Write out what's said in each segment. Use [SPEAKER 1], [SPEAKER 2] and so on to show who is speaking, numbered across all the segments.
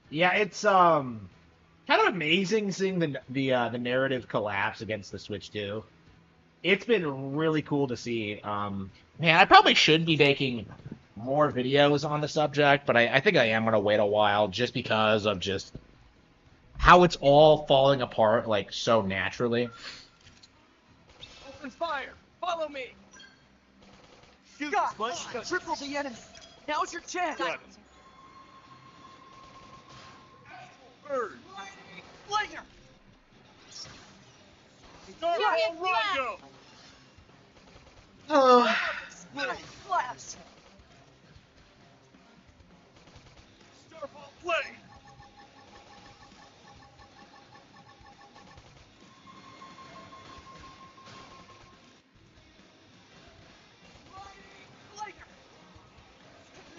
[SPEAKER 1] Yeah, it's kind of amazing seeing the narrative collapse against the Switch 2. It's been really cool to see. Man, I probably should be making more videos on the subject, but I think I am gonna wait a while just because of just how it's all falling apart like so naturally.
[SPEAKER 2] Open fire! Follow me!
[SPEAKER 3] Shoot,
[SPEAKER 2] God,
[SPEAKER 3] Spike.
[SPEAKER 2] triple the enemy! Now's your chance!
[SPEAKER 3] Got it. Bird.
[SPEAKER 2] Flanger!
[SPEAKER 3] Starfall Rondo.
[SPEAKER 1] Oh,
[SPEAKER 2] Blast!
[SPEAKER 3] Starfall Blade.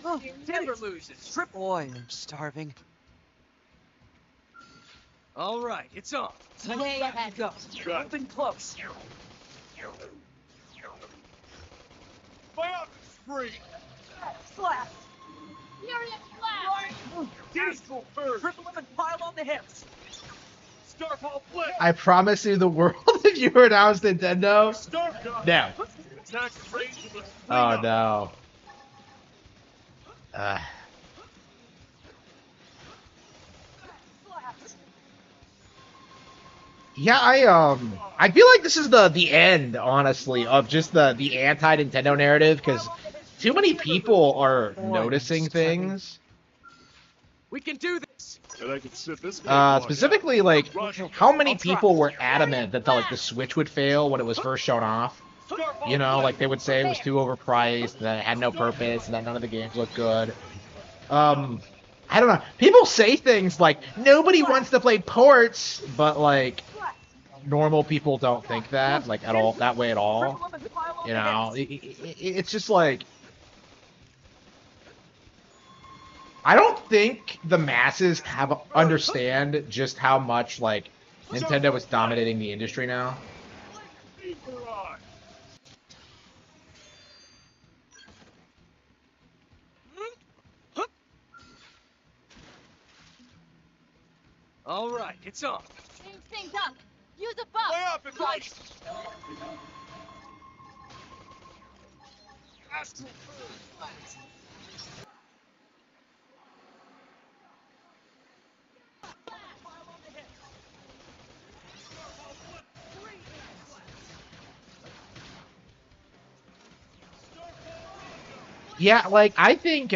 [SPEAKER 2] Oh, never loses. Triple. Boy, I'm starving. All right, it's on.
[SPEAKER 4] Way ahead.
[SPEAKER 2] Go.
[SPEAKER 3] Got it.
[SPEAKER 2] Moving close.
[SPEAKER 3] Fire spree.
[SPEAKER 2] Slash.
[SPEAKER 4] Furious blast.
[SPEAKER 3] Diesel Bird.
[SPEAKER 2] Triple him and pile on the hips.
[SPEAKER 3] Starfall Blade.
[SPEAKER 1] I promise you the world if you were announced Nintendo.
[SPEAKER 3] Star Gun.
[SPEAKER 1] No.
[SPEAKER 3] Attack range of the
[SPEAKER 1] Oh no. Yeah, I feel like this is the end, honestly, of just the anti-Nintendo narrative because too many people are noticing things.
[SPEAKER 2] We can do this.
[SPEAKER 3] And I can sit this guy
[SPEAKER 1] Specifically, like how many people were adamant that the Switch would fail when it was first shown off. You know, like they would say it was too overpriced, that it had no purpose, and that none of the games looked good. I don't know. People say things like nobody wants to play ports, but like normal people don't think that like at all that way at all. You know, it's just like I don't think the masses have understand just how much like Nintendo is dominating the industry now.
[SPEAKER 2] All right, it's on.
[SPEAKER 4] Change things up. Use a buff.
[SPEAKER 3] Way up and right. Astral Bird.
[SPEAKER 1] Yeah, like I think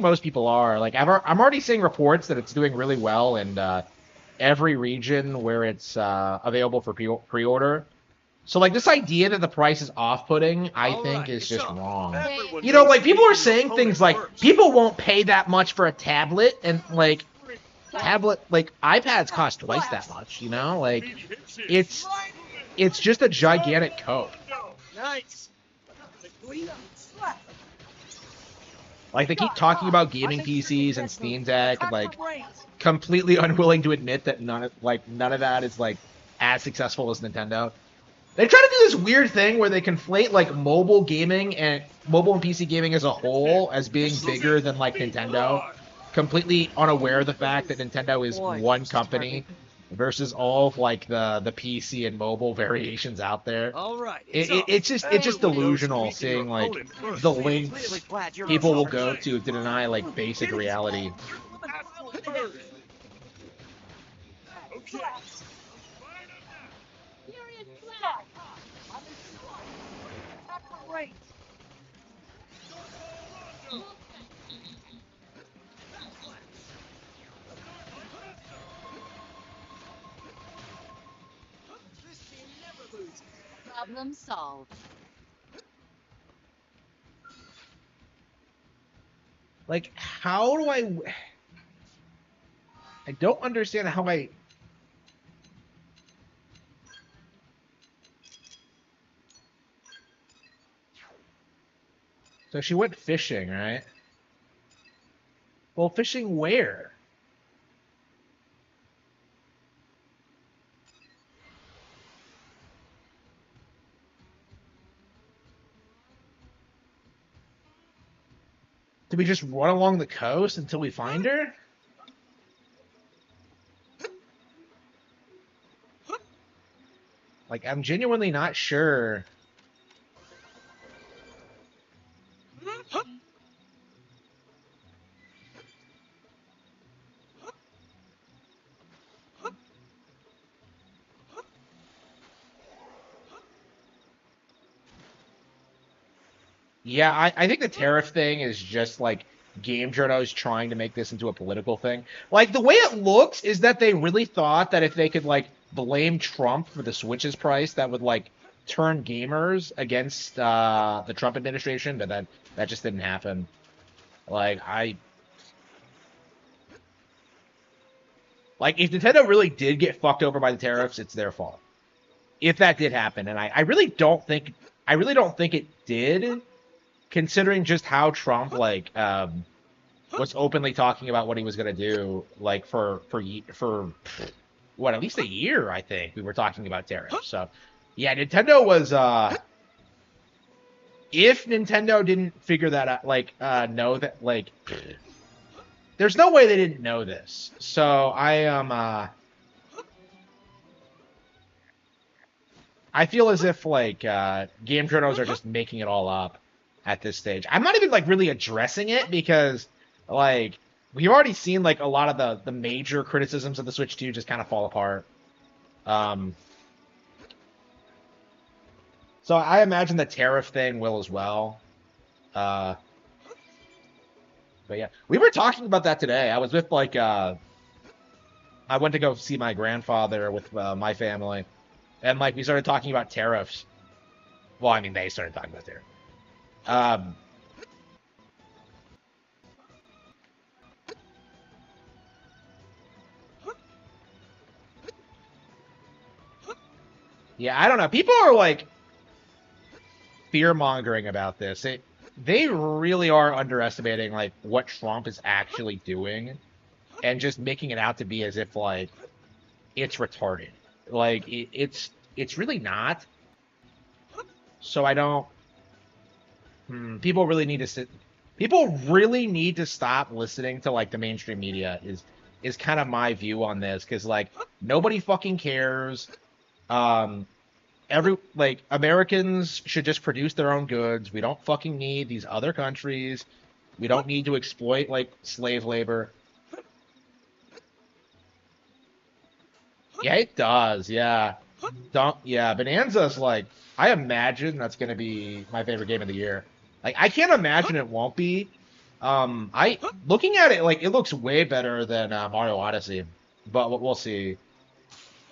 [SPEAKER 1] most people are like I'm already seeing reports that it's doing really well in every region where it's available for pre-order. So like this idea that the price is off-putting, I think is just wrong.
[SPEAKER 3] Everyone
[SPEAKER 1] You know,
[SPEAKER 3] knows
[SPEAKER 1] like people are
[SPEAKER 3] your
[SPEAKER 1] saying
[SPEAKER 3] opponent
[SPEAKER 1] things like
[SPEAKER 3] works.
[SPEAKER 1] people won't pay that much for a tablet, and like iPads cost twice that much. You know, like it's just a gigantic code.
[SPEAKER 2] Nice.
[SPEAKER 1] Like they keep talking about gaming PCs and Steam Deck, and like completely unwilling to admit that none of that is like as successful as Nintendo. They try to do this weird thing where they conflate like mobile gaming and mobile and PC gaming as a whole as being bigger than like Nintendo, completely unaware of the fact that Nintendo is one company versus all of like the PC and mobile variations out there.
[SPEAKER 2] All right,
[SPEAKER 1] It's just delusional seeing like the lengths people will go to deny like basic reality.
[SPEAKER 3] Okay.
[SPEAKER 4] Furious blast. Problem solved.
[SPEAKER 1] Like, how do I don't understand how I... So she went fishing, right? Well, fishing where? Did we just run along the coast until we find her? Like, I'm genuinely not sure. Yeah, I think the tariff thing is just like game journals trying to make this into a political thing. Like the way it looks is that they really thought that if they could like blame Trump for the Switch's price, that would like turn gamers against the Trump administration, but that just didn't happen. Like if Nintendo really did get fucked over by the tariffs, it's their fault. If that did happen, and I really don't think it did, considering just how Trump was openly talking about what he was gonna do, like for what, at least a year, I think we were talking about tariffs. So yeah, Nintendo was if Nintendo didn't figure that out, know that, like, there's no way they didn't know this. So I am I feel as if like game journals are just making it all up at this stage. I'm not even like really addressing it because like we've already seen like a lot of the major criticisms of the Switch 2 just kind of fall apart. So I imagine the tariff thing will as well. But yeah, we were talking about that today. I was with like I went to go see my grandfather with my family, and like we started talking about tariffs. Well, I mean they started talking about tariffs. Yeah, I don't know. People are like fear-mongering about this. They really are underestimating like what Trump is actually doing and just making it out to be as if like it's retarded. Like it's really not. So I don't people really need to sit people really need to stop listening to like the mainstream media is kind of my view on this, cuz like nobody fucking cares. Americans should just produce their own goods. We don't fucking need these other countries. We don't need to exploit like slave labor. Yeah, it does. Yeah. Bonanza's like, I imagine that's gonna be my favorite game of the year. Like I can't imagine it won't be. I looking at it, like it looks way better than Mario Odyssey, but we'll see.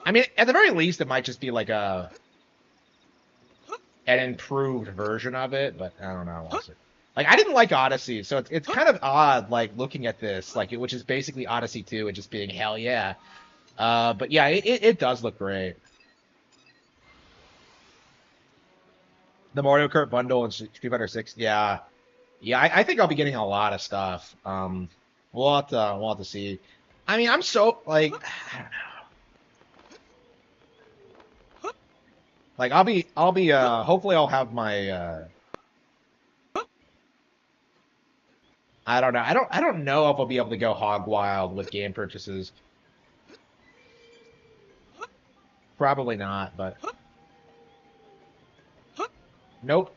[SPEAKER 1] I mean, at the very least, it might just be like an improved version of it, but I don't know. Like I didn't like Odyssey, so it's kind of odd, like looking at this, which is basically Odyssey 2 and just being hell yeah. But yeah, it does look great. The Mario Kart bundle and Street Fighter 6, yeah, yeah. I think I'll be getting a lot of stuff. We'll have to see. I mean, I'm so like, I don't know. Like I'll be hopefully I'll have my I don't know. I don't know if I'll be able to go hog wild with game purchases. Probably not, but nope.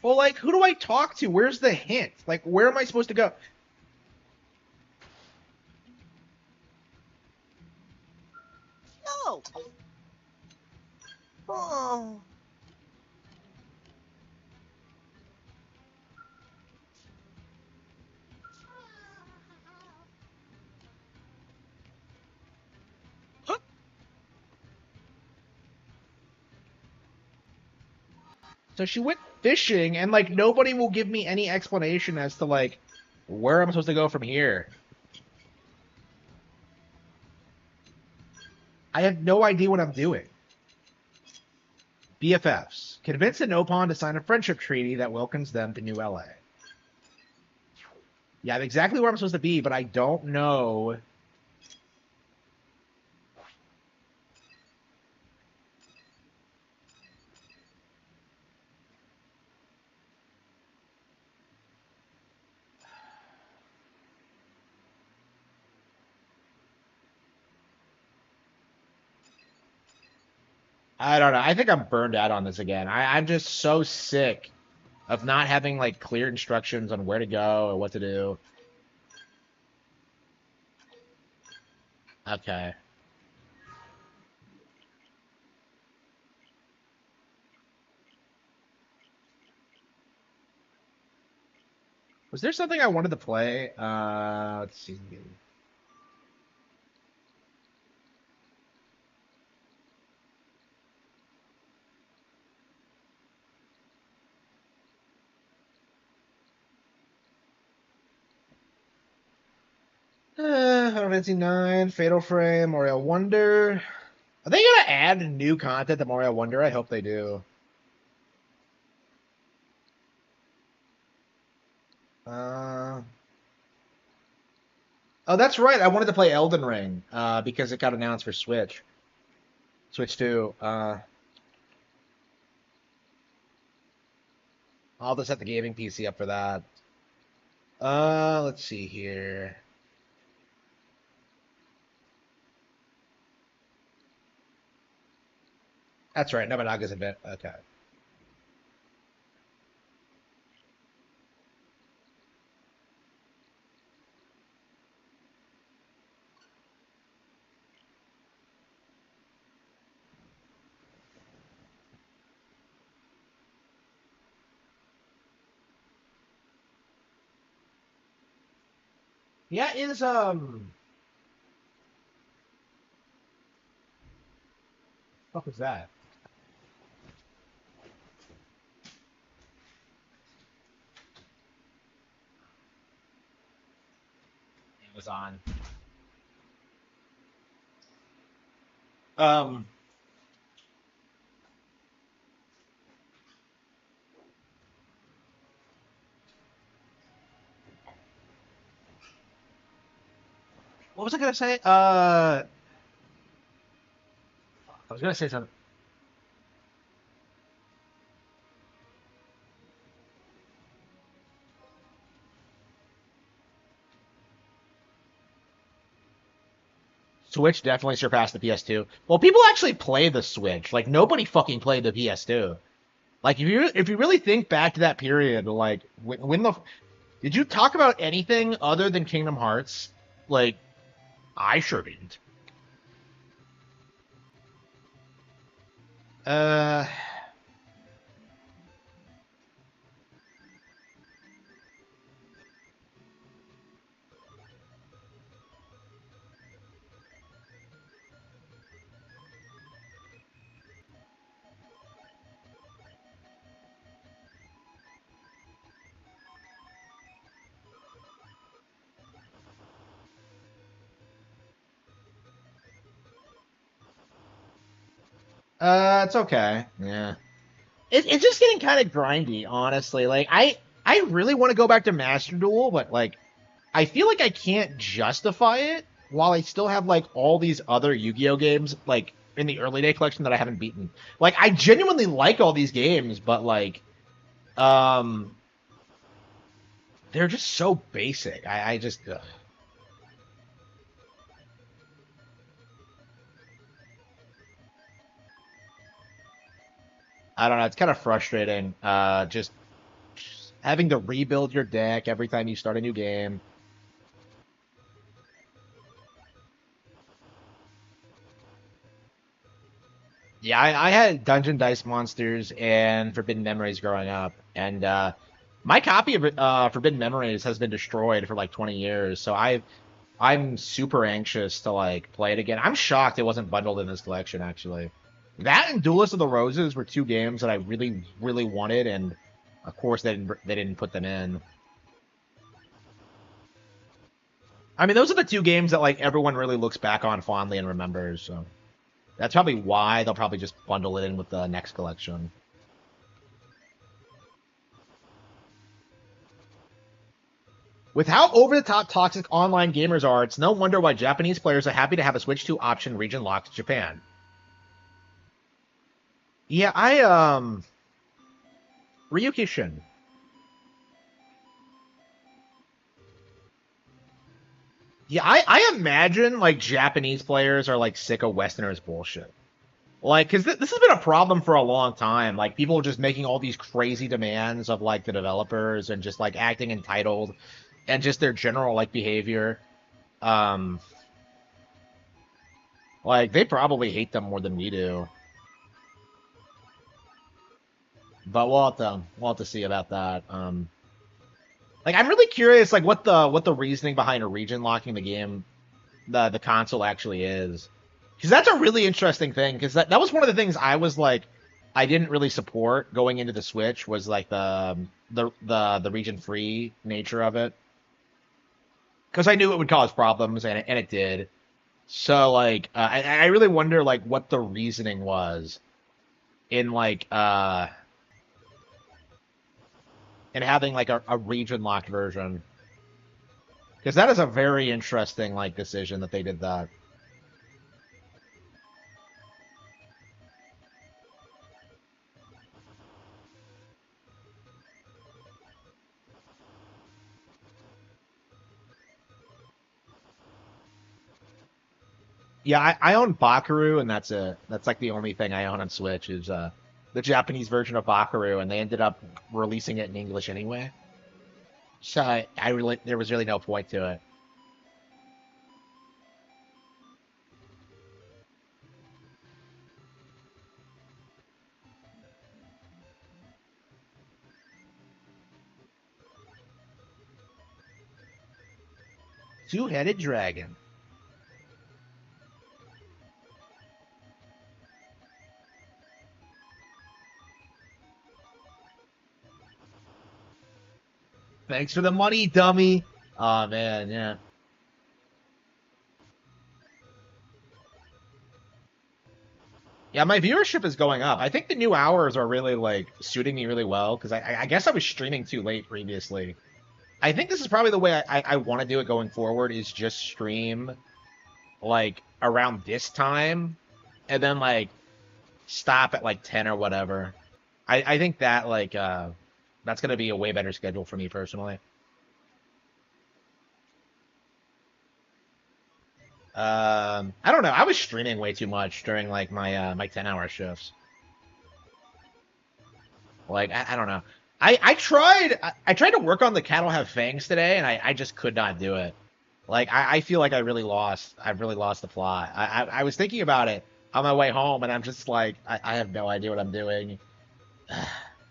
[SPEAKER 1] Well, like, who do I talk to? Where's the hint? Like, where am I supposed to go?
[SPEAKER 2] No. Oh.
[SPEAKER 1] So she went fishing, and like nobody will give me any explanation as to like where I'm supposed to go from here. I have no idea what I'm doing. BFFs. Convince the Nopon to sign a friendship treaty that welcomes them to New LA. Yeah, I'm exactly where I'm supposed to be, but I don't know. I don't know. I think I'm burned out on this again. I'm just so sick of not having like clear instructions on where to go or what to do. Okay. Was there something I wanted to play? Let's see. Final Fantasy 9, Fatal Frame, Mario Wonder. Are they gonna add new content to Mario Wonder? I hope they do. Uh, oh, that's right. I wanted to play Elden Ring because it got announced for Switch. Switch 2. I'll just set the gaming PC up for that. Let's see here. That's right. Nobunaga's a bit. Okay. Yeah, is fuck was that? Amazon. Um, what was I gonna say? I was gonna say something. Switch definitely surpassed the PS2. Well, people actually play the Switch. Like nobody fucking played the PS2. Like if you really think back to that period, like when the did you talk about anything other than Kingdom Hearts? Like I sure didn't. Uh, it's okay. Yeah. It's just getting kind of grindy, honestly. Like I really want to go back to Master Duel, but like I feel like I can't justify it while I still have like all these other Yu-Gi-Oh games like in the early day collection that I haven't beaten. Like I genuinely like all these games, but like um they're just so basic. I just ugh. I don't know. It's kind of frustrating. Just having to rebuild your deck every time you start a new game. Yeah, I had Dungeon Dice Monsters and Forbidden Memories growing up, and my copy of Forbidden Memories has been destroyed for like 20 years. So I'm super anxious to like play it again. I'm shocked it wasn't bundled in this collection actually. That and Duelist of the Roses were two games that I really really wanted, and of course they didn't put them in. I mean, those are the two games that like everyone really looks back on fondly and remembers. So that's probably why they'll probably just bundle it in with the next collection. With how over-the-top toxic online gamers are, it's no wonder why Japanese players are happy to have a Switch 2 option region locked to Japan. Yeah, Ryuki Shin. Yeah, I imagine like Japanese players are like sick of Westerners bullshit. Like, because this has been a problem for a long time. Like, people just making all these crazy demands of, like, the developers and just, like, acting entitled and just their general, like, behavior. Um, like, they probably hate them more than we do. But we'll have to see about that. Like, I'm really curious, like, what the reasoning behind a region locking the game, the console actually is. Because that's a really interesting thing. Because that was one of the things I was like, I didn't really support going into the Switch was like the region free nature of it. Because I knew it would cause problems, and it did. So like, I really wonder like what the reasoning was in like in having like a region locked version. Because that is a very interesting like decision that they did that. Yeah, I own Bakaru, and that's it. That's like the only thing I own on Switch is the Japanese version of Bakaru, and they ended up releasing it in English anyway. So I really there was really no point to it. Two-headed dragon. Thanks for the money, dummy. Oh man, yeah. Yeah, my viewership is going up. I think the new hours are really like suiting me really well because I guess I was streaming too late previously. I think this is probably the way I want to do it going forward is just stream like around this time and then like stop at like 10 or whatever. I think that like that's gonna be a way better schedule for me personally. I don't know. I was streaming way too much during like my 10-hour shifts. Like I don't know. I tried to work on the cattle have fangs today, and I just could not do it. Like I feel like I've really lost the plot. I was thinking about it on my way home, and I'm just like I have no idea what I'm doing.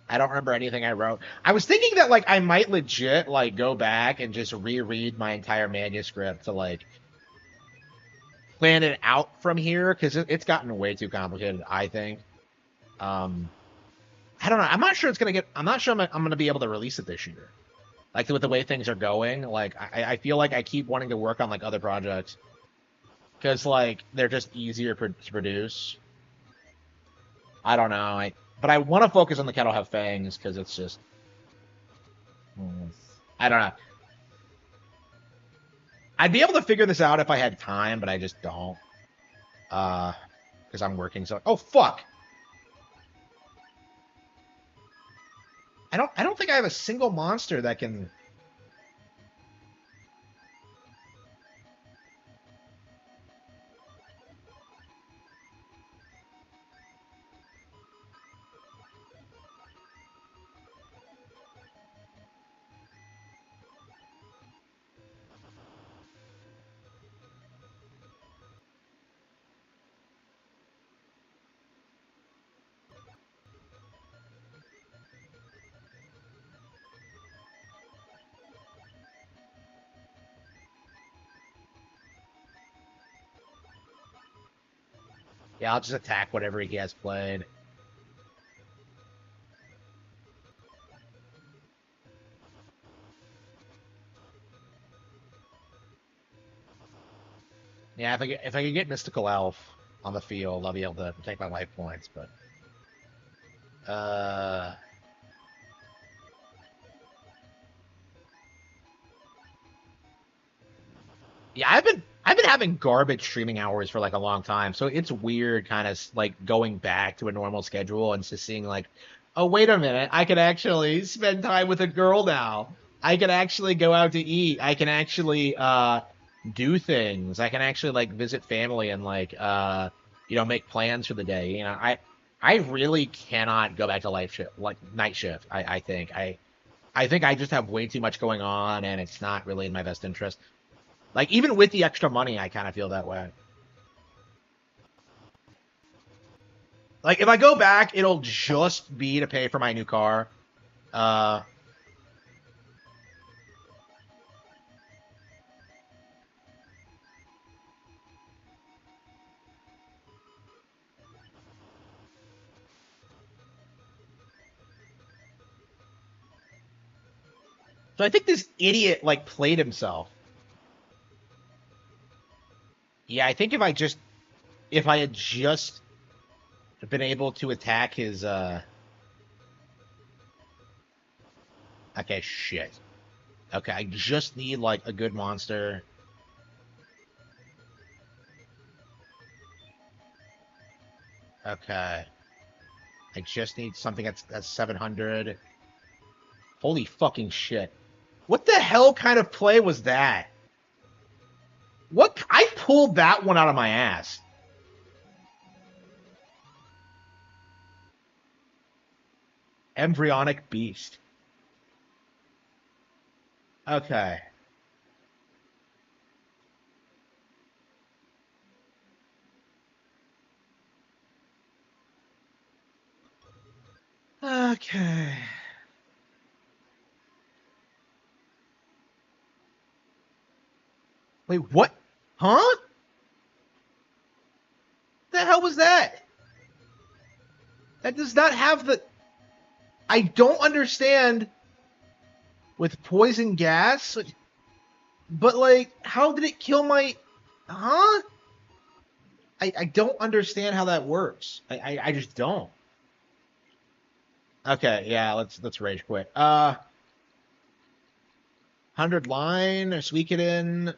[SPEAKER 1] I don't remember anything I wrote. I was thinking that like I might legit like go back and just reread my entire manuscript to like plan it out from here because it's gotten way too complicated. I think. Um, I don't know. I'm not sure it's gonna get. I'm not sure I'm gonna be able to release it this year. Like with the way things are going, like I feel like I keep wanting to work on like other projects because like they're just easier to produce. I don't know. But I want to focus on the cattle have fangs because it's just. I don't know. I'd be able to figure this out if I had time, but I just don't. Because I'm working so. Oh fuck! I don't think I have a single monster that can. Yeah, I'll just attack whatever he has played. Yeah, if I could get Mystical Elf on the field, I'll be able to take my life points. But uh, yeah, I've been having garbage streaming hours for like a long time, so it's weird, kind of like going back to a normal schedule and just seeing like, oh wait a minute, I can actually spend time with a girl now. I can actually go out to eat. I can actually do things. I can actually like visit family and like make plans for the day. I really cannot go back to night shift. I think I just have way too much going on, and it's not really in my best interest. Like, even with the extra money, I kind of feel that way. Like, if I go back, it'll just be to pay for my new car. Uh, so I think this idiot, like, played himself. Yeah, I think if I had just been able to attack his, okay, shit. Okay, I just need, like, a good monster. Okay. I just need something that's 700. Holy fucking shit. What the hell kind of play was that? What? I pulled that one out of my ass. Embryonic beast. Okay. Okay. Wait, what? Huh? The hell was that? That does not have the... I don't understand with poison gas, but, like, how did it kill my... Huh? I don't understand how that works. I just don't. Okay, yeah, let's rage quit. 100 line or squeak it in.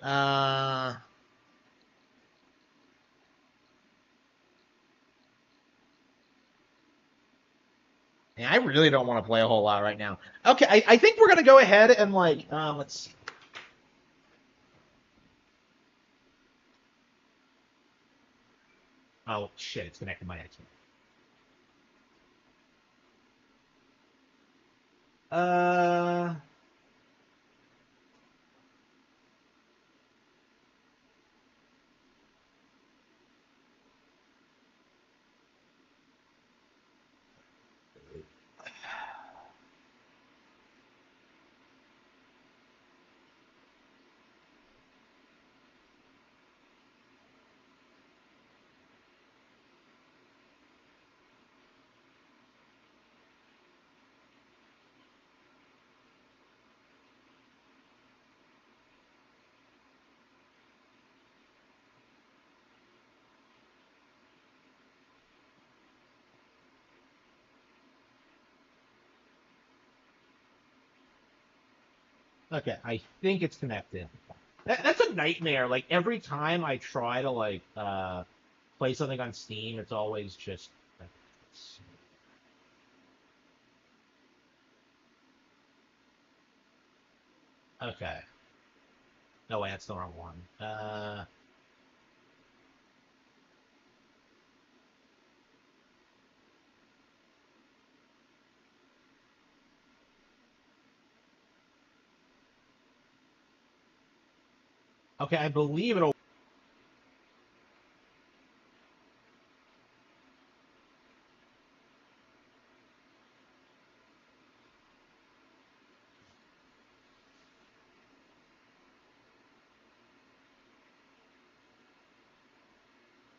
[SPEAKER 1] Yeah, I really don't want to play a whole lot right now. Okay, I think we're gonna go ahead and like let's. Oh shit! It's connected my X. Uh. Okay, I think it's connected. That's a nightmare. Like every time I try to like play something on Steam, it's always just. Okay. No way, that's the wrong one. Okay, I believe it'll.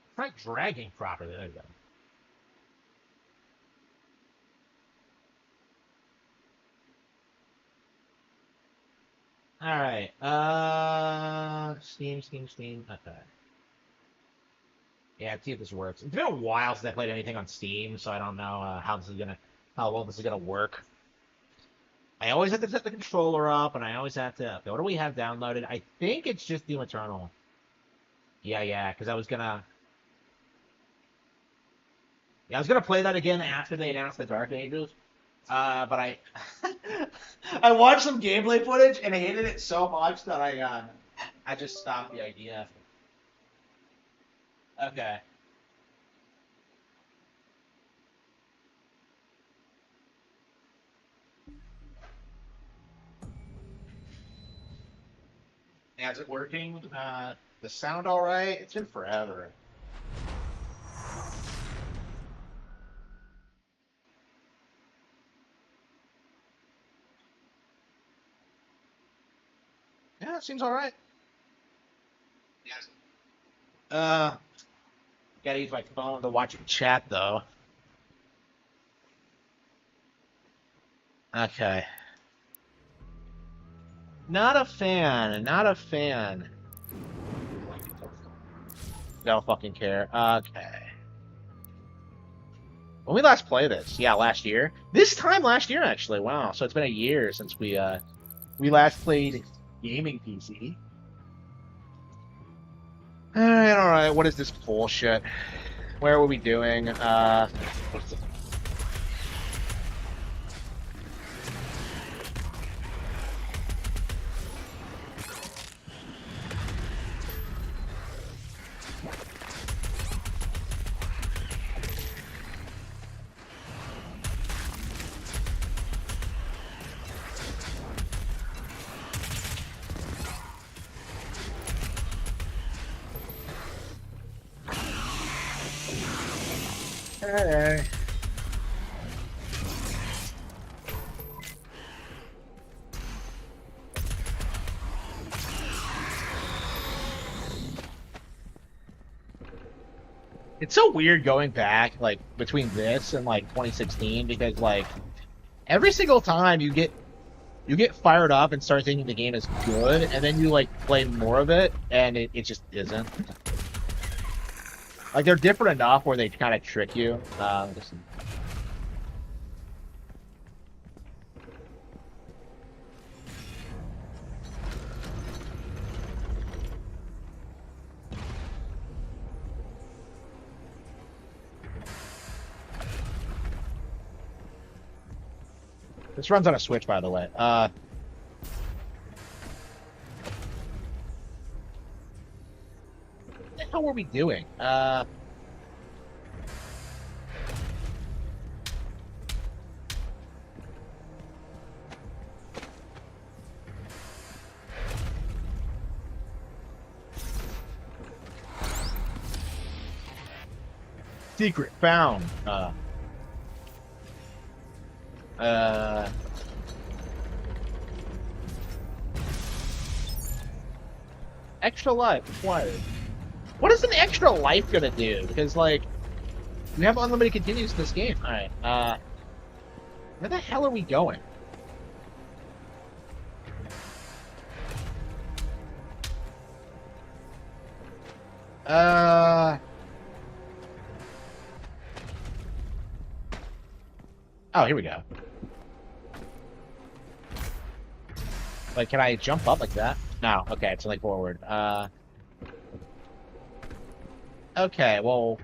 [SPEAKER 1] It's not dragging properly. There you go. All right. Steam. Okay. Yeah, let's see if this works. It's been a while since I played anything on Steam, so I don't know how well this is gonna work. I always have to set the controller up, and I always have to. Okay, what do we have downloaded? I think it's just Doom Eternal. Yeah, because I was gonna play that again after they announced the Dark Ages. But I watched some gameplay footage and I hated it so much that I just stopped the idea. Okay. Yeah, is it working? The sound all right? It's been forever. Yeah, it seems all right. Gotta use my phone to watch the chat though. Okay. Not a fan. Not a fan. Don't fucking care. Okay. When we last played this? Yeah, last year. This time last year, actually. Wow. So it's been a year since we last played gaming PC. All right. What is this bullshit? Where were we doing? Hey. It's so weird going back, like, between this and, like, 2016, because, like, every single time you get fired up and start thinking the game is good, and then you, like, play more of it, and it just isn't. Like, they're different enough where they kind of trick you. This runs on a Switch, by the way. What the hell were we doing? Secret found. Extra life acquired. What is an extra life gonna do? Because, like, we have unlimited continues in this game. Alright, where the hell are we going? Oh, here we go. Like, can I jump up like that? No. Okay, it's like forward. Okay, well...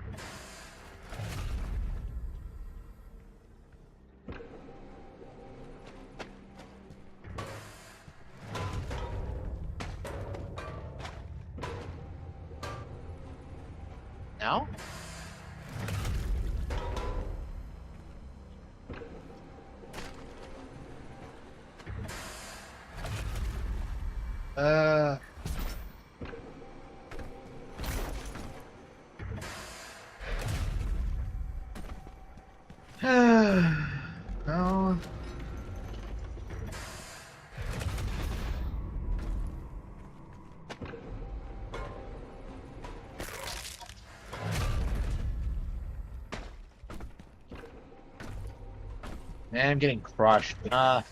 [SPEAKER 1] No? No. Man, I'm getting crushed. I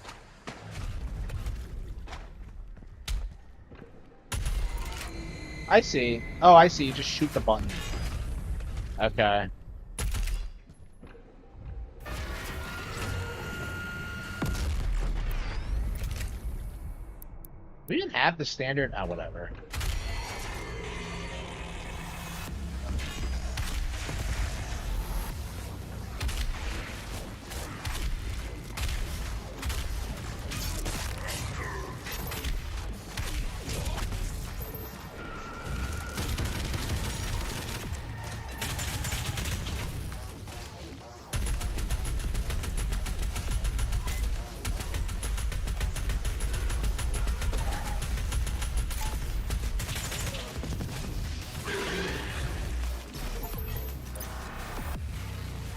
[SPEAKER 1] see. Oh, I see. Just shoot the button. Okay. We didn't have the standard. Oh, whatever.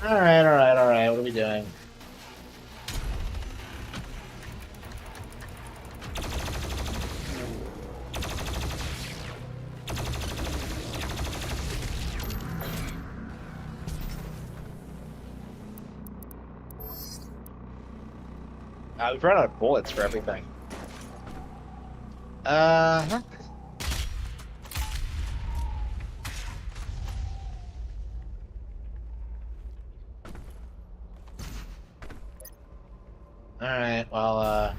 [SPEAKER 1] Alright. What are we doing? We've run out of bullets for everything. Alright, well,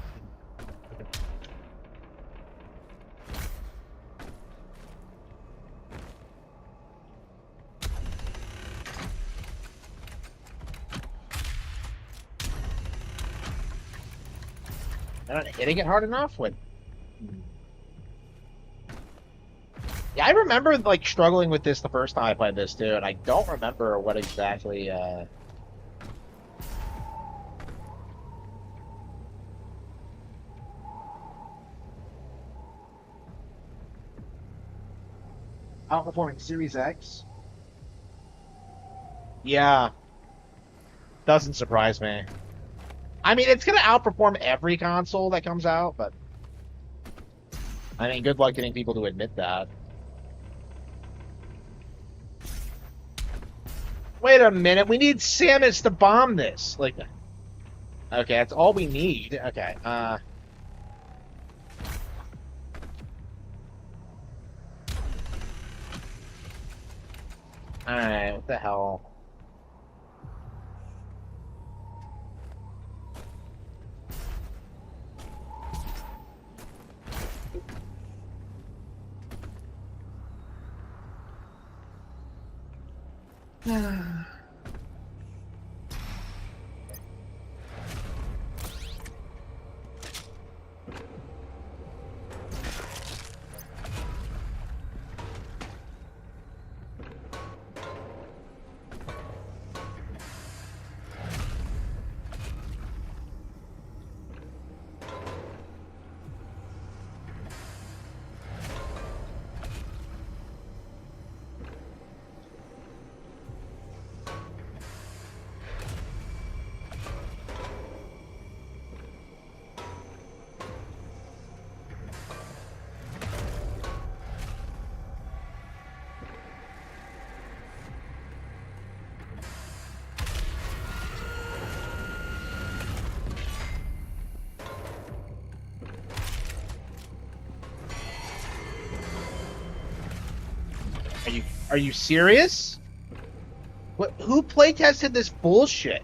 [SPEAKER 1] I'm not hitting it hard enough with. Yeah, I remember like struggling with this the first time I played this too, and I don't remember what exactly. Outperforming Series X. Yeah, doesn't surprise me. I mean, it's gonna outperform every console that comes out, but I mean, good luck getting people to admit that. Wait a minute, we need Samus to bomb this. Like, okay, that's all we need. Okay, alright, what the hell? Are you serious? What? Who playtested this bullshit?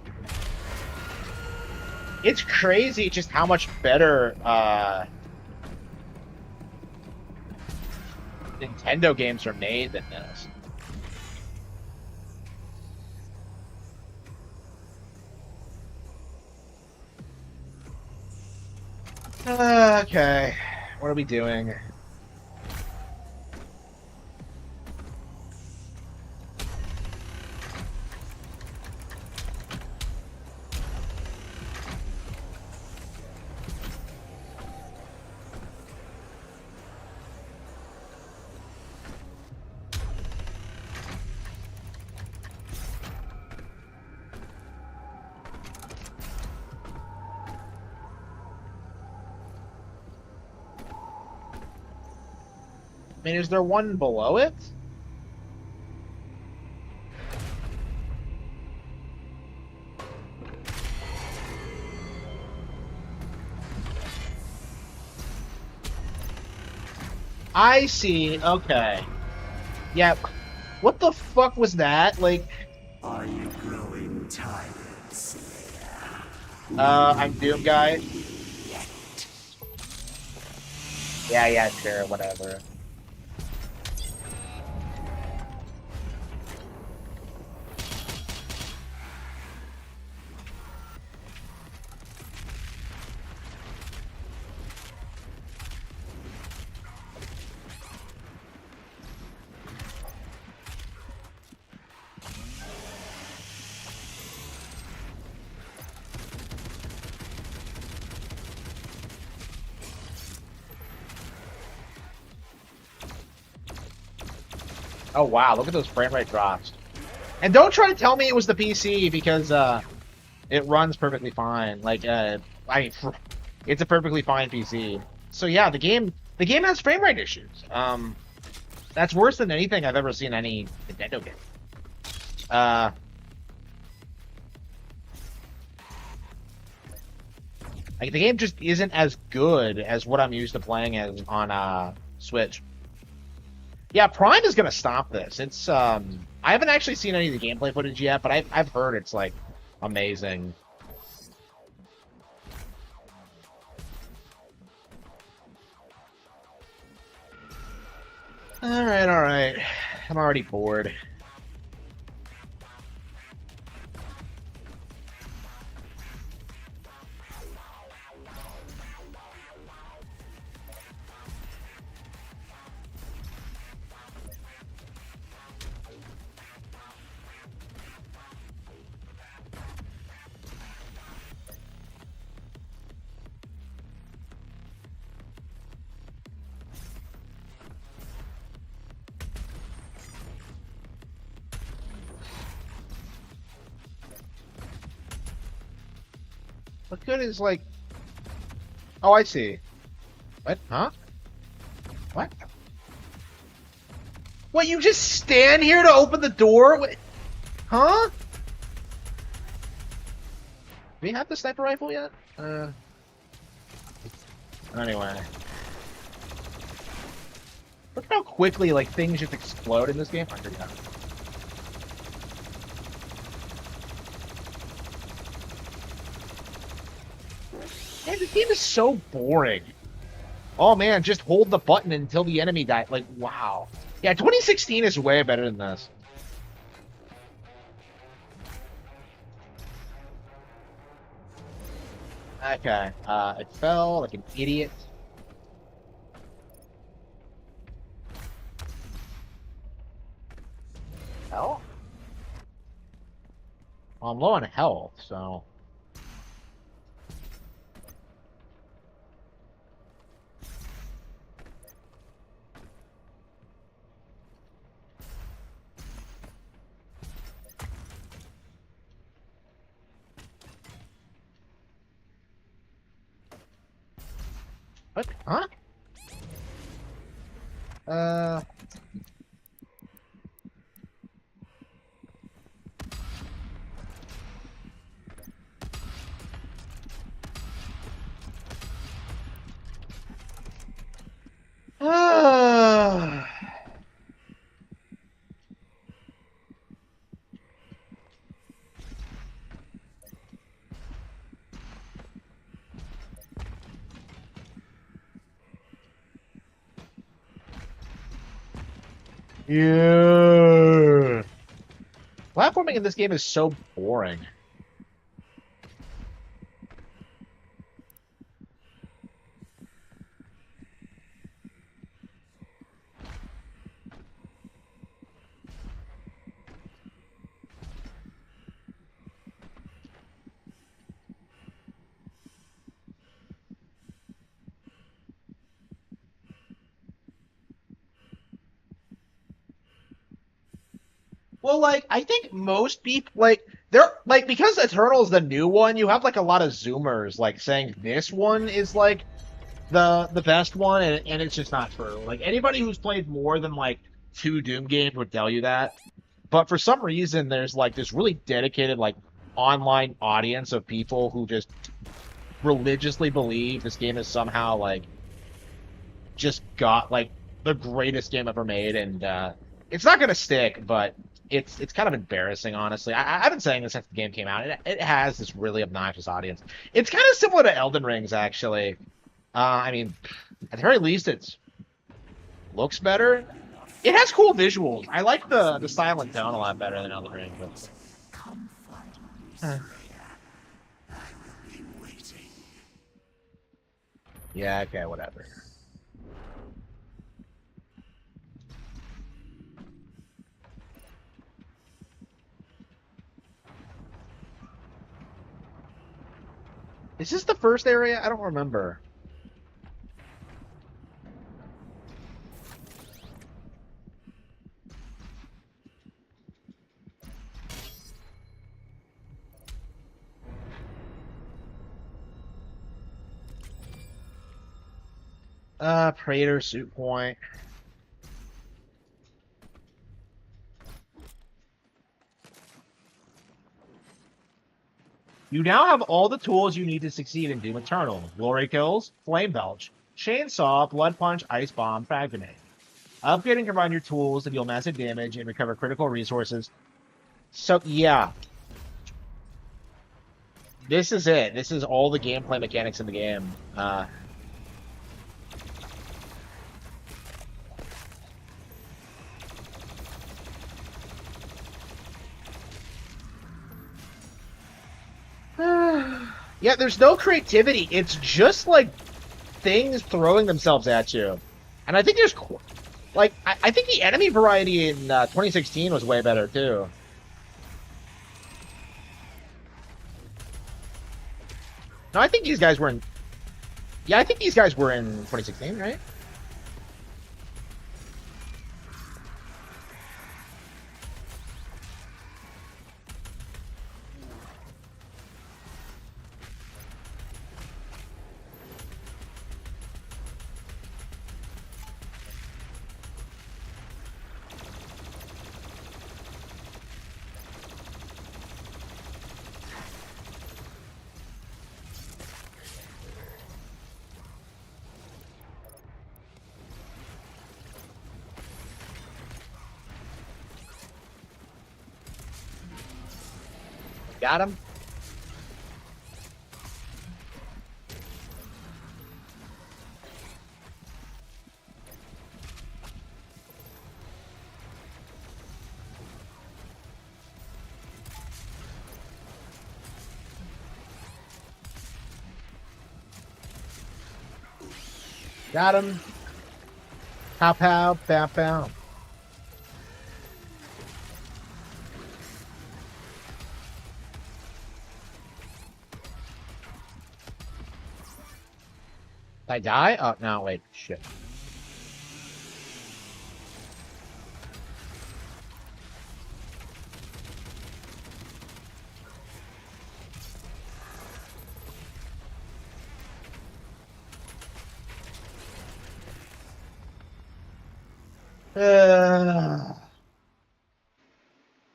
[SPEAKER 1] It's crazy just how much better Nintendo games are made than this. Okay, what are we doing? I mean, is there one below it? I see. Okay. Yeah. What the fuck was that? Like.
[SPEAKER 5] Are you growing tired, Slayer?
[SPEAKER 1] I'm Doom Guy. Yeah, sure, whatever. Oh wow, look at those frame rate drops. And don't try to tell me it was the PC because it runs perfectly fine. Like I mean, it's a perfectly fine PC. So yeah, the game has frame rate issues. That's worse than anything I've ever seen any Nintendo game. Like the game just isn't as good as what I'm used to playing as on Switch. Yeah, Prime is gonna stop this. It's I haven't actually seen any of the gameplay footage yet, but I've heard it's like amazing. All right. I'm already bored. What good is like? Oh, I see. What? Huh? What? What? You just stand here to open the door? What? Huh? Do we have the sniper rifle yet? Anyway. Look how quickly like things just explode in this game. I forgot. Man, this game is so boring. Oh man, just hold the button until the enemy dies. Like, wow. Yeah, 2016 is way better than this. Okay, it fell like an idiot. Hell? Well, I'm low on health, so... What? Huh? Yeah. Platforming in this game is so boring. Well, like, I think most people, like, they're, like, because Eternal's the new one, you have, like, a lot of Zoomers, like, saying this one is, like, the best one, and it's just not true. Like, anybody who's played more than, like, 2 Doom games would tell you that. But for some reason, there's, like, this really dedicated, like, online audience of people who just religiously believe this game is somehow, like, just got, like, the greatest game ever made, and, it's not gonna stick, but it's kind of embarrassing, honestly. I've been saying this since the game came out. It has this really obnoxious audience. It's kind of similar to Elden Rings, actually. I mean, at the very least, it looks better. It has cool visuals. I like the silent tone a lot better than Elden Ring. But... Yeah, okay, whatever. Is this the first area? I don't remember. Praetor, Suit Point. You now have all the tools you need to succeed in Doom Eternal. Glory Kills, Flame Belch, Chainsaw, Blood Punch, Ice Bomb, Frag Grenade. Upgrade and combine your tools to deal massive damage and recover critical resources. So, yeah. This is it. This is all the gameplay mechanics in the game. Yeah, there's no creativity. It's just like things throwing themselves at you. And I think there's like I think the enemy variety in 2016 was way better too. No, I think these guys were in. Yeah, I think these guys were in 2016, right? Got him. Got him. Pow pow pow pow. Did I die? Oh no, wait, shit.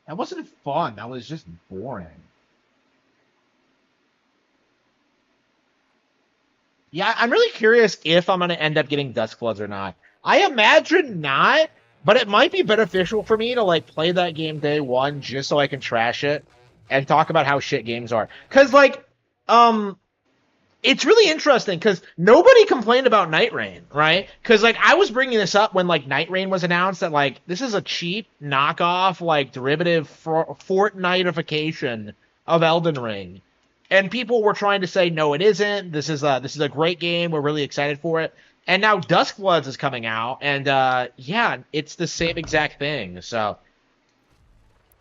[SPEAKER 1] That wasn't fun. That was just boring. Yeah, I'm really curious if I'm going to end up getting Duskbloods or not. I imagine not, but it might be beneficial for me to like play that game day one just so I can trash it and talk about how shit games are. Cause like, it's really interesting because nobody complained about Night Rain, right? Because like I was bringing this up when like Night Rain was announced that like this is a cheap knockoff like derivative Fortnite-ification of Elden Ring, and people were trying to say no, it isn't. This is a great game. We're really excited for it. And now Duskbloods is coming out, and yeah, it's the same exact thing. So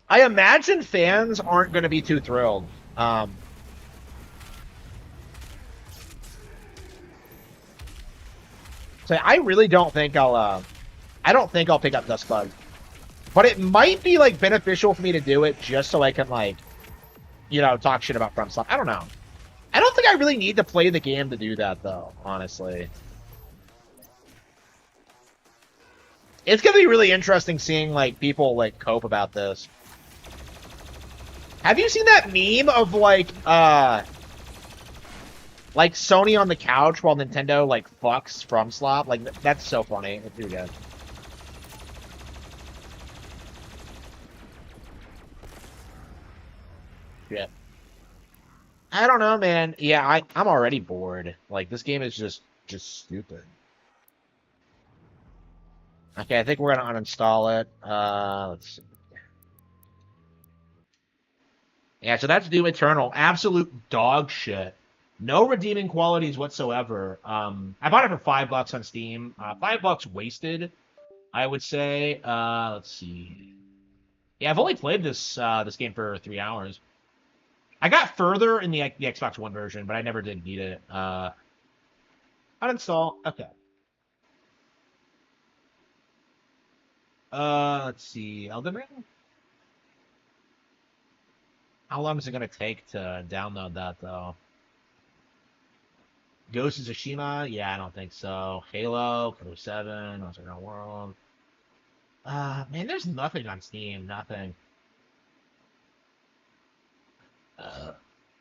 [SPEAKER 1] I imagine fans aren't going to be too thrilled. So I really don't think I don't think I'll pick up Duskblood. But it might be, like, beneficial for me to do it just so I can, like, you know, talk shit about FromSoft. I don't know. I don't think I really need to play the game to do that, though, honestly. It's gonna be really interesting seeing, like, people, like, cope about this. Have you seen that meme of, like Sony on the couch while Nintendo like fucks FromSoft? Like that's so funny. It's really good. Yeah. I don't know, man. Yeah, I'm already bored. Like this game is just stupid. Okay, I think we're gonna uninstall it. Let's see. Yeah, so that's Doom Eternal. Absolute dog shit. No redeeming qualities whatsoever. I bought it for $5 on Steam. $5 wasted, I would say. Let's see. Yeah, I've only played this game for 3 hours. I got further in the Xbox One version, but I never did beat it. Uninstall. Okay. Let's see. Elden Ring? How long is it gonna take to download that though? Ghost of Tsushima? Yeah, I don't think so. Halo, Code 7, Monster Hunter World. Man, there's nothing on Steam. Nothing. Uh,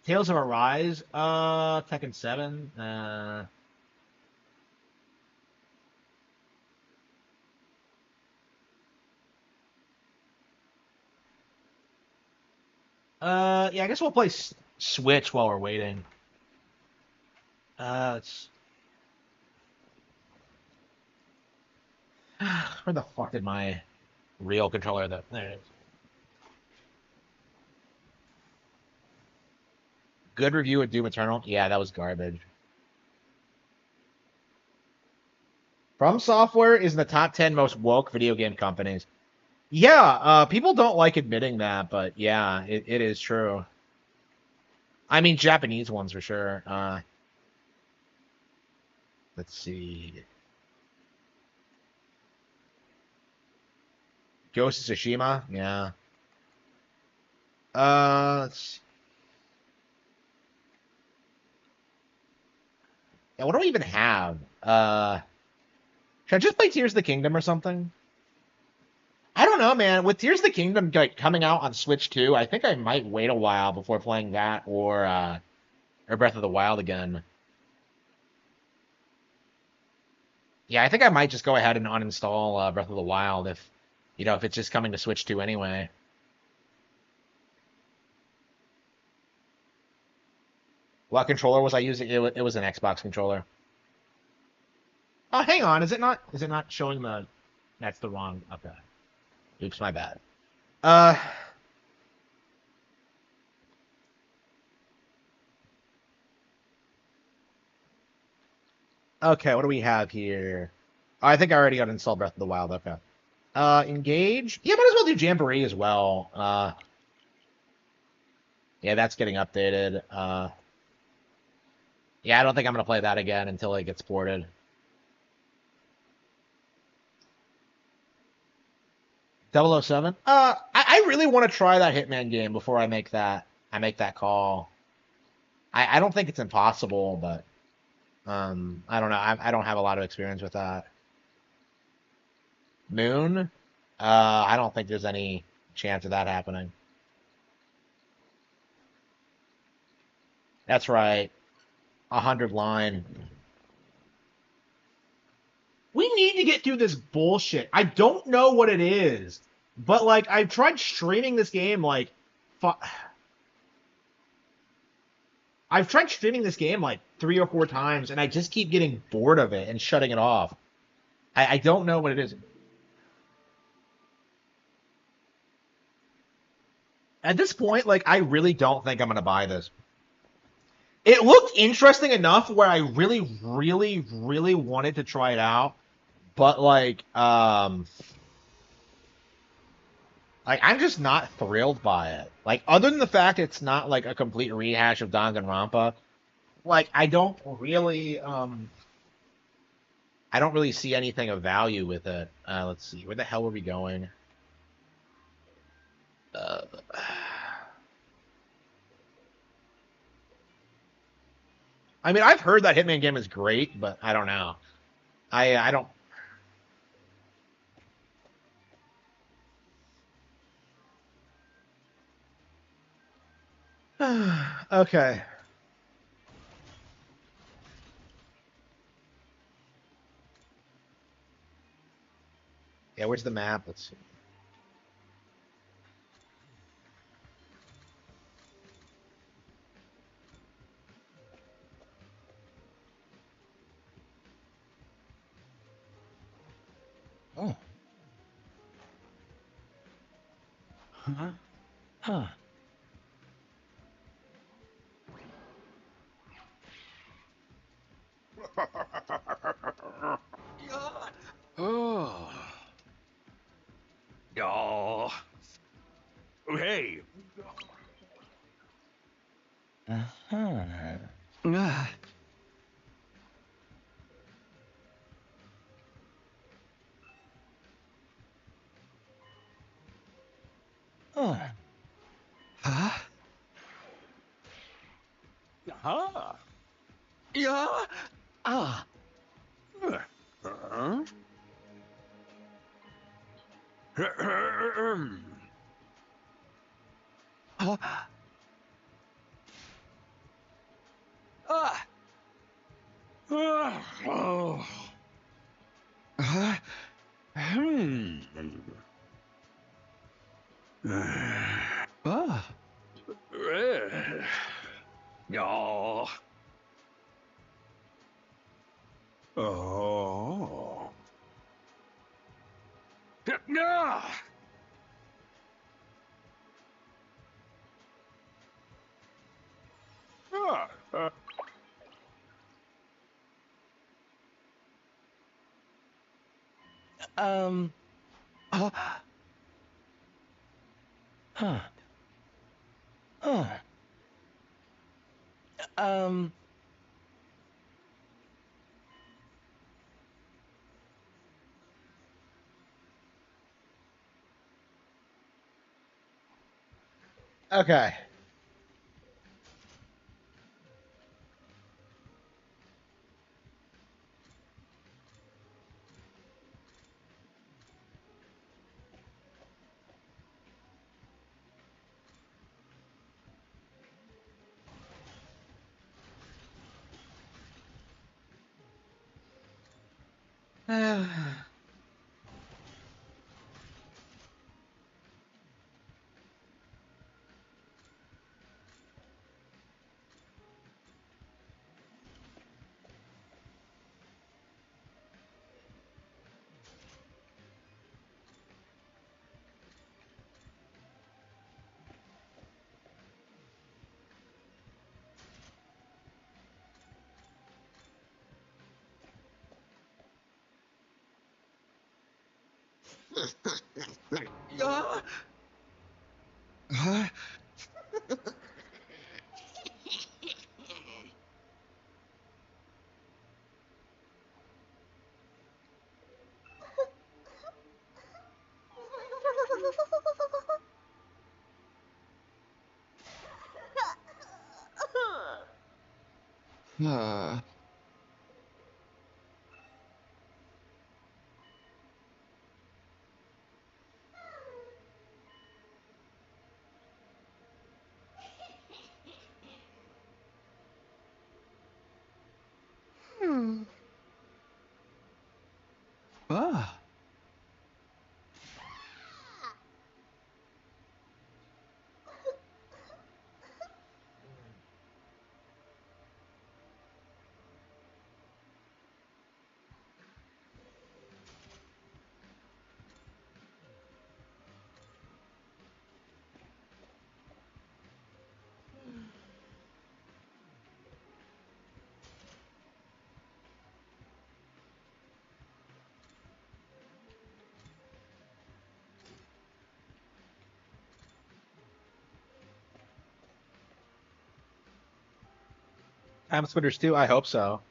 [SPEAKER 1] Tales of Arise. Tekken 7. Yeah, I guess we'll play Switch while we're waiting. Let's. Where the fuck did my real controller that? There it is. Good review of Doom Eternal. Yeah, that was garbage. From Software is in the top 10 most woke video game companies. Yeah, people don't like admitting that, but yeah, it is true. I mean, Japanese ones for sure. Let's see. Ghost of Tsushima. Yeah. Let's see. Yeah, what do I even have? Should I just play Tears of the Kingdom or something? I don't know, man. With Tears of the Kingdom like coming out on Switch 2, I think I might wait a while before playing that or Breath of the Wild again. Yeah, I think I might just go ahead and uninstall Breath of the Wild if it's just coming to Switch 2 anyway. What controller was I using? It was an Xbox controller. Oh, hang on. Is it not? Is it not showing the? That's the wrong. Okay. Oops, my bad. Uh. Okay. What do we have here? Oh, I think I already got installed Breath of the Wild. Okay. Engage. Yeah, might as well do Jamboree as well. Yeah, that's getting updated. Yeah, I don't think I'm gonna play that again until it gets ported. 007. I really want to try that Hitman game before I make that call. I don't think it's impossible, but I don't know. I don't have a lot of experience with that. Moon. I don't think there's any chance of that happening. That's right. 100 line. We need to get through this bullshit. I don't know what it is, but like I've tried streaming this game like, I've tried streaming this game like 3 or 4 times, and I just keep getting bored of it and shutting it off. I don't know what it is. At this point, like I really don't think I'm gonna buy this. It looked interesting enough where I really, really, really wanted to try it out, but like I'm just not thrilled by it. Like other than the fact it's not like a complete rehash of Danganronpa, like I don't really see anything of value with it. Let's see, where the hell were we going? Uh, I mean, I've heard that Hitman game is great, but I don't know. I don't. Okay. Yeah, where's the map? Let's see.
[SPEAKER 6] Oh. Huh? Huh. Oh.
[SPEAKER 3] Oh. Hey.
[SPEAKER 6] Uh-huh. Oh. Huh?
[SPEAKER 2] Huh? Yeah. Ah!
[SPEAKER 3] Oh. Hmm. Oh. Oh.
[SPEAKER 6] Um. Huh. Huh. Um.
[SPEAKER 1] Okay. Time splitters too. I hope so.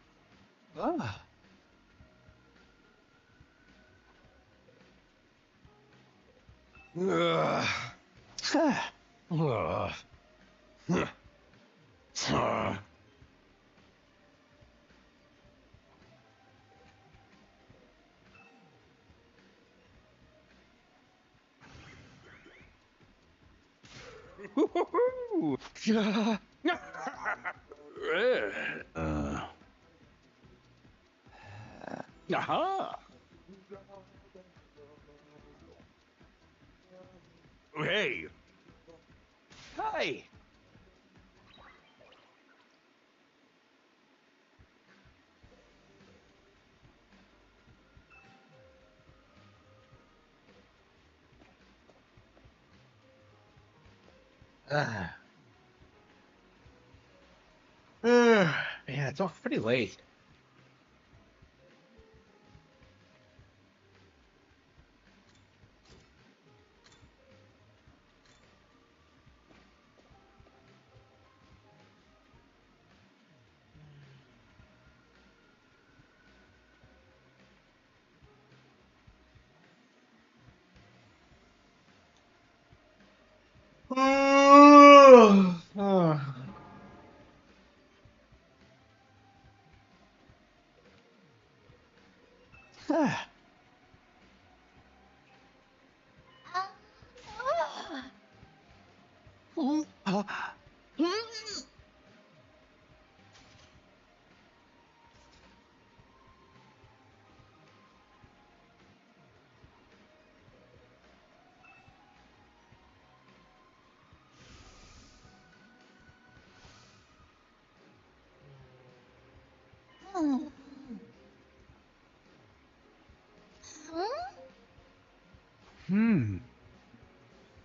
[SPEAKER 3] Aha. Hey.
[SPEAKER 2] Hey!
[SPEAKER 1] Man, it's all pretty late.
[SPEAKER 6] Hmm.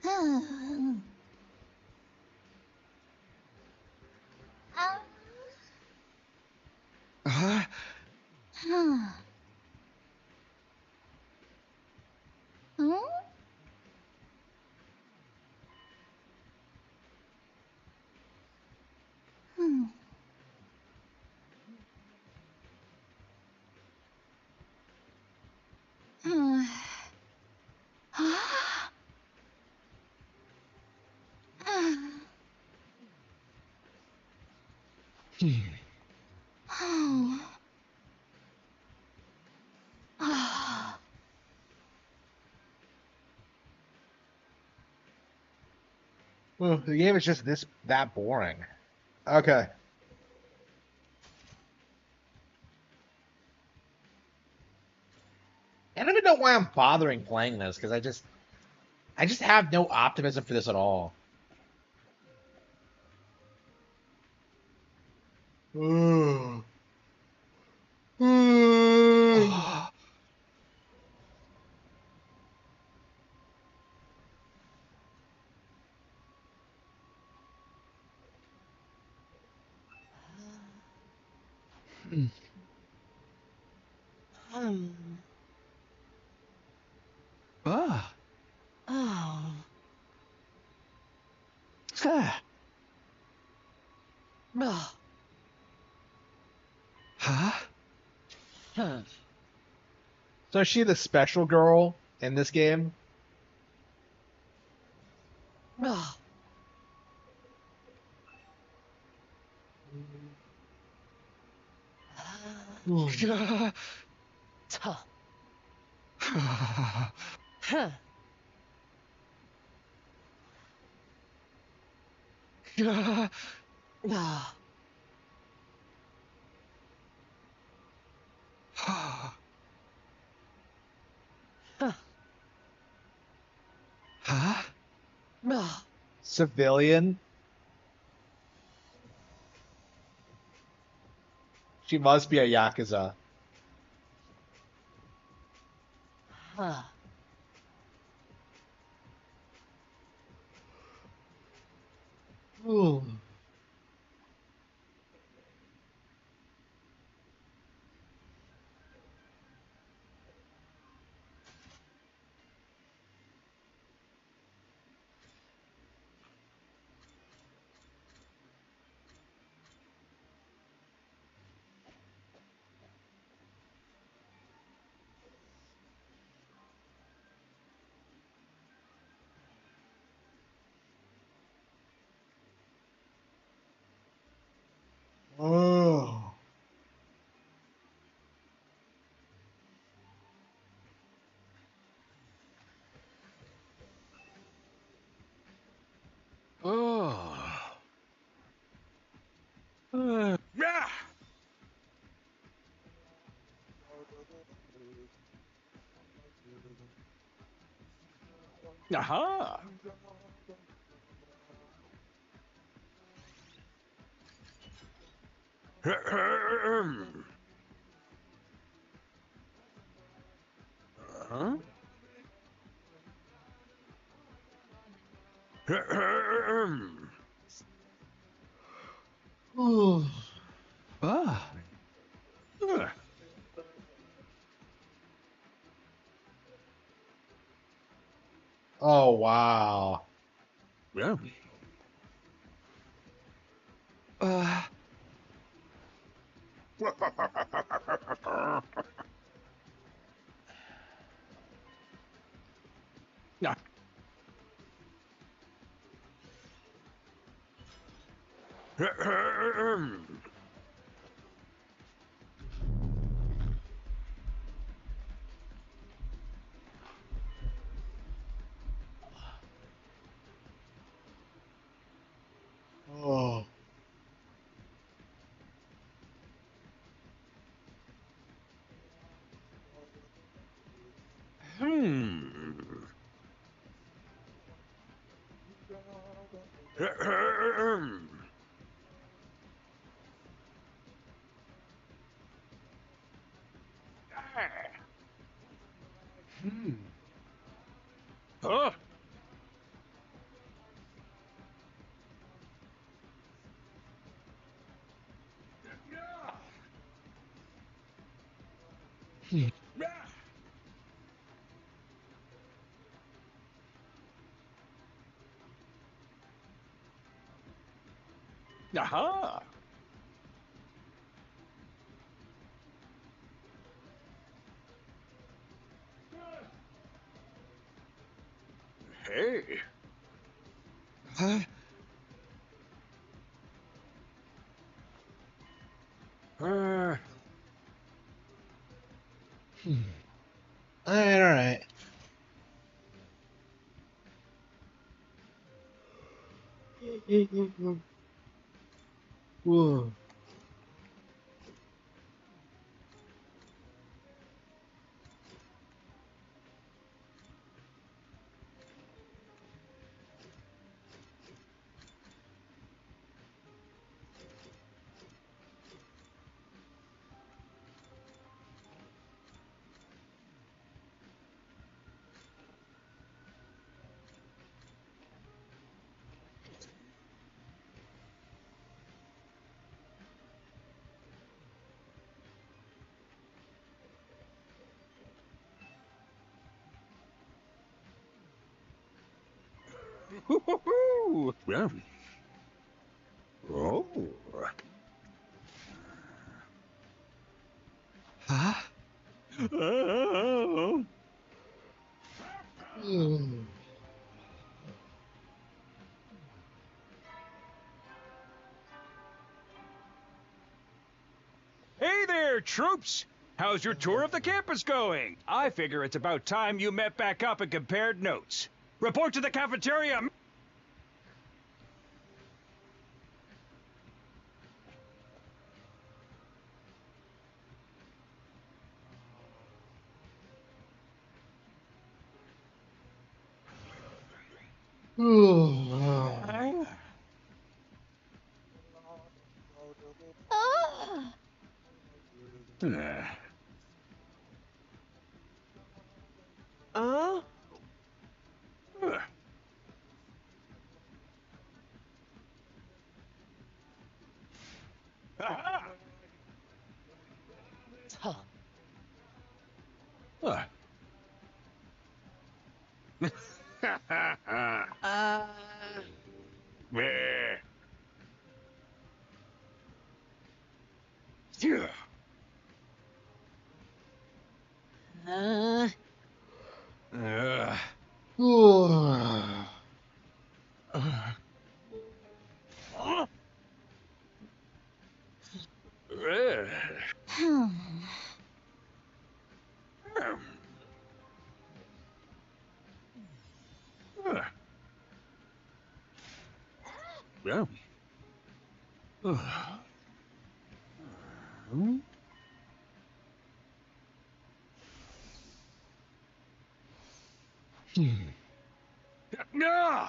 [SPEAKER 6] Uh,
[SPEAKER 1] Ugh, the game is just that boring. Okay. I don't even know why I'm bothering playing this because I just have no optimism for this at all. Ugh.
[SPEAKER 6] ah.
[SPEAKER 4] Oh.
[SPEAKER 6] Ah.
[SPEAKER 4] Oh.
[SPEAKER 6] Huh?
[SPEAKER 1] So is she the special girl in this game?
[SPEAKER 4] Oh. Tuh. Huh. Oh. Huh.
[SPEAKER 6] Huh?
[SPEAKER 4] Oh.
[SPEAKER 1] Civilian? She must be a Yakuza.
[SPEAKER 4] Huh.
[SPEAKER 1] Ooh. Oh.
[SPEAKER 6] Oh.
[SPEAKER 3] Yeah. Aha. Huh?
[SPEAKER 1] Ooh.
[SPEAKER 6] Ah.
[SPEAKER 1] Oh, wow.
[SPEAKER 3] Yeah.
[SPEAKER 6] Uh.
[SPEAKER 3] Yeah. Huh? Aha! Hey.
[SPEAKER 6] Huh?
[SPEAKER 3] Uh,
[SPEAKER 7] All right. Whoa.
[SPEAKER 3] yeah. Oh.
[SPEAKER 6] Huh?
[SPEAKER 3] Oh.
[SPEAKER 7] Hmm.
[SPEAKER 2] Hey there, troops! How's your tour of the campus going? I figure it's about time you met back up and compared notes. Report to the cafeteria.
[SPEAKER 4] Ah. Huh. Uh. Uh. Hmm.
[SPEAKER 3] Yeah.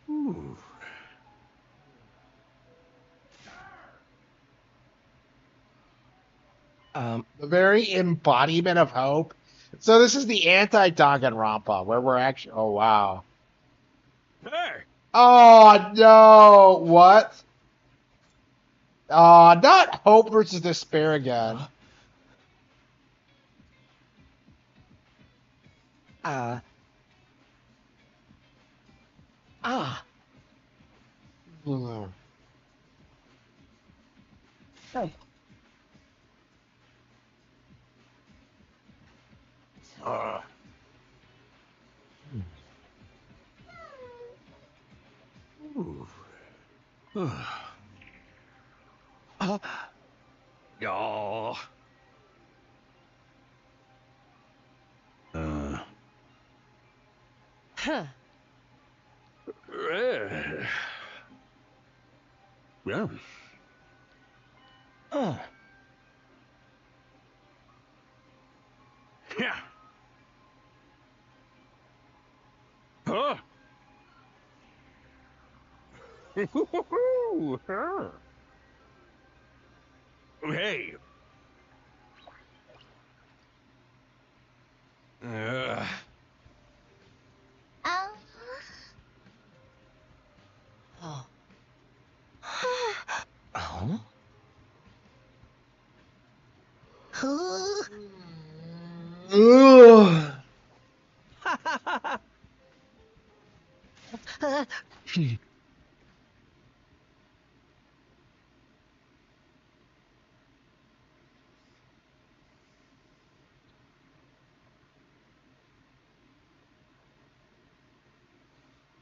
[SPEAKER 3] Ooh.
[SPEAKER 1] The very embodiment of hope. So this is the anti-Danganronpa, where we're actually. Oh wow.
[SPEAKER 2] Hey!
[SPEAKER 1] Oh no! What? Not hope versus despair again.
[SPEAKER 4] Ah. Ah.
[SPEAKER 1] Hmm.
[SPEAKER 4] Hey.
[SPEAKER 3] Ooh.
[SPEAKER 2] Y'all.
[SPEAKER 4] Huh.
[SPEAKER 3] Yeah.
[SPEAKER 2] Yeah. Huh?
[SPEAKER 3] Woo-hoo-hoo. Ah.
[SPEAKER 2] Hey. Ugh.
[SPEAKER 7] Oh.
[SPEAKER 4] Oh. Oh?
[SPEAKER 7] Who?
[SPEAKER 1] Ugh.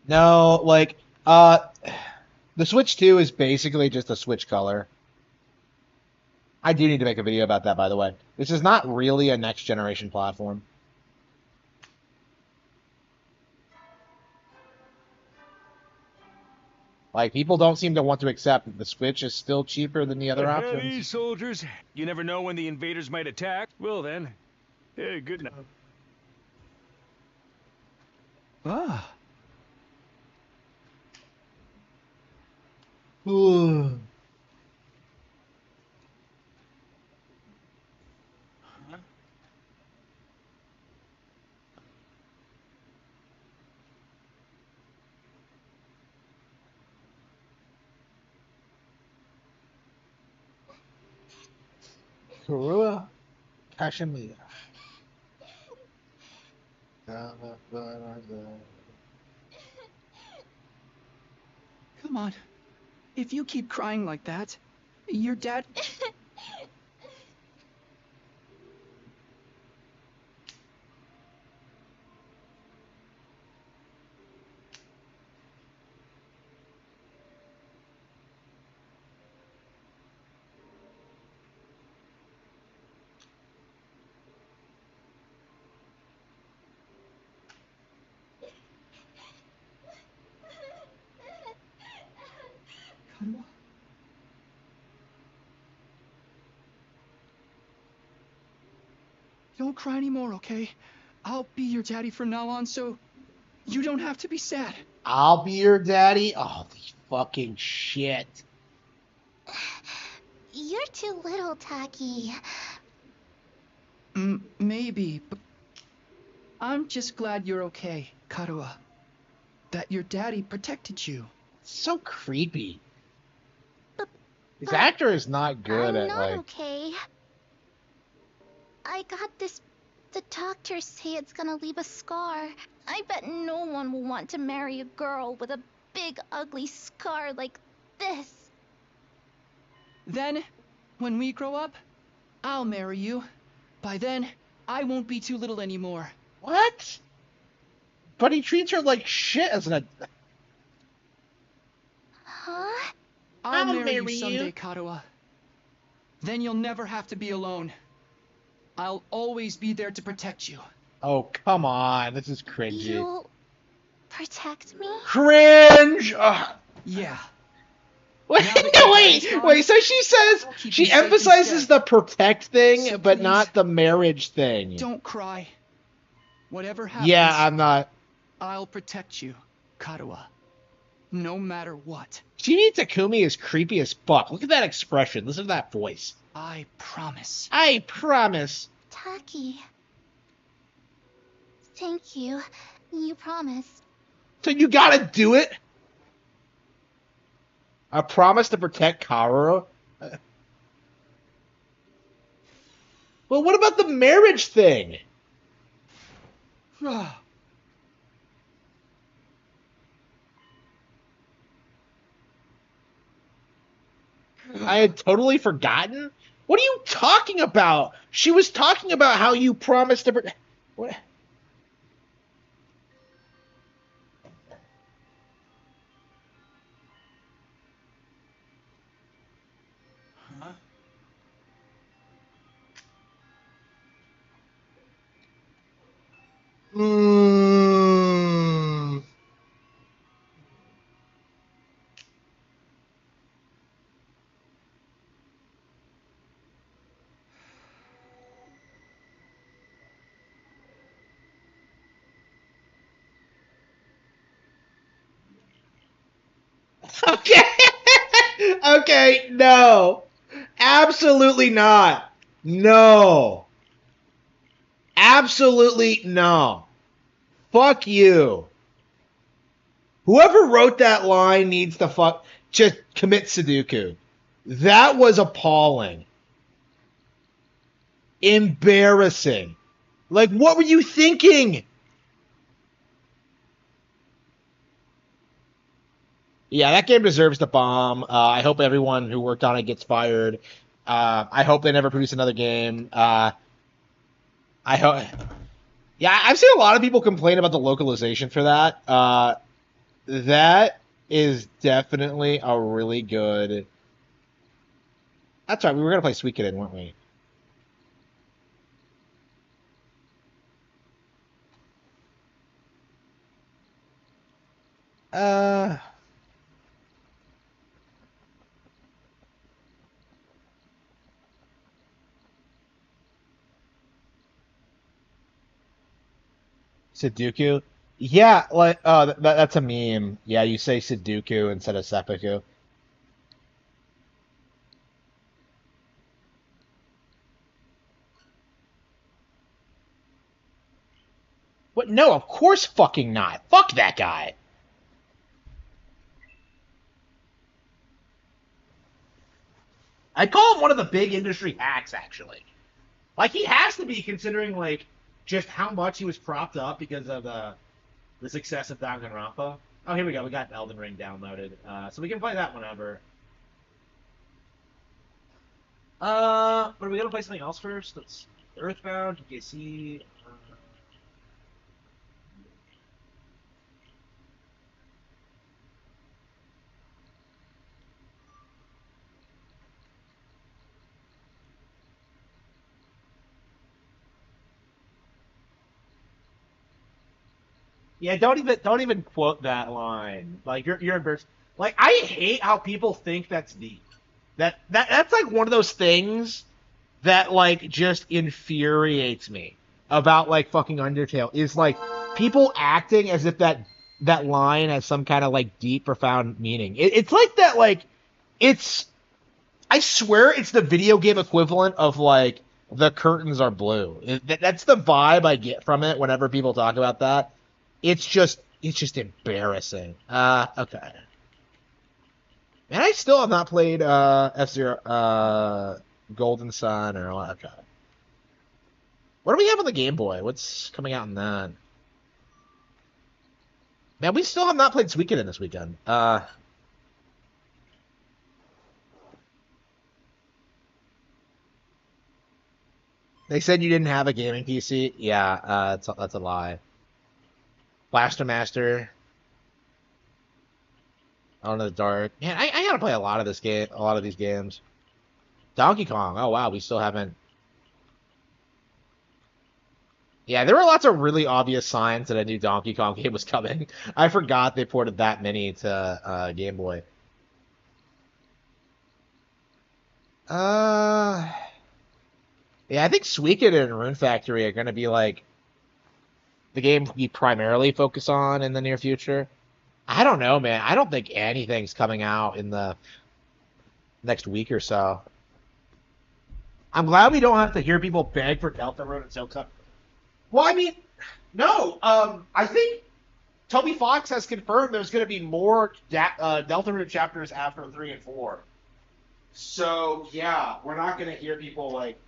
[SPEAKER 1] No, like, the Switch 2 is basically just a Switch color. I do need to make a video about that, by the way. This is not really a next generation platform. Like, people don't seem to want to accept that the Switch is still cheaper than the other
[SPEAKER 2] Ahead,
[SPEAKER 1] options.
[SPEAKER 2] soldiers. You never know when the invaders might attack. Well then, hey, good night.
[SPEAKER 6] Ah.
[SPEAKER 1] Ugh. Karua Kashimia.
[SPEAKER 6] Come on. If you keep crying like that, your dad... Come on. Don't cry anymore, okay? I'll be your daddy from now on, so you don't have to be sad.
[SPEAKER 1] I'll be your daddy? Oh, the fucking shit.
[SPEAKER 7] You're too little, Taki.
[SPEAKER 6] Maybe, but I'm just glad you're okay, Karua. That your daddy protected you.
[SPEAKER 1] It's so creepy.
[SPEAKER 7] But-
[SPEAKER 1] This
[SPEAKER 7] but
[SPEAKER 1] actor is not good
[SPEAKER 7] I'm
[SPEAKER 1] at,
[SPEAKER 7] not
[SPEAKER 1] like...
[SPEAKER 7] okay. I got this. The doctors say it's gonna leave a scar. I bet no one will want to marry a girl with a big, ugly scar like this.
[SPEAKER 6] Then, when we grow up, I'll marry you. By then, I won't be too little anymore.
[SPEAKER 1] What? But he treats her like shit as an...
[SPEAKER 7] Huh?
[SPEAKER 6] I'll marry you
[SPEAKER 1] marry
[SPEAKER 6] someday,
[SPEAKER 1] you.
[SPEAKER 6] Karua. Then you'll never have to be alone. I'll always be there to protect you.
[SPEAKER 1] Oh, come on. This is cringy.
[SPEAKER 7] You'll protect me?
[SPEAKER 1] Cringe! Ugh.
[SPEAKER 6] Yeah.
[SPEAKER 1] Wait,
[SPEAKER 6] Now that
[SPEAKER 1] no,
[SPEAKER 6] your
[SPEAKER 1] wait,
[SPEAKER 6] daddy's gone,
[SPEAKER 1] wait. So she says
[SPEAKER 6] I'll keep
[SPEAKER 1] she
[SPEAKER 6] you safe
[SPEAKER 1] emphasizes
[SPEAKER 6] instead.
[SPEAKER 1] the protect thing,
[SPEAKER 6] So
[SPEAKER 1] but
[SPEAKER 6] please,
[SPEAKER 1] not the marriage thing.
[SPEAKER 6] Don't cry. Whatever happens,
[SPEAKER 1] Yeah, I'm not.
[SPEAKER 6] I'll protect you, Karua. No matter what.
[SPEAKER 1] Chibi Takumi is creepy as fuck. Look at that expression. Listen to that voice.
[SPEAKER 6] I promise.
[SPEAKER 1] I promise.
[SPEAKER 7] Taki. Thank you. You promised.
[SPEAKER 1] So you gotta do it. A promise to protect Kaoru. Well, what about the marriage thing? I had totally forgotten. What are you talking about? She was talking about how you promised to protect. What?
[SPEAKER 6] Huh?
[SPEAKER 1] Mm. Okay, no. Absolutely not. No. Absolutely no. Fuck you. Whoever wrote that line needs to just commit Sudoku. That was appalling. Embarrassing. Like, what were you thinking? Yeah, that game deserves the bomb. I hope everyone who worked on it gets fired. I hope they never produce another game. I hope. Yeah, I've seen a lot of people complain about the localization for that. That is definitely a really good. That's right. We were gonna play Suikoden, weren't we? Uh. Sudoku? Yeah, like that's a meme. Yeah, you say Sudoku instead of seppuku. What? No, of course fucking not. Fuck that guy. I call him one of the big industry hacks, actually. Like he has to be considering like just how much he was propped up because of the success of Danganronpa. Oh, here we go. We got Elden Ring downloaded, so we can play that whenever. But are we gonna play something else first? Let's Earthbound, GKC. Yeah, don't even quote that line. Like you're embarrassed. Like I hate how people think that's deep. That's like one of those things that like just infuriates me about like fucking Undertale is like people acting as if that line has some kind of like deep profound meaning. It's like that like it's I swear it's the video game equivalent of like the curtains are blue. That's the vibe I get from it whenever people talk about that. It's just embarrassing. Okay. Man, I still have not played F-Zero Golden Sun or okay. What do we have on the Game Boy? What's coming out in that? Man, we still have not played Suikoden this weekend. They said you didn't have a gaming PC. Yeah, that's a lie. Blaster Master, Out in the Dark. Man, I gotta play a lot of this game, a lot of these games. Donkey Kong. Oh wow, we still haven't. Yeah, there were lots of really obvious signs that a new Donkey Kong game was coming. I forgot they ported that many to Game Boy. Uh, yeah, I think Suikoden and Rune Factory are gonna be like the game we primarily focus on in the near future. I don't know, man. I don't think anything's coming out in the next week or so. I'm glad we don't have to hear people beg for Deltarune and Silk. Well, I mean, no. I think Toby Fox has confirmed there's going to be more Deltarune chapters after 3 and 4. So yeah, we're not going to hear people like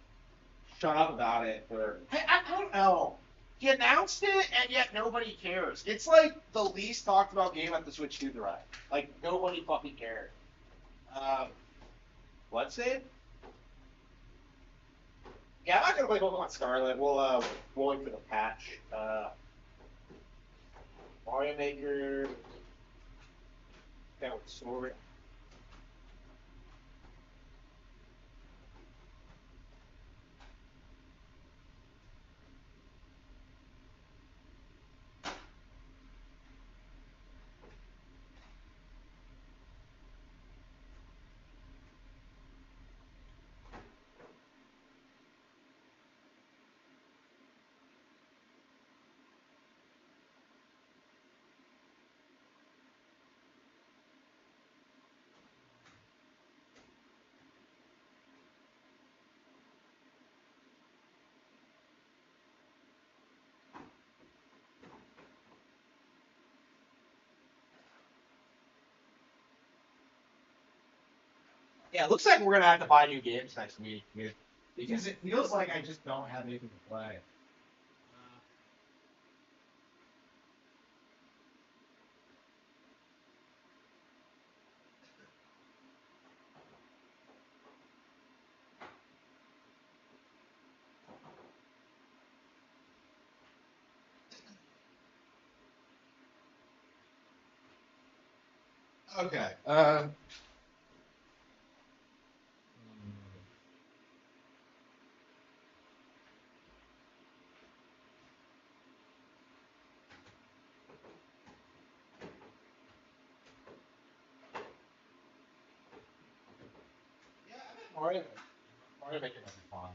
[SPEAKER 1] shut up about it. I don't know. He announced it, and yet nobody cares. It's like the least talked about game at the Switch 2 Direct. Like nobody fucking cared. What's it? Yeah, I'm not gonna play Pokemon Scarlet. We'll wait for the patch. Mario Maker. That was Sword. Yeah, it looks like we're gonna have to buy new games next week because it feels like I just don't have anything to play. Okay. Yeah, I think Mario Maker might be fun.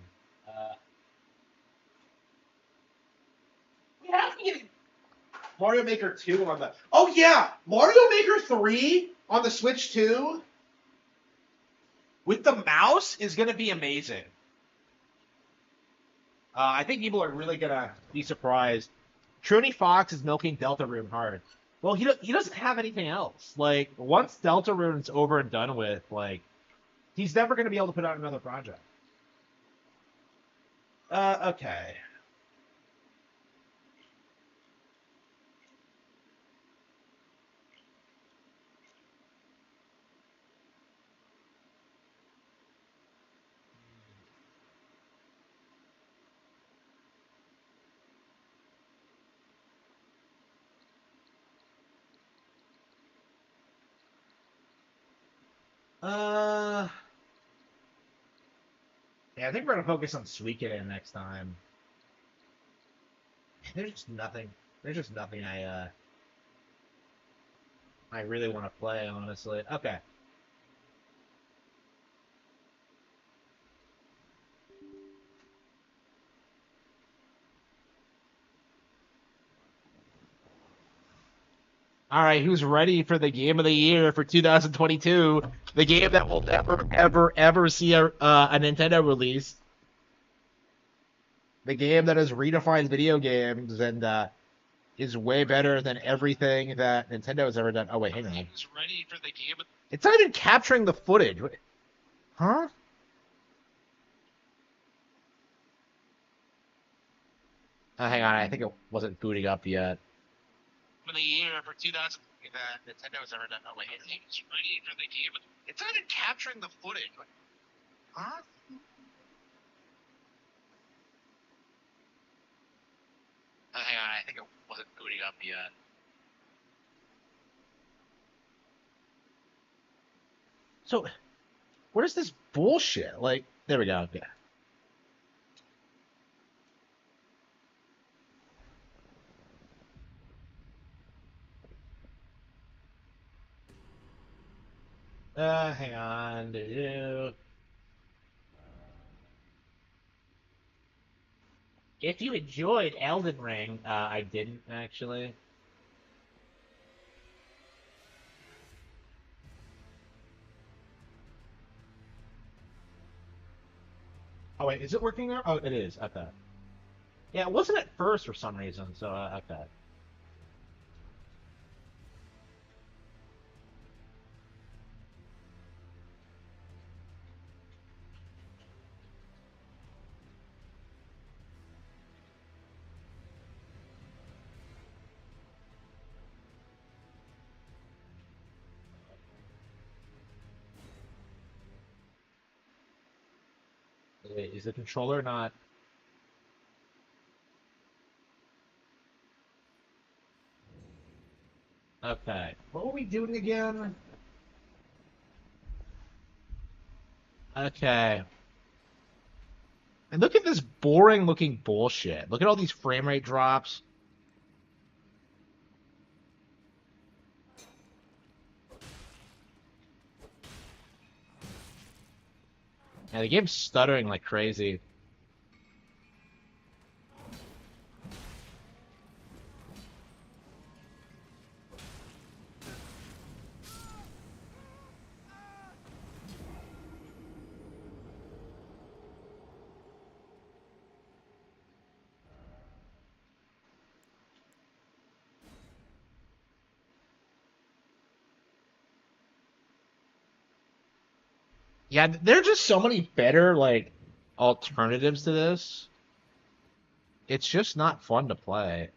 [SPEAKER 1] We have to get Mario Maker 2 on the. Oh yeah, Mario Maker 3 on the Switch 2 with the mouse is gonna be amazing. I think people are really gonna be surprised. Trudy Fox is milking Deltarune hard. Well, he doesn't have anything else. Like once Deltarune's over and done with, like he's never gonna be able to put out another project. Okay. Uh, yeah, I think we're gonna focus on Suikoden next time. There's just nothing. There's just nothing I really want to play, honestly. Okay. All right, who's ready for the game of the year for 2022? The game that will never, ever, ever see a Nintendo release. The game that has redefined video games and is way better than everything that Nintendo has ever done. Oh wait, hang on. Who's ready for the game? It's not even capturing the footage. Huh? Hang on, I think it wasn't booting up yet. For the year for 2000 that Nintendo has ever done. Oh wait, it's ready for the game. It's not even capturing the footage. Huh? Hang on, I think it wasn't booting up yet. So, what is this bullshit? Like, there we go. Yeah. Hang on. If you enjoyed Elden Ring, I didn't actually. Oh wait, is it working now? Oh, it is. Okay. Yeah, it wasn't at first for some reason. So okay. Wait, is the controller not? Okay. What were we doing again? Okay. And look at this boring looking bullshit. Look at all these frame rate drops. Yeah, the game's stuttering like crazy. Yeah, there are just so many better like alternatives to this. It's just not fun to play.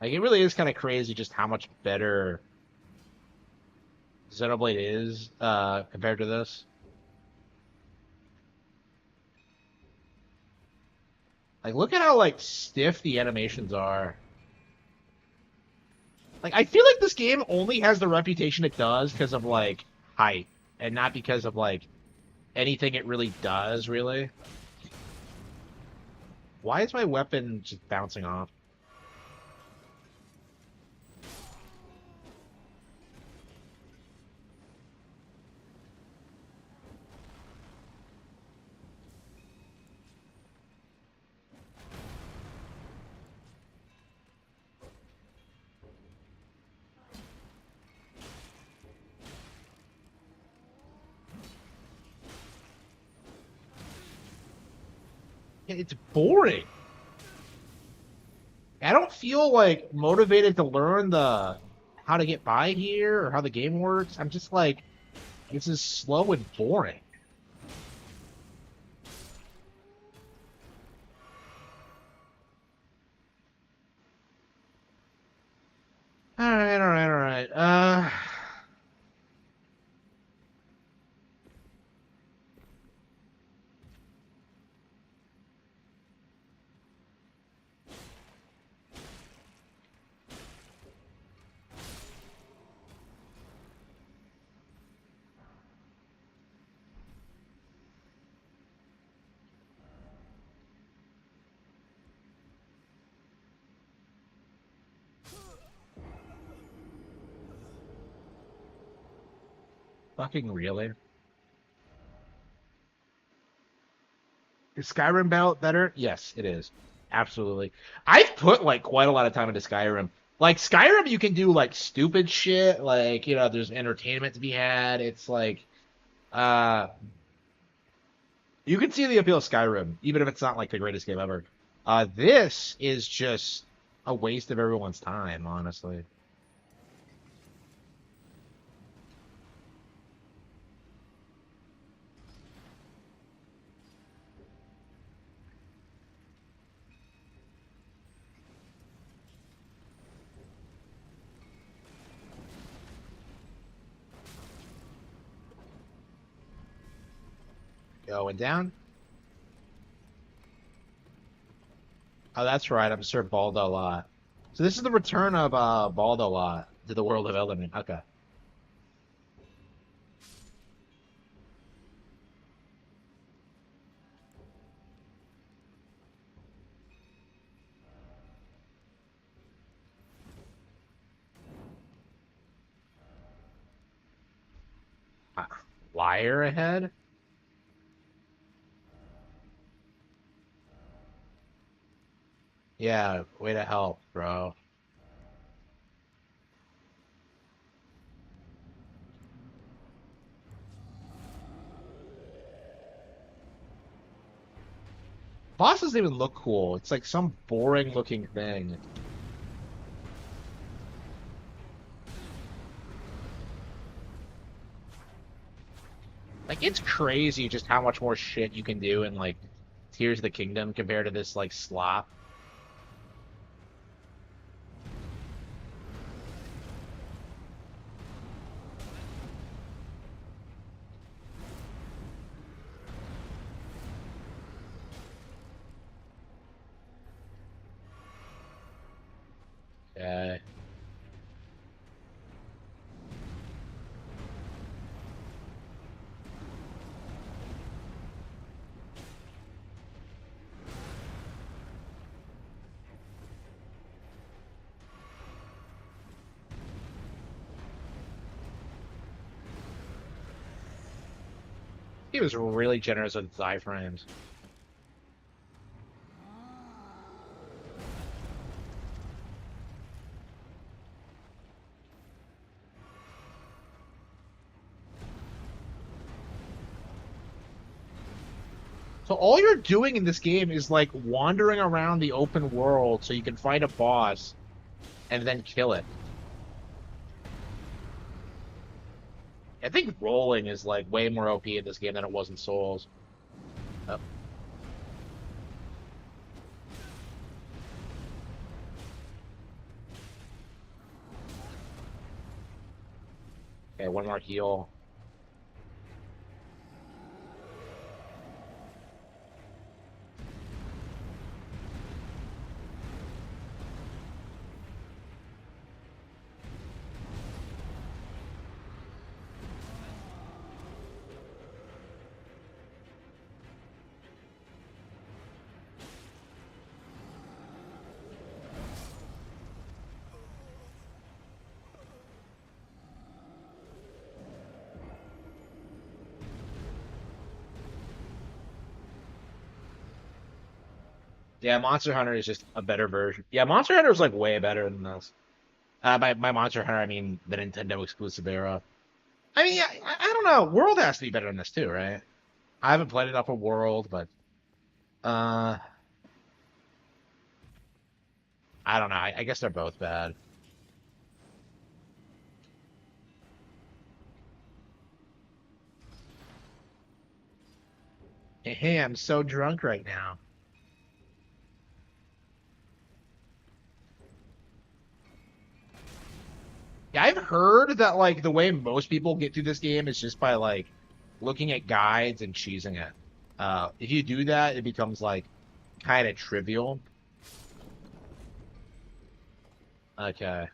[SPEAKER 1] Like, it really is kind of crazy just how much better Xenoblade is compared to this. Like, look at how like stiff the animations are. Like, I feel like this game only has the reputation it does because of like hype, and not because of like anything it really does, really. Why is my weapon just bouncing off? It's boring. I don't feel like motivated to learn the how to get by here or how the game works. I'm just like, this is slow and boring. All right. Fucking really? Is Skyrim better? Yes, it is. Absolutely. I've put like quite a lot of time into Skyrim. Like Skyrim, you can do like stupid shit. Like, you know, there's entertainment to be had. It's like, uh, you can see the appeal of Skyrim, even if it's not like the greatest game ever. This is just a waste of everyone's time, honestly. Going down. Oh, that's right. I'm Sir Baldo Lot. So this is the return of Baldo Lot to the world of Elden Ring. Okay. Uh, Liar ahead? Yeah, way to help, bro. Boss doesn't even look cool. It's like some boring looking thing. Like, it's crazy just how much more shit you can do in like Tears of the Kingdom compared to this like slop. Yeah. He was really generous with his iframes. So all you're doing in this game is like wandering around the open world so you can find a boss and then kill it. I think rolling is like way more OP in this game than it was in Souls. Oh. Okay, one more heal. Yeah, Monster Hunter is just a better version. Yeah, Monster Hunter is like way better than this. By Monster Hunter, I mean the Nintendo exclusive era. I mean, yeah, I don't know. World has to be better than this too, right? I haven't played enough of World, but uh, I don't know. I guess they're both bad. Hey, I'm so drunk right now. Yeah, I've heard that like the way most people get through this game is just by like looking at guides and choosing it. If you do that, it becomes like kind of trivial. Okay.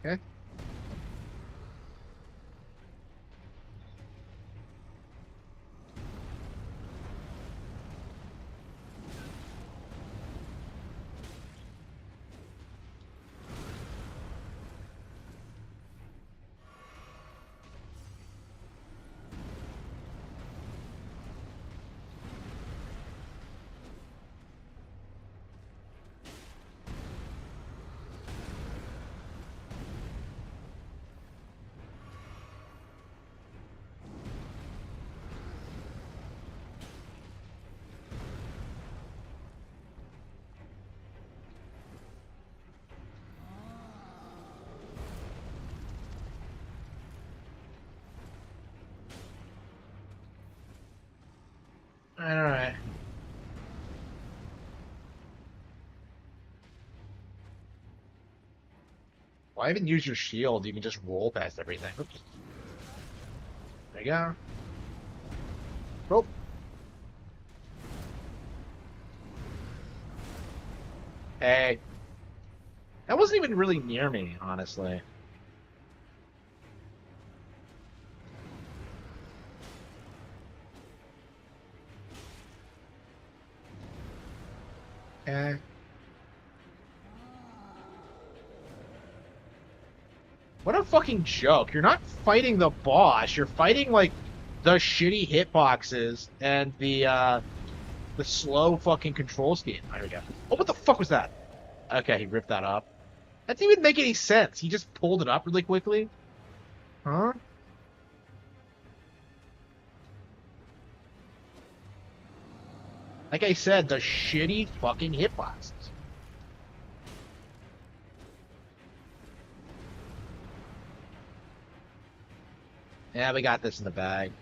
[SPEAKER 1] Okay. All right. Why even use your shield? You can just roll past everything. Oops. There you go. Roll. Hey. That wasn't even really near me, honestly. Okay. What a fucking joke. You're not fighting the boss. You're fighting, like, the shitty hitboxes and the slow fucking control scheme. There we go. Oh, what the fuck was that? Okay, he ripped that up. That didn't even make any sense. He just pulled it up really quickly. Huh? Like I said, the shitty fucking hitboxes. Yeah, we got this in the bag.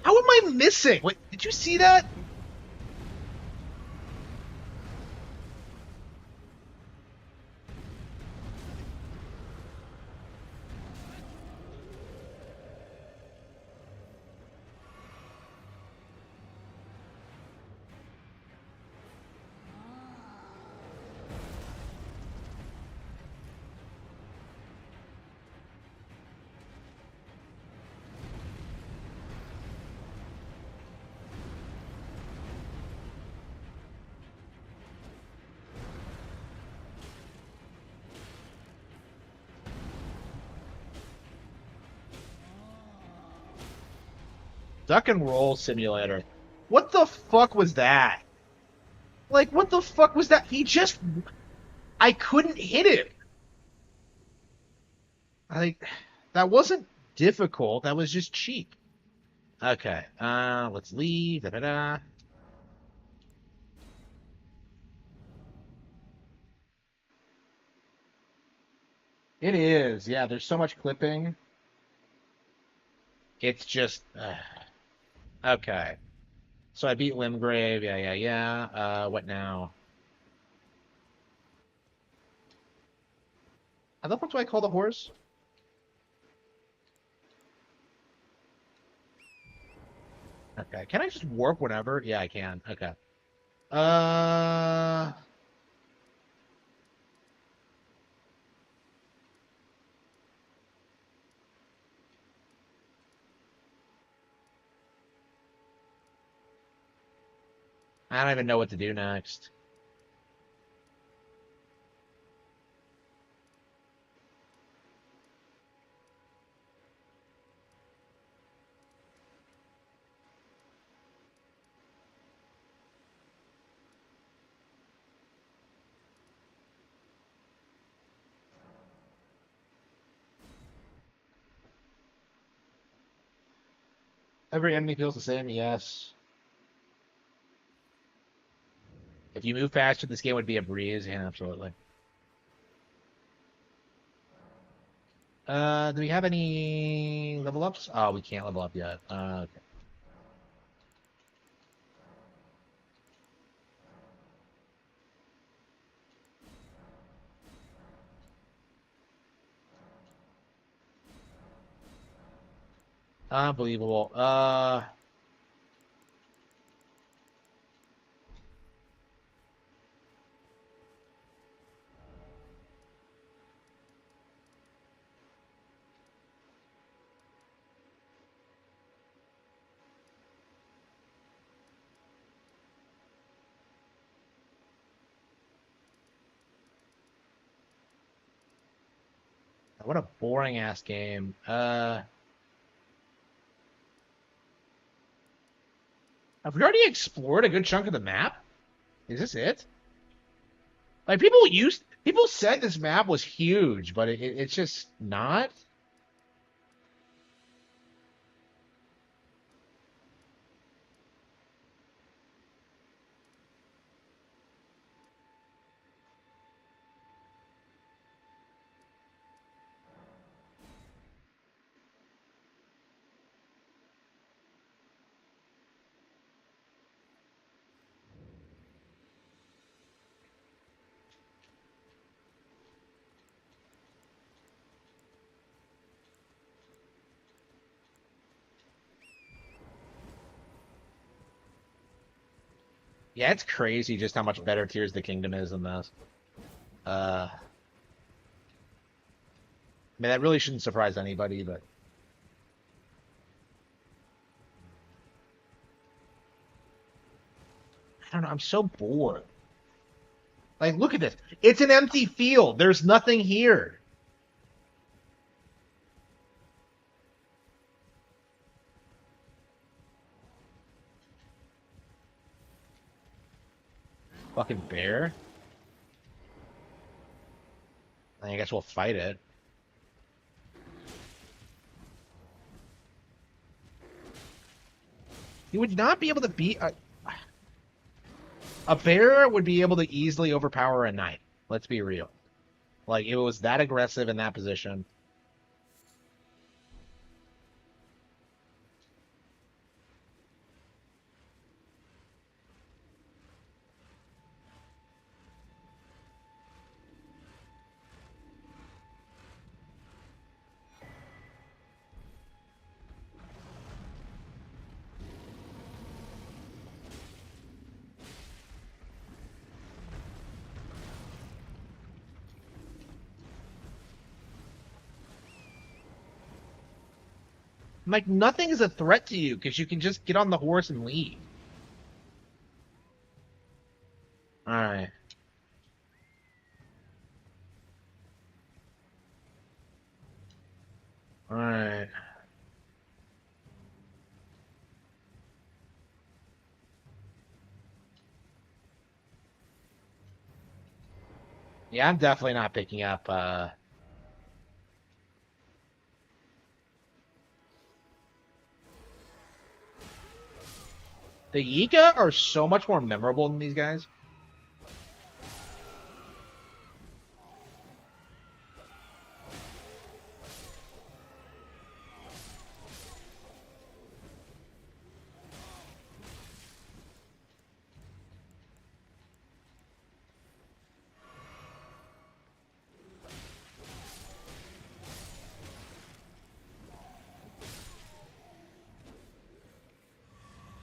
[SPEAKER 1] How am I missing? Wait, did you see that? Duck and roll simulator. What the fuck was that? Like, what the fuck was that? He just... I couldn't hit him. Like, that wasn't difficult. That was just cheap. Okay, let's leave. Da-da-da. It is. Yeah, there's so much clipping. It's just... okay. So I beat Limgrave. Yeah, yeah, yeah. What now? How the fuck do I call the horse? Okay. Can I just warp whenever? Yeah, I can. Okay. Uh... I don't even know what to do next. Every enemy feels the same, yes. If you move faster, this game would be a breeze. Yeah, absolutely. Do we have any level ups? Oh, we can't level up yet. Okay. Unbelievable. What a boring ass game. Have we already explored a good chunk of the map? Is this it? Like people said this map was huge, but it's just not. Yeah, it's crazy just how much better Tears of the Kingdom is than this. I mean, that really shouldn't surprise anybody, but I don't know. I'm so bored. Like, look at this. It's an empty field. There's nothing here. Fucking bear. I guess we'll fight it. You would not be able to beat a bear would be able to easily overpower a knight. Let's be real. Like, it was that aggressive in that position. Like, nothing is a threat to you because you can just get on the horse and leave. Alright. Alright. Yeah, I'm definitely not picking up. The Yika are so much more memorable than these guys.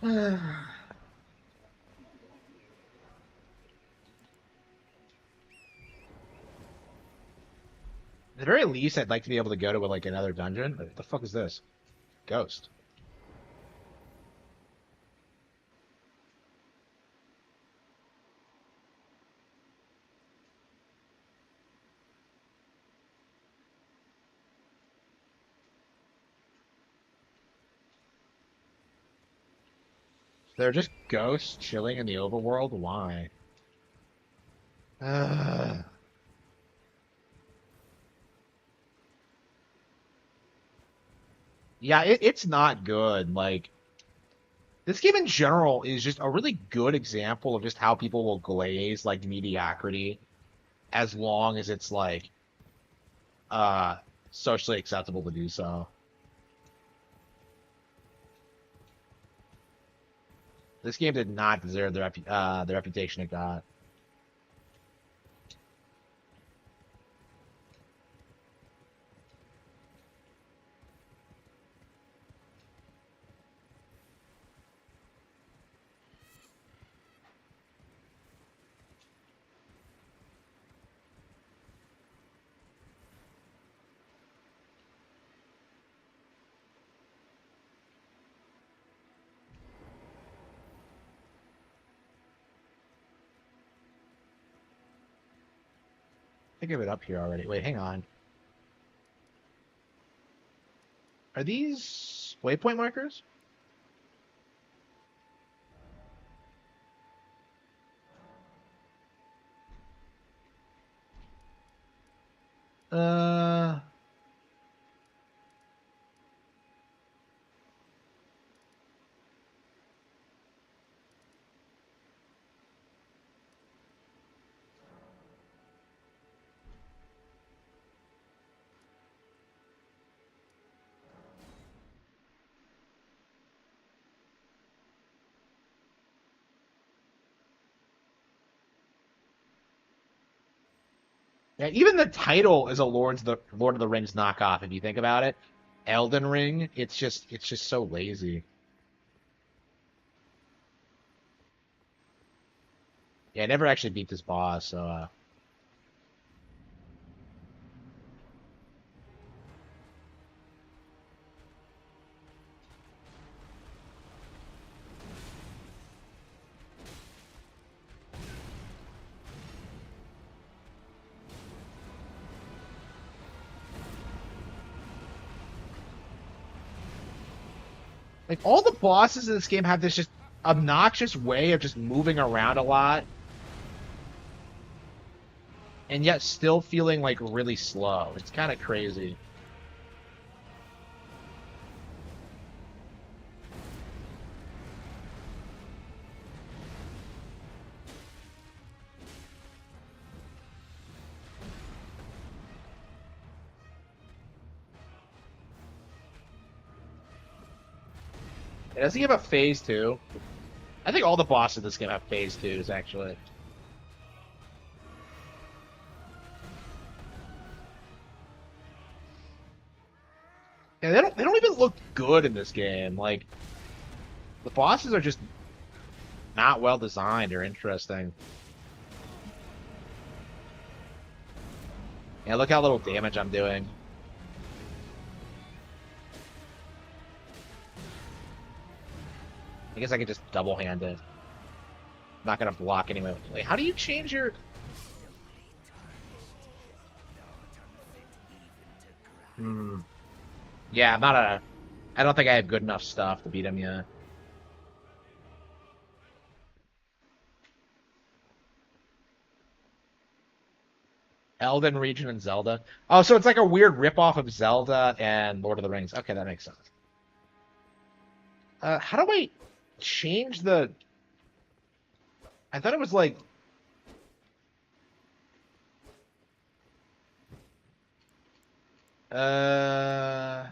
[SPEAKER 1] At the very least, I'd like to be able to go to like another dungeon. What the fuck is this? Ghost. They're just ghosts chilling in the overworld? Why? Uh, yeah, it's not good. Like, this game in general is just a really good example of just how people will glaze, like, mediocrity as long as it's, like, uh, socially acceptable to do so. This game did not deserve the reputation it got. Think of it up here already. Wait, hang on. Are these waypoint markers? Uh, yeah, even the title is a Lord of the Rings knockoff. If you think about it, Elden Ring. It's just so lazy. Yeah, I never actually beat this boss, so like all the bosses in this game have this just obnoxious way of just moving around a lot, and yet still feeling like really slow. It's kind of crazy. Does he have a phase two? I think all the bosses in this game have phase twos, actually. Yeah, they don't even look good in this game. Like the bosses are just not well designed or interesting. Yeah, look how little damage I'm doing. I guess I could just double hand it. I'm not gonna block anyway. Wait, how do you change your? Hmm. Yeah, I'm not a. I don't think I have good enough stuff to beat him yet. Elden Region and Zelda. Oh, so it's like a weird ripoff of Zelda and Lord of the Rings. Okay, that makes sense. How do I change the... I thought it was like... Uh...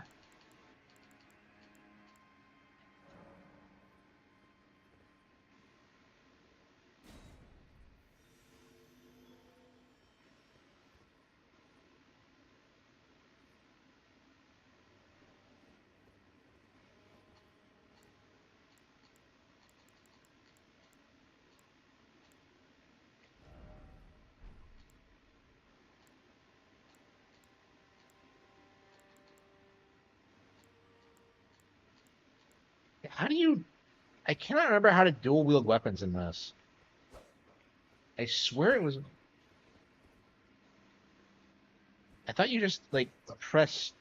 [SPEAKER 1] How do you... I cannot remember how to dual wield weapons in this. I swear it was... I thought you just, like, press...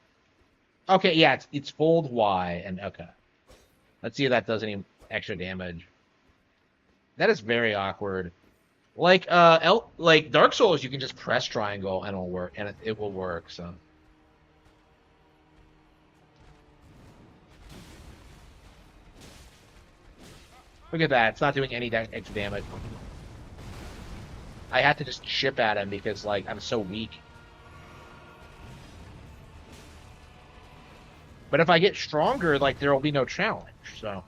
[SPEAKER 1] Okay, yeah, it's hold Y, and okay. Let's see if that does any extra damage. That is very awkward. Like, like Dark Souls, you can just press triangle and it'll work, and it will work, so... Look at that, it's not doing any extra damage. I had to just chip at him because, like, I'm so weak. But if I get stronger, like, there will be no challenge, so...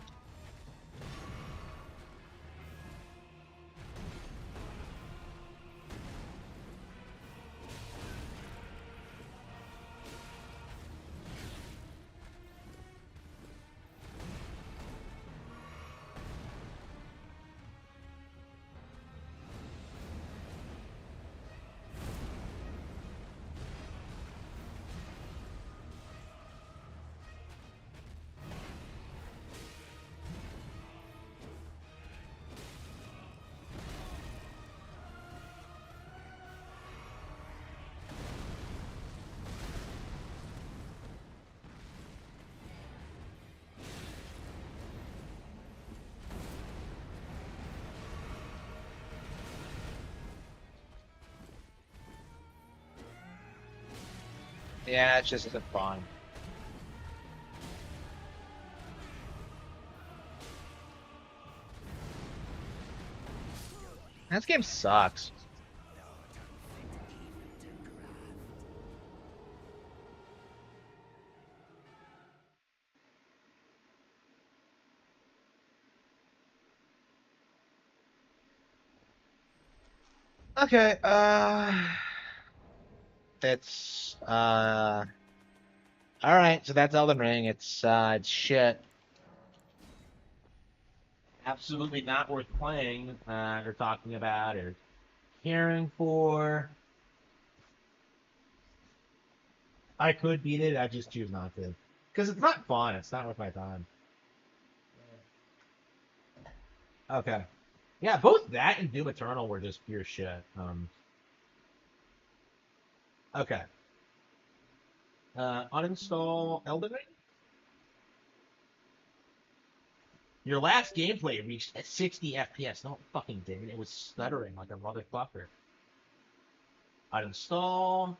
[SPEAKER 1] Yeah, it's just isn't fun. This game sucks. Okay, it's, alright, so that's Elden Ring. It's shit. Absolutely not worth playing, or talking about, or caring for. I could beat it, I just choose not to. Because it's not fun, it's not worth my time. Okay. Yeah, both that and Doom Eternal were just pure shit. Okay. Uninstall Elden Ring? Your last gameplay reached at 60 FPS. No, it fucking didn't. It was stuttering like a motherfucker. Uninstall.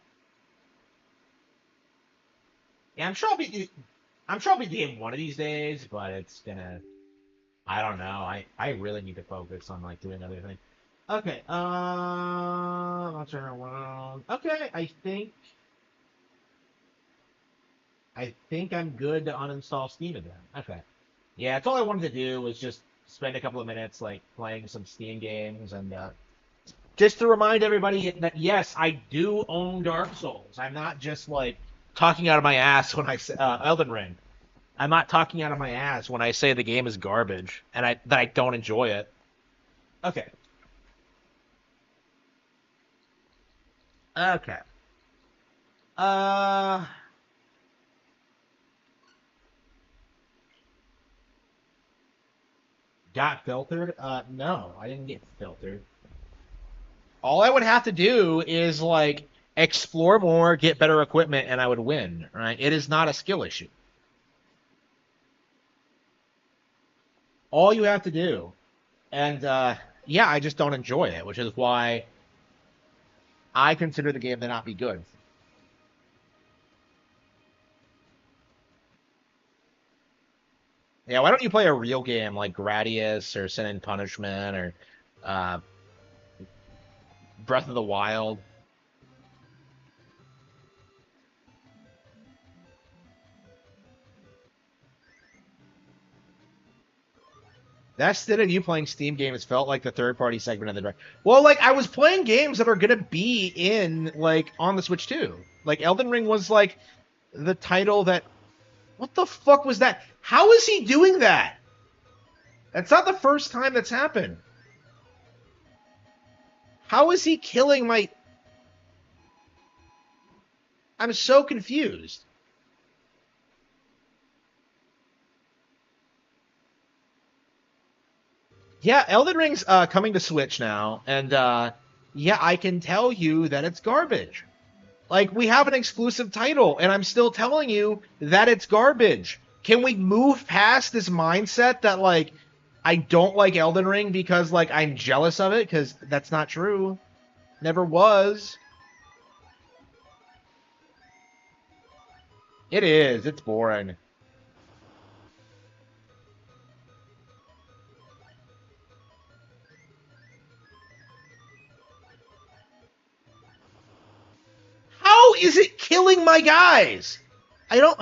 [SPEAKER 1] Yeah, I'm sure I'll be doing one of these days, but it's gonna. I don't know. I really need to focus on like doing other things. Okay. Let's turn around. Okay, I think I'm good to uninstall Steam again. Okay. Yeah, that's all I wanted to do was just spend a couple of minutes like playing some Steam games and just to remind everybody that yes, I do own Dark Souls. I'm not just like talking out of my ass when I say Elden Ring. I'm not talking out of my ass when I say the game is garbage and that I don't enjoy it. Okay. Okay. Uh Got filtered? No, I didn't get filtered. All I would have to do is like explore more, get better equipment, and I would win, right? It is not a skill issue. All you have to do. And yeah, I just don't enjoy it, which is why I consider the game to not be good. Yeah, why don't you play a real game like Gradius or Sin and Punishment or uh, Breath of the Wild? That's instead of you playing Steam games felt like the third-party segment of the direct. Well, like I was playing games that are gonna be in like on the Switch too. Like Elden Ring was like the title that. What the fuck was that? How is he doing that? That's not the first time that's happened. How is he killing my... I'm so confused. Yeah, Elden Ring's coming to Switch now, and yeah, I can tell you that it's garbage. Like, we have an exclusive title, and I'm still telling you that it's garbage. Can we move past this mindset that, like, I don't like Elden Ring because, like, I'm jealous of it? Because that's not true. Never was. It is. It's boring. How is it killing my guys? I don't...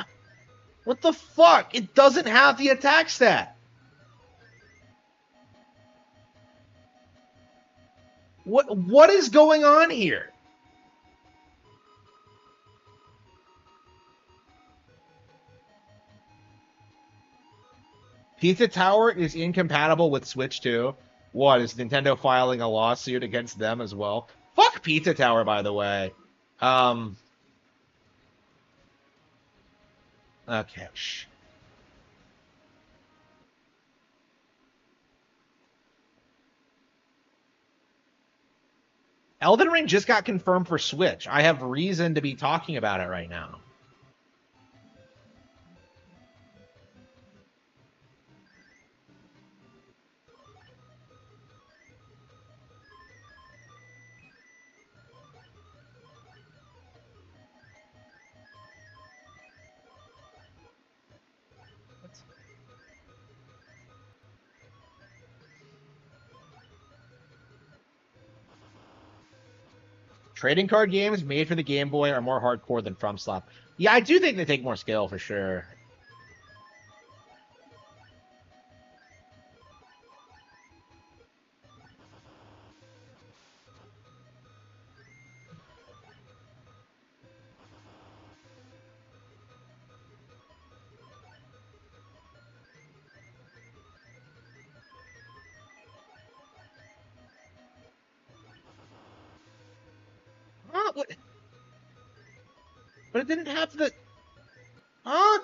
[SPEAKER 1] What the fuck? It doesn't have the attack stat. What is going on here? Pizza Tower is incompatible with Switch 2. What, is Nintendo filing a lawsuit against them as well? Fuck Pizza Tower, by the way. Okay, Elden Ring just got confirmed for Switch. I have reason to be talking about it right now. Trading card games made for the Game Boy are more hardcore than FromSoft. Yeah, I do think they take more skill for sure. Huh? What? But it didn't have the... Huh?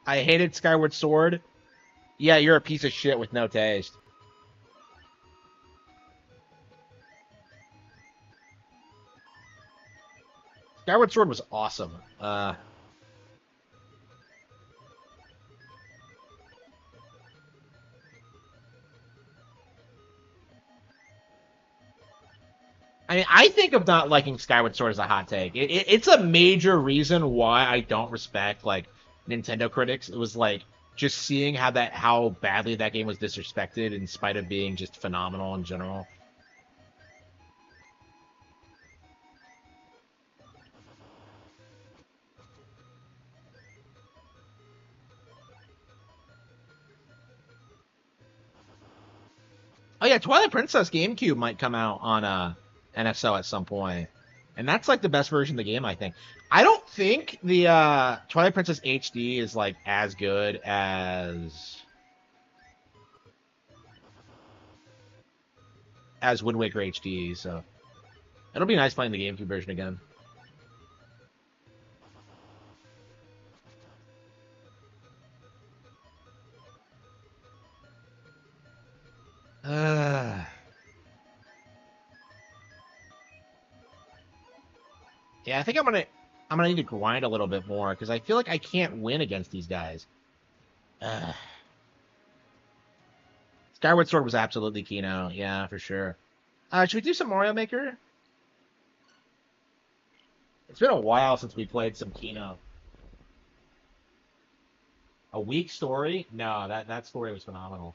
[SPEAKER 1] I hated Skyward Sword. Yeah, you're a piece of shit with no taste. Skyward Sword was awesome. I mean, I think of not liking Skyward Sword as a hot take. It's a major reason why I don't respect like Nintendo critics. It was like just seeing how badly that game was disrespected in spite of being just phenomenal in general. Oh yeah, Twilight Princess GameCube might come out on NSO at some point. And that's like the best version of the game, I think. I don't think the Twilight Princess HD is like as good as Wind Waker HD, so it'll be nice playing the GameCube version again. Yeah, I think I'm gonna need to grind a little bit more because I feel like I can't win against these guys. Skyward Sword was absolutely Kino. Yeah, for sure. Should we do some Mario Maker? It's been a while since we played some Kino. A weak story? No, that story was phenomenal.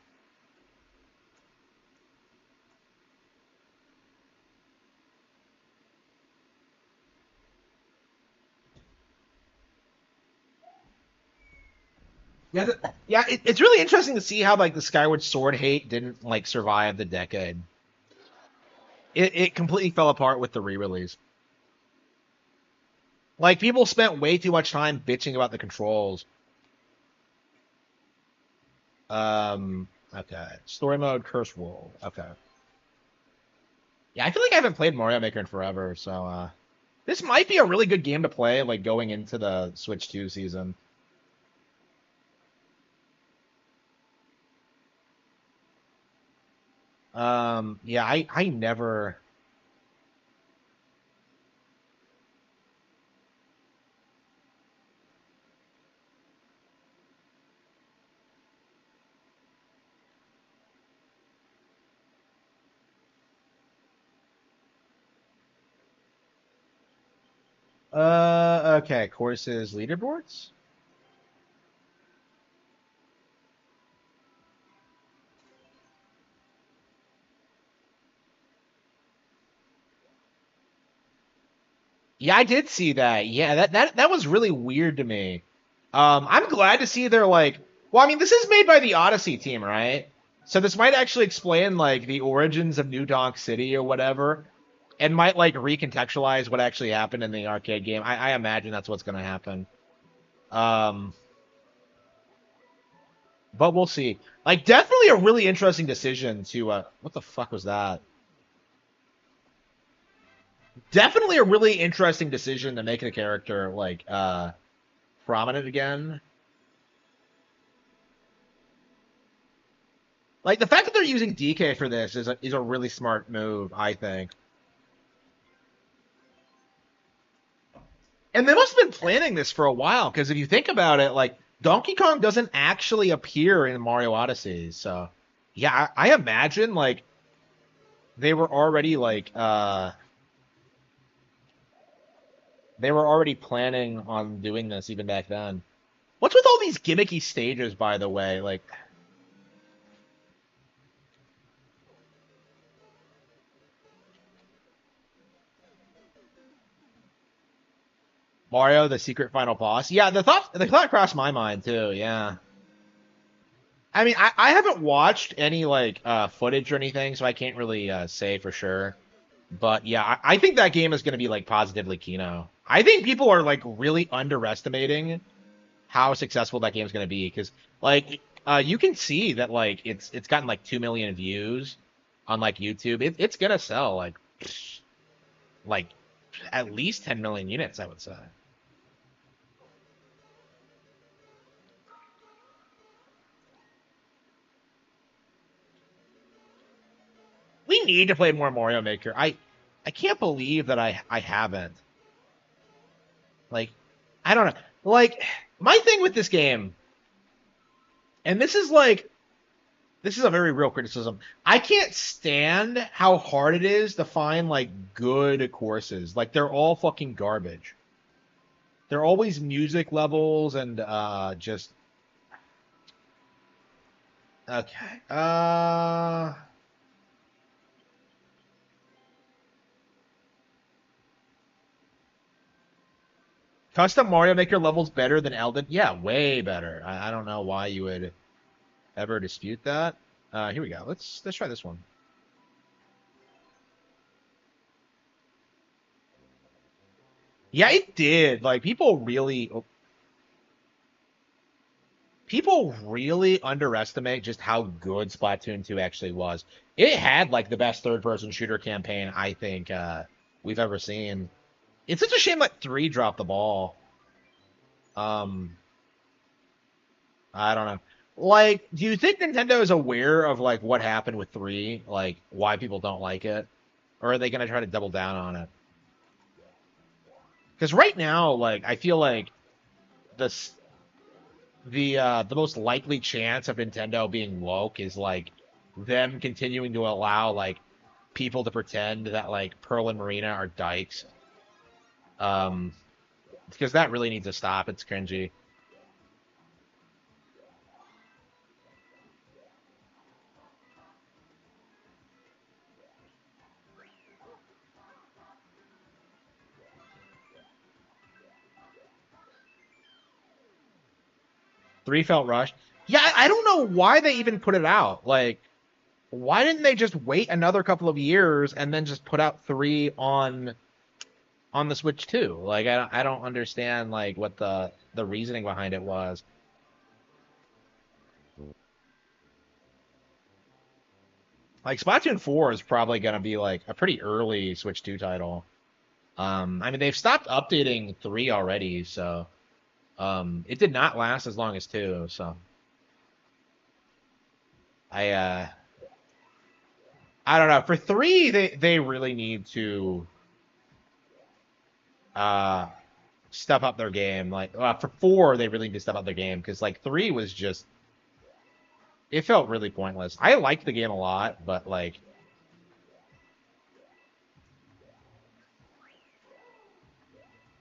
[SPEAKER 1] Yeah, it's really interesting to see how like the Skyward Sword hate didn't like survive the decade. It completely fell apart with the re-release. Like people spent way too much time bitching about the controls. Okay. Story mode, Curse World. Okay. Yeah, I feel like I haven't played Mario Maker in forever, so this might be a really good game to play, like going into the Switch 2 season. Yeah, I never. Okay, courses, leaderboards. Yeah, I did see that. Yeah, that was really weird to me. I'm glad to see they're like, well, I mean, this is made by the Odyssey team, right? So this might actually explain like the origins of New Donk City or whatever, and might like recontextualize what actually happened in the arcade game. I imagine that's what's gonna happen. Um, but we'll see. Like, definitely a really interesting decision to what the fuck was that? Definitely a really interesting decision to make the character like prominent again. Like the fact that they're using DK for this is a really smart move, I think. And they must have been planning this for a while, because if you think about it, like Donkey Kong doesn't actually appear in Mario Odyssey, so yeah, I imagine like they were already like they were already planning on doing this even back then. What's with all these gimmicky stages, by the way? Like, Mario, the secret final boss. Yeah, the thought crossed my mind too. Yeah. I mean, I haven't watched any like footage or anything, so I can't really say for sure. But yeah, I think that game is going to be like positively Kino. I think people are like really underestimating how successful that game is going to be, because like you can see that like it's gotten like 2 million views on like YouTube. It's gonna sell like at least 10 million units, I would say. We need to play more Mario Maker. I can't believe that I haven't. Like, I don't know. Like, my thing with this game, and this is a very real criticism. I can't stand how hard it is to find like good courses. Like they're all fucking garbage. They're always music levels and just okay. Custom Mario Maker levels better than Elden? Yeah, way better. I don't know why you would ever dispute that. Here we go. Let's try this one. Yeah, it did. Like people really underestimate just how good Splatoon 2 actually was. It had like the best third-person shooter campaign I think we've ever seen. It's such a shame that 3 dropped the ball. Um, I don't know. Like, do you think Nintendo is aware of like what happened with 3? Like, why people don't like it? Or are they gonna try to double down on it? Because right now, like, I feel like this the most likely chance of Nintendo being woke is like them continuing to allow like people to pretend that like Pearl and Marina are dykes. Because that really needs to stop. It's cringy. Three felt rushed. Yeah, I don't know why they even put it out. Like, why didn't they just wait another couple of years and then just put out 3 on the Switch too? Like, I don't understand like what the reasoning behind it was. Like, Splatoon 4 is probably gonna be like a pretty early Switch 2 title. I mean, they've stopped updating 3 already, so it did not last as long as 2. So I don't know. For 3, they really need to step up their game. Like for 4, they really need to step up their game because like 3 was just it felt really pointless. I liked the game a lot, but like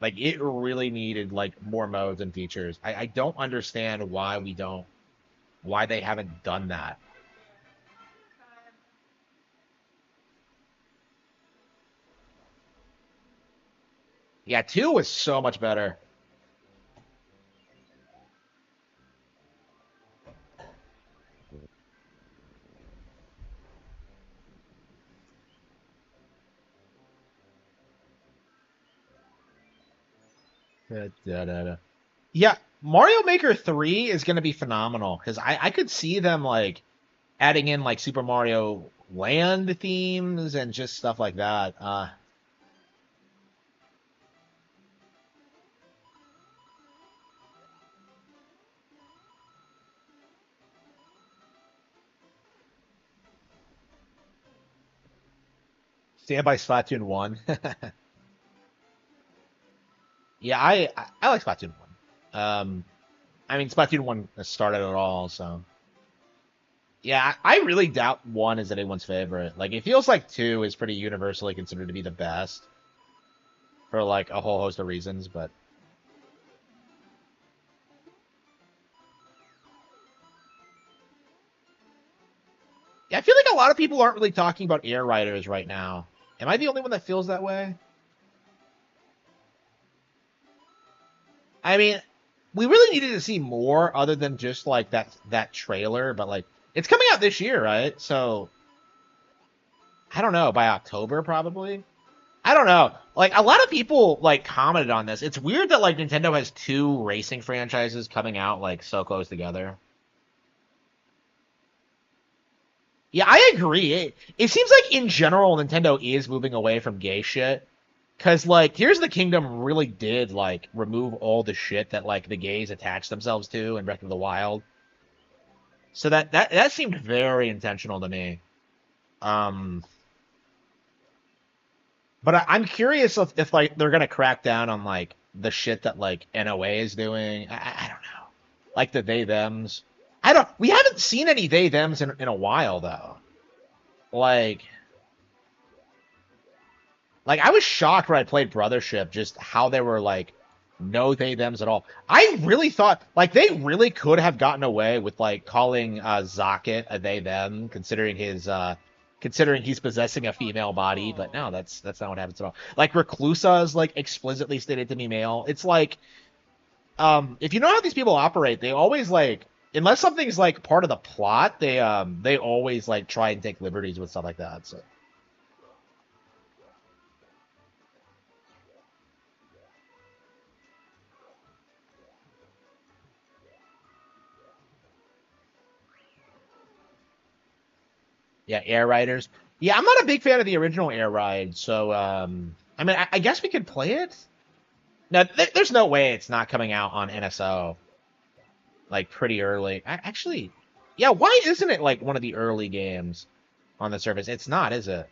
[SPEAKER 1] it really needed like more modes and features. I don't understand why they haven't done that. Yeah, 2 was so much better. Yeah, Mario Maker 3 is going to be phenomenal because I could see them like adding in like Super Mario Land themes and just stuff like that. Stand by Splatoon 1. Yeah, I like Splatoon 1. I mean, Splatoon 1 started it all, so. Yeah, I really doubt 1 is anyone's favorite. Like, it feels like 2 is pretty universally considered to be the best for, like, a whole host of reasons, but. Yeah, I feel like a lot of people aren't really talking about Air Riders right now. Am I the only one that feels that way? I mean, we really needed to see more other than just like that trailer, but like it's coming out this year, right? So I don't know, by October probably. I don't know. Like a lot of people like commented on this. It's weird that like Nintendo has 2 racing franchises coming out like so close together. Yeah, I agree. It seems like in general Nintendo is moving away from gay shit. Cause like Tears of the Kingdom really did like remove all the shit that like the gays attached themselves to in Breath of the Wild. So that seemed very intentional to me. Um, but I'm curious if like they're gonna crack down on like the shit that like NOA is doing. I don't know, like the they thems. I don't. We haven't seen any they thems in a while though. Like I was shocked when I played Brothership just how they were like no they thems at all. I really thought like they really could have gotten away with like calling Zocket a they them considering he's possessing a female body, but no, that's not what happens at all. Like Reclusa is like explicitly stated to be male. It's like if you know how these people operate, they always like unless something's like part of the plot, they always like try and take liberties with stuff like that. So yeah, Air Riders. Yeah, I'm not a big fan of the original Air Ride, so I mean, I guess we could play it. Now, there's no way it's not coming out on NSO like pretty early. Actually, yeah, why isn't it like one of the early games on the service? It's not, is it?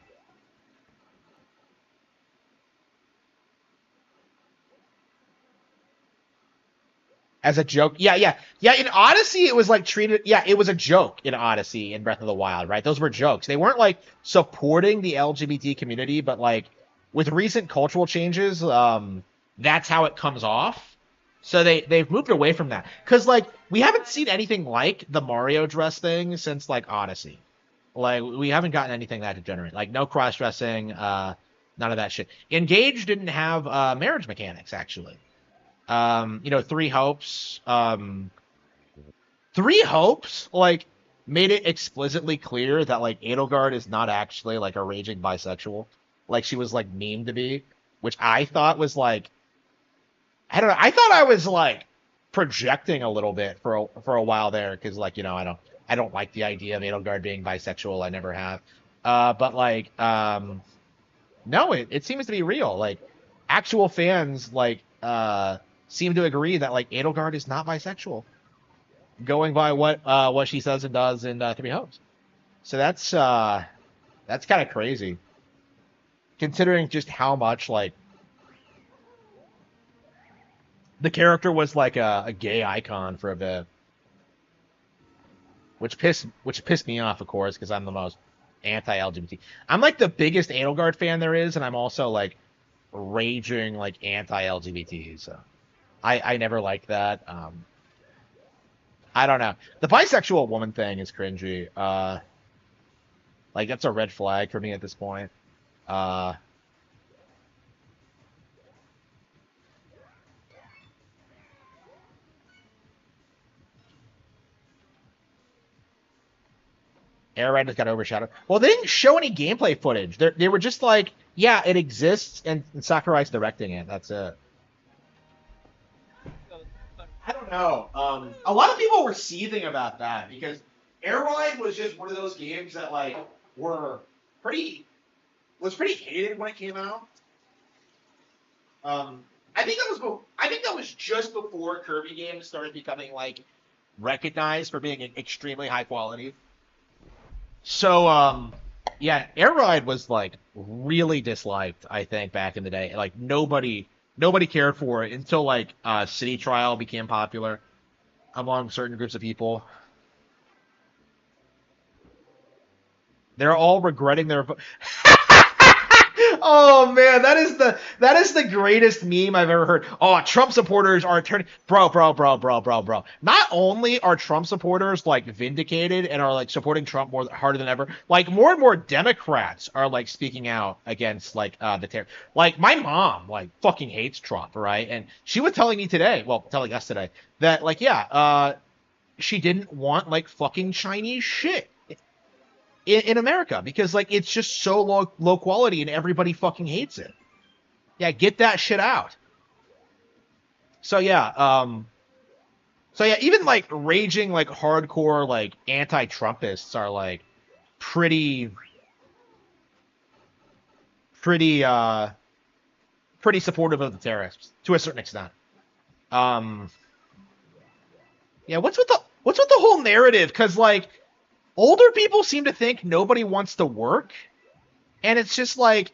[SPEAKER 1] as a joke. Yeah. In Odyssey, it was like treated. Yeah, it was a joke in Odyssey and Breath of the Wild, right? Those were jokes. They weren't like supporting the LGBT community, but like with recent cultural changes, that's how it comes off. So they've moved away from that because like we haven't seen anything like the Mario dress thing since like Odyssey. Like we haven't gotten anything that degenerate. Like no cross dressing, none of that shit. Engage didn't have marriage mechanics actually. Three hopes. Three hopes like made it explicitly clear that like Edelgard is not actually like a raging bisexual, like she was like memed to be, which I thought was like I don't know. I thought I was like projecting a little bit for a while there because like I don't like the idea of Edelgard being bisexual. I never have. But like no, it seems to be real. Like actual fans like seem to agree that like Edelgard is not bisexual, going by what she says and does in Three Hopes. So that's kind of crazy, considering just how much like the character was like a gay icon for a bit, which pissed me off, of course, because I'm the most anti-LGBT. I'm like the biggest Edelgard fan there is, and I'm also like raging like anti-LGBT. So I never liked that. I don't know. The bisexual woman thing is cringy. Like that's a red flag for me at this point. Uh, Air Riders got overshadowed. Well, they didn't show any gameplay footage. They were just like, yeah, it exists, and Sakurai's directing it. That's it. I don't know. A lot of people were seething about that because Air Ride was just one of those games that like were pretty was pretty hated when it came out. I think that was just before Kirby games started becoming like recognized for being extremely high quality. So, yeah, Air Ride was like really disliked, I think, back in the day. Like nobody cared for it until like City Trial became popular among certain groups of people. They're all regretting their Oh man, that is the greatest meme I've ever heard. Oh, Trump supporters are turning bro. Not only are Trump supporters like vindicated and are like supporting Trump more harder than ever, like more and more Democrats are like speaking out against like the terror. Like my mom like fucking hates Trump, right? And she was telling me today, well, telling us today that like she didn't want like fucking Chinese shit in America because like it's just so low quality and everybody fucking hates it. Yeah, get that shit out. So yeah, even like raging like hardcore like anti-Trumpists are like pretty pretty uh pretty supportive of the terrorists to a certain extent. Um yeah, what's with the whole narrative? Cause like older people seem to think nobody wants to work, and it's just like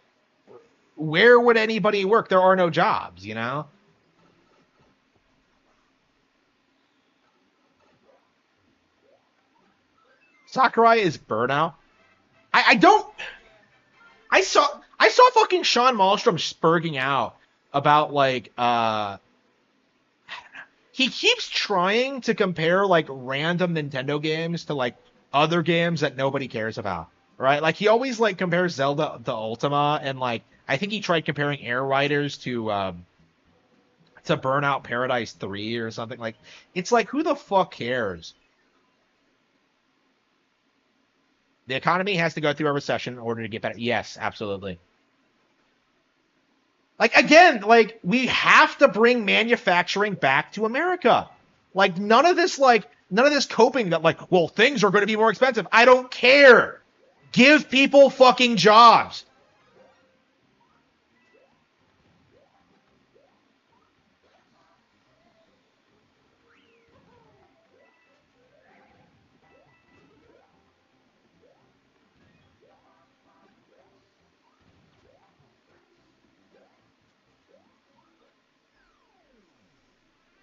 [SPEAKER 1] where would anybody work? There are no jobs, you know? Sakurai is burnout. I don't I saw fucking Sean Malmstrom spurging out about like he keeps trying to compare like random Nintendo games to like other games that nobody cares about. Right? Like he always like compares Zelda to Ultima and like I think he tried comparing Air Riders to Burnout Paradise 3 or something. Like it's like who the fuck cares? The economy has to go through a recession in order to get better. Yes, absolutely. Like again, like we have to bring manufacturing back to America. Like none of this coping that like, well, things are going to be more expensive. I don't care. Give people fucking jobs.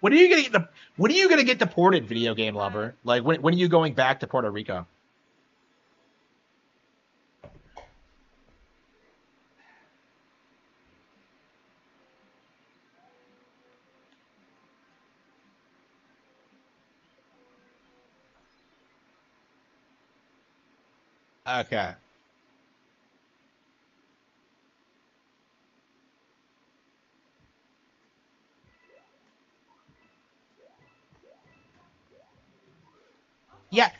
[SPEAKER 1] When are you gonna get when are you gonna get deported, video game lover? Like when are you going back to Puerto Rico? Okay. Yeah.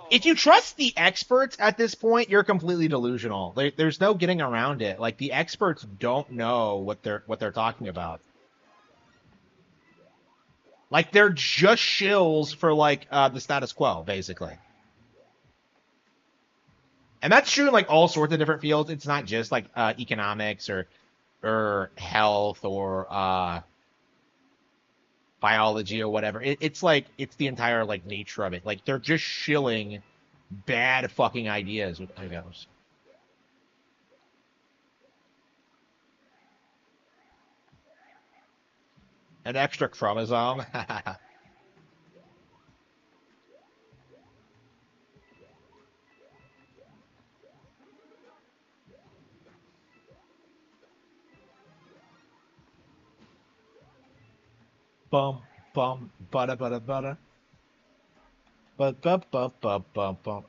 [SPEAKER 1] If you trust the experts at this point, you're completely delusional. There's no getting around it. Like the experts don't know what they're talking about. Like they're just shills for like the status quo, basically. And that's true in like all sorts of different fields. It's not just like economics or health or biology or whatever. It's like it's the entire like nature of it. Like they're just shilling bad fucking ideas with those. An extra chromosome. Bum bum butter butter butter. But bum bum bum bum bum.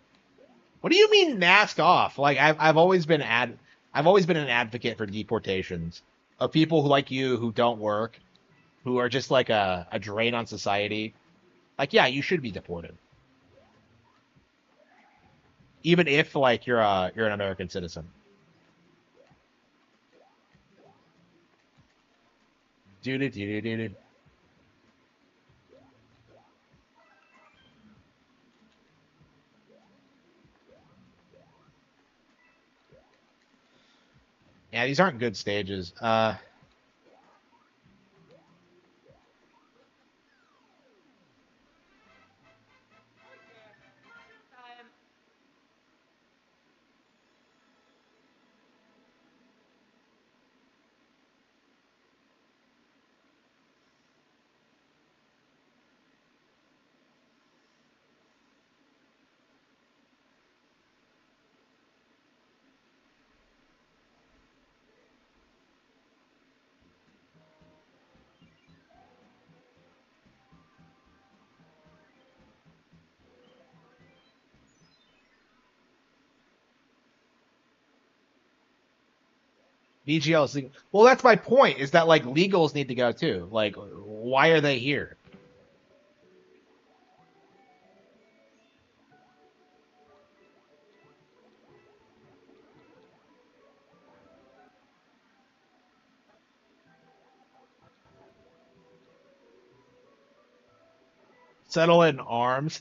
[SPEAKER 1] What do you mean mask off? Like I've always been I've always been an advocate for deportations of people who like you who don't work, who are just like a drain on society. Like yeah, you should be deported. Even if like you're an American citizen. Dude, dude, dude. Yeah, these aren't good stages. VGL is legal. Well, that's my point. Is that like legals need to go too? Like, why are they here? Settle in arms.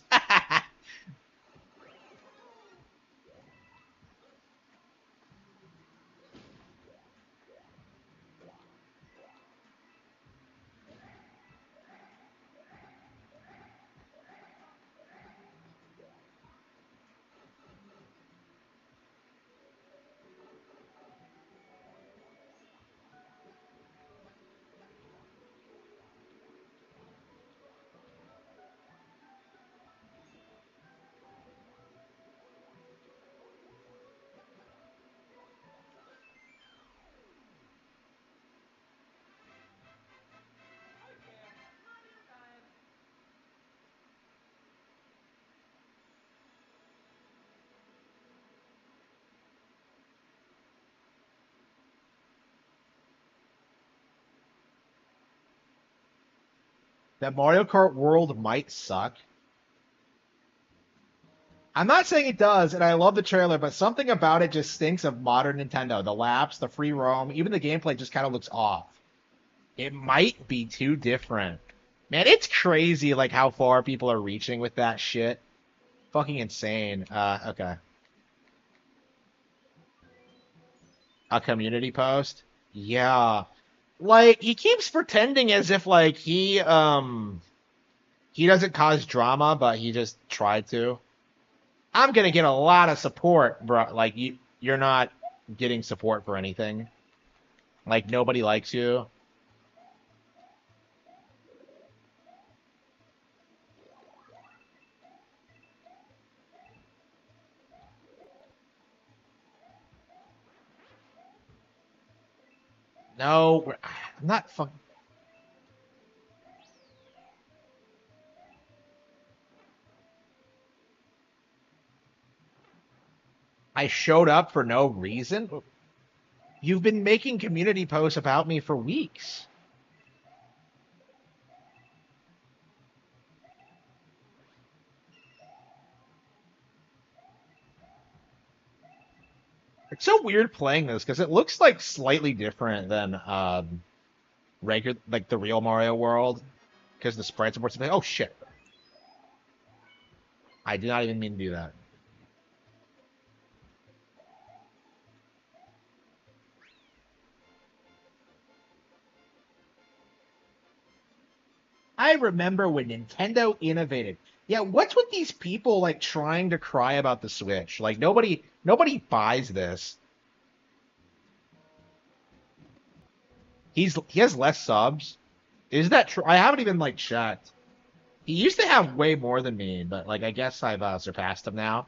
[SPEAKER 1] That Mario Kart World might suck. I'm not saying it does, and I love the trailer, but something about it just stinks of modern Nintendo. The laps, the free roam, even the gameplay just kind of looks off. It might be too different. Man, it's crazy like how far people are reaching with that shit. Fucking insane. Okay. A community post? Yeah. Like he keeps pretending as if like he doesn't cause drama, but he just tried to. I'm gonna get a lot of support, bro. Like you're not getting support for anything. Like nobody likes you. No, I'm not fucking. I showed up for no reason. You've been making community posts about me for weeks. It's so weird playing this because it looks like slightly different than regular, like the real Mario world, because the sprites are more something. Oh shit! I did not even mean to do that. I remember when Nintendo innovated. Yeah, what's with these people like trying to cry about the Switch? Like nobody buys this. He has less subs. Is that true? I haven't even like checked. He used to have way more than me, but like I guess I've surpassed him now.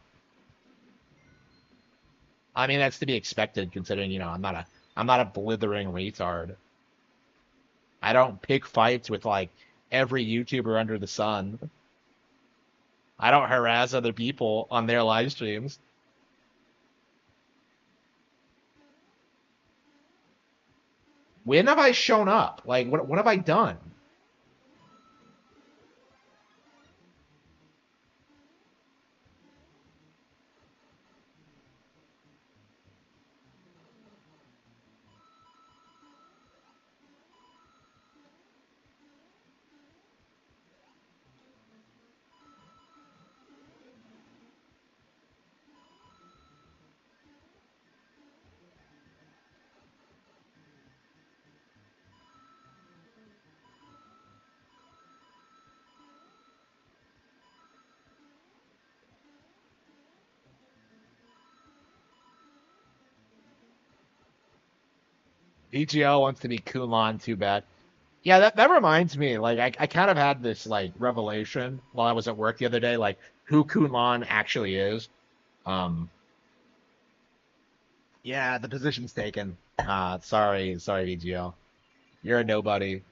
[SPEAKER 1] I mean that's to be expected considering I'm not a blithering retard. I don't pick fights with like every YouTuber under the sun. I don't harass other people on their live streams. When have I shown up? Like, what have I done? EGL wants to be Kunlun too bad. Yeah, that reminds me. Like, I kind of had this like revelation while I was at work the other day, like who Kunlun actually is. Um, yeah, the position's taken. Sorry, EGL. You're a nobody.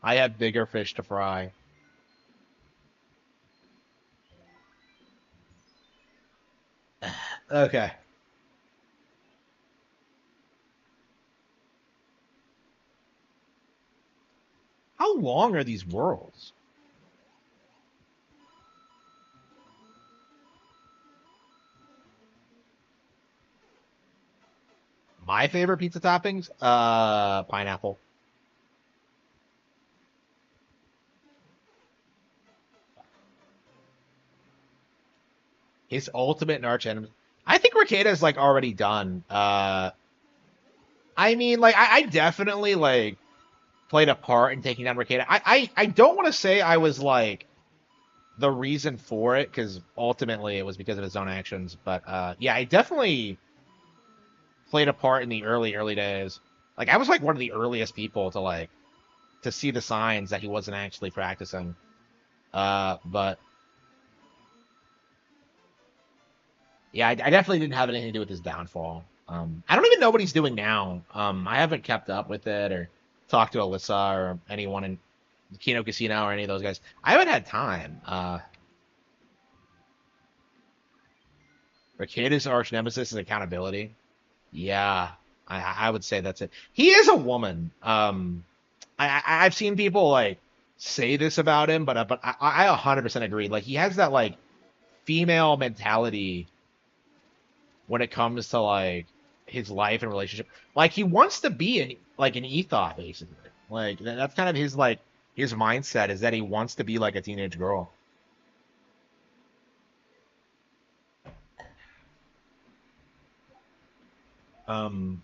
[SPEAKER 1] I have bigger fish to fry. Okay. How long are these worlds? My favorite pizza toppings? Pineapple. His ultimate and arch enemy. I think Rekida's like already done. I mean, like I definitely like played a part in taking down Rekida. I don't want to say I was like the reason for it because ultimately it was because of his own actions. But yeah, I definitely played a part in the early days. Like I was like one of the earliest people to like to see the signs that he wasn't actually practicing. But yeah, I definitely didn't have anything to do with his downfall. I don't even know what he's doing now. I haven't kept up with it or talked to Alyssa or anyone in Kino Casino or any of those guys. I haven't had time. Rekida's arch nemesis is accountability. Yeah, I would say that's it. He is a woman. I've seen people like say this about him, but I 100% agree. Like he has that like female mentality when it comes to like his life and relationship. Like he wants to be an ethos basically. Like that's kind of his like his mindset is that he wants to be like a teenage girl. Um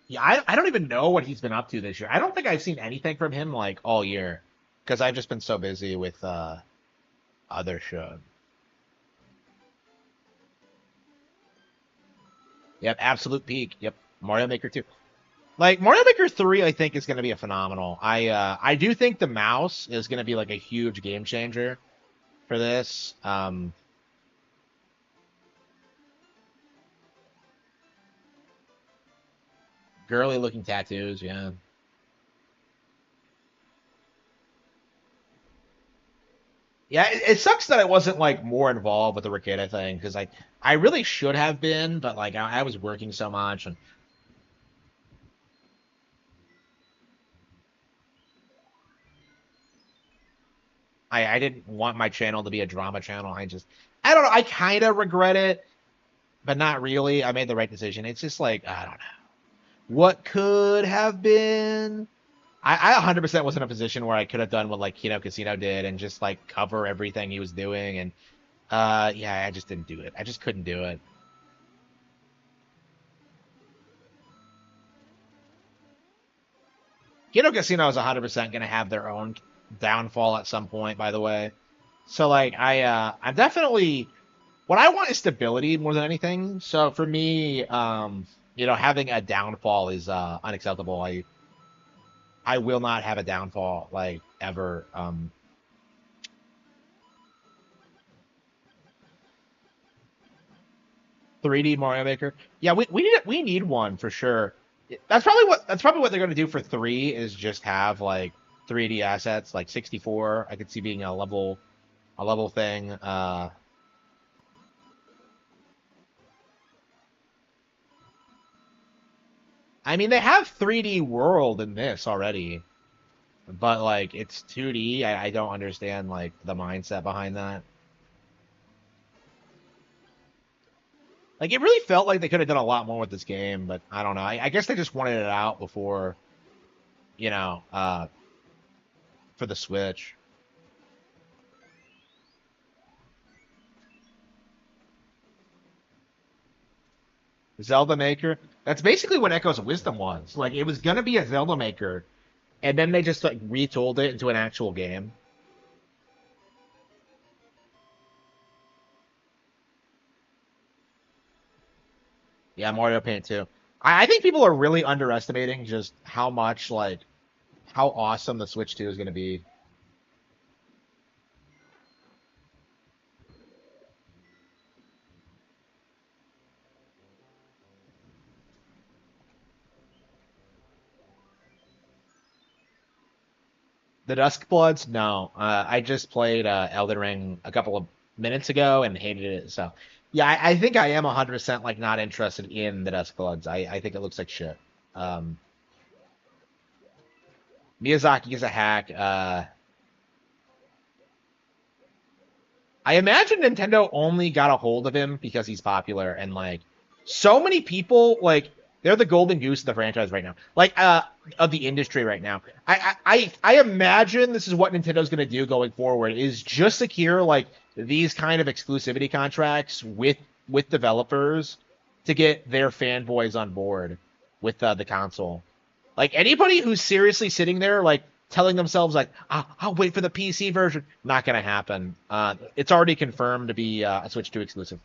[SPEAKER 1] yeah, I don't even know what he's been up to this year. I don't think I've seen anything from him like all year because I've just been so busy with other shows. Yep, absolute peak. Yep, Mario Maker 2. Like Mario Maker 3 I think is going to be a phenomenal. I do think the mouse is going to be like a huge game changer for this. Girly looking tattoos, yeah. Yeah, it sucks that I wasn't like more involved with the Ricada thing because I really should have been, but like I was working so much and I didn't want my channel to be a drama channel. I don't know. I kind of regret it, but not really. I made the right decision. It's just like I don't know what could have been. I 100% was in a position where I could have done what like Kino Casino did and just like cover everything he was doing and yeah, I just didn't do it. I just couldn't do it. Kino Casino is 100% going to have their own downfall at some point, by the way. So like I'm definitely what I want is stability more than anything. So for me, you know, having a downfall is unacceptable. I will not have a downfall like ever. 3D Mario Maker. Yeah, we need one for sure. That's probably what they're gonna do for 3 is just have like 3D assets like 64. I could see being a level thing. I mean, they have 3D World in this already, but like it's 2D. I don't understand like the mindset behind that. Like it really felt like they could have done a lot more with this game, but I don't know. I guess they just wanted it out before, you know, for the Switch. Zelda Maker. That's basically what Echo's Wisdom was. Like it was gonna be a Zelda Maker, and then they just like retooled it into an actual game. Yeah, Mario Paint 2. I think people are really underestimating just how much like how awesome the Switch 2 is gonna be. The Duskbloods? No. I just played Elden Ring a couple of minutes ago and hated it. So, yeah, I think I am 100% like not interested in the Duskbloods. I think it looks like shit. Um, Miyazaki is a hack. I imagine Nintendo only got a hold of him because he's popular and like so many people like they're the golden goose of the franchise right now. Like of the industry right now. I imagine this is what Nintendo's gonna do going forward is just secure like these kind of exclusivity contracts with developers to get their fanboys on board with the console. Like anybody who's seriously sitting there like telling themselves like I'll wait for the PC version, not gonna happen. It's already confirmed to be a Switch 2 exclusive.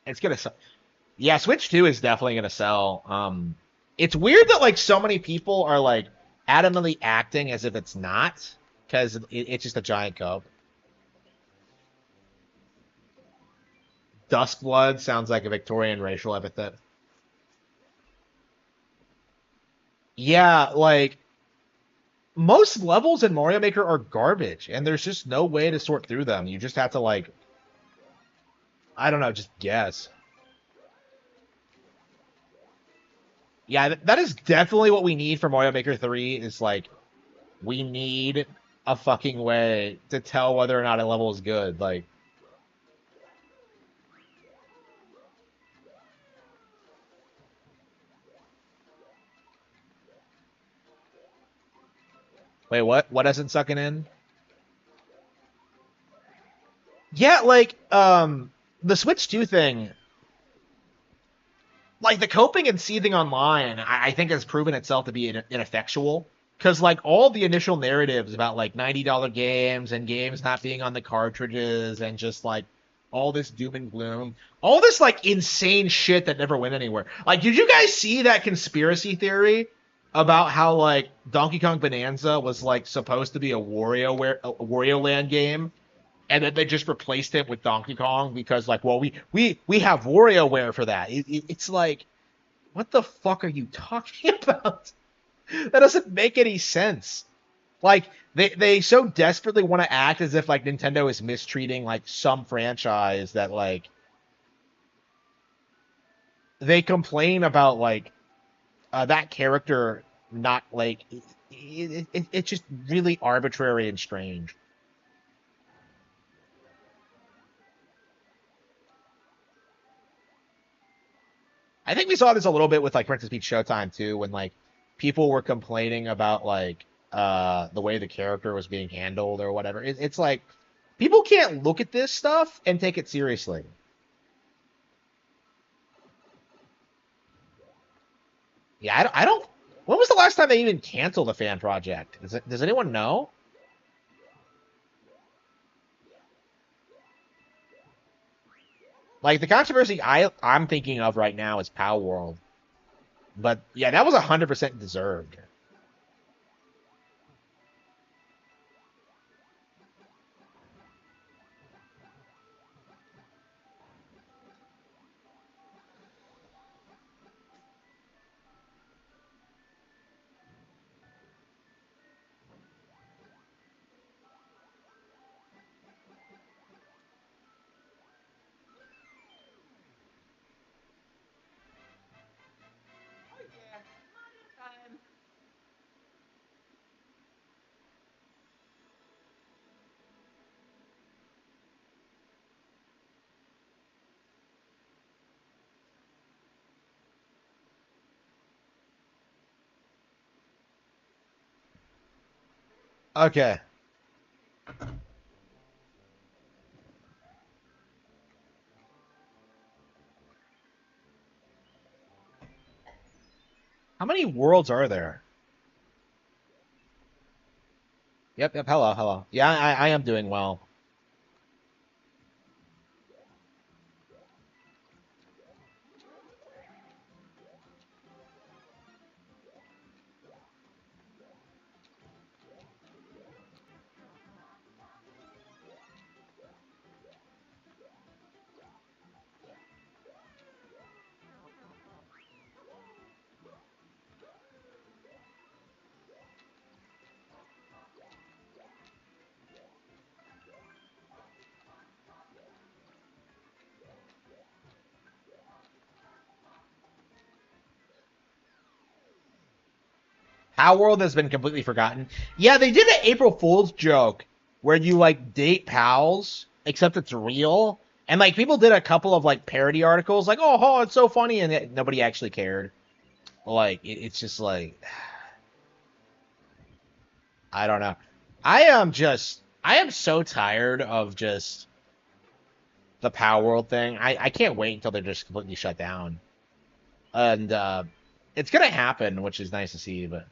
[SPEAKER 1] It's gonna sell. Yeah, Switch 2 is definitely gonna sell. It's weird that like so many people are like adamantly acting as if it's not, because it's just a giant cup. Duskblood sounds like a Victorian racial epithet. Yeah, like most levels in Mario Maker are garbage, and there's just no way to sort through them. You just have to like, I don't know, just guess. Yeah, that is definitely what we need for Mario Maker 3 is like we need a fucking way to tell whether or not a level is good. Like wait, what? What isn't sucking in? Yeah, like the Switch 2 thing, like the coping and seething online, I think has proven itself to be ineffectual. Because like all the initial narratives about like $90 games and games not being on the cartridges and just like all this doom and gloom, all this like insane shit that never went anywhere. Like, did you guys see that conspiracy theory about how like Donkey Kong Bonanza was like supposed to be a Wario Land game, and then they just replaced it with Donkey Kong because like, well, we have WarioWare for that. It's like, what the fuck are you talking about? That doesn't make any sense. Like, they so desperately want to act as if like Nintendo is mistreating like some franchise that like they complain about like that character not like it's just really arbitrary and strange. I think we saw this a little bit with like Princess Peach Showtime too, when like people were complaining about like the way the character was being handled or whatever. It's like people can't look at this stuff and take it seriously. Yeah, I don't. When was the last time they even canceled a fan project? Does anyone know? Like the controversy I'm thinking of right now is Pow World, but yeah, that was 100% deserved. Okay. How many worlds are there? Yep. Hello, hello. Yeah, I am doing well. How World has been completely forgotten. Yeah, they did an April Fool's joke where you like date pals, except it's real. And like people did a couple of like parody articles, like, oh, it's so funny, and nobody actually cared. Like it's just like I don't know. I am so tired of just the Power World thing. I can't wait until they're just completely shut down. And it's gonna happen, which is nice to see, but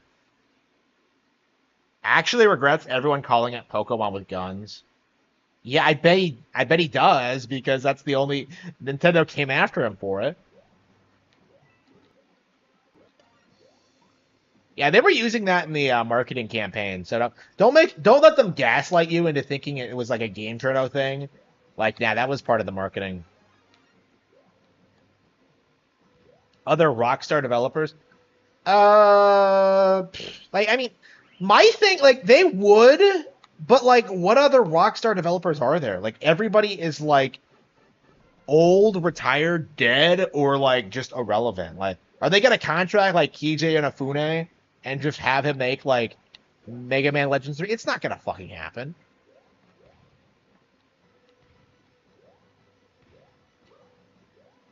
[SPEAKER 1] actually regrets everyone calling it Pokemon with guns. Yeah, I bet he does because that's the only Nintendo came after him for it. Yeah, they were using that in the marketing campaign. So don't let them gaslight you into thinking it was like a Game Turno thing. Like, yeah, that was part of the marketing. Other Rockstar developers, like I mean, my thing, like they would, but like, what other Rockstar developers are there? Like everybody is like old, retired, dead, or like just irrelevant. Like, are they gonna contract like KJ Inafune and just have him make like Mega Man Legends 3? It's not gonna fucking happen.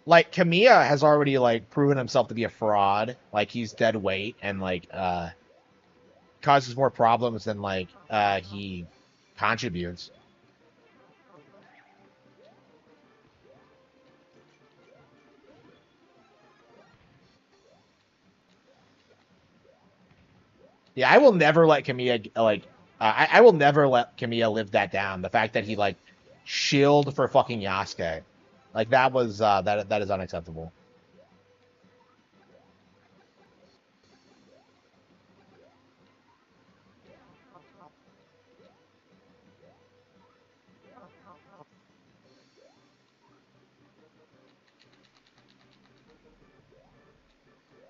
[SPEAKER 1] Like Kamiya has already like proven himself to be a fraud. Like he's dead weight and like causes more problems than like he contributes. Yeah, I will never let Kamiya live that down. The fact that he like shield for fucking Yasuke. Like that was that is unacceptable.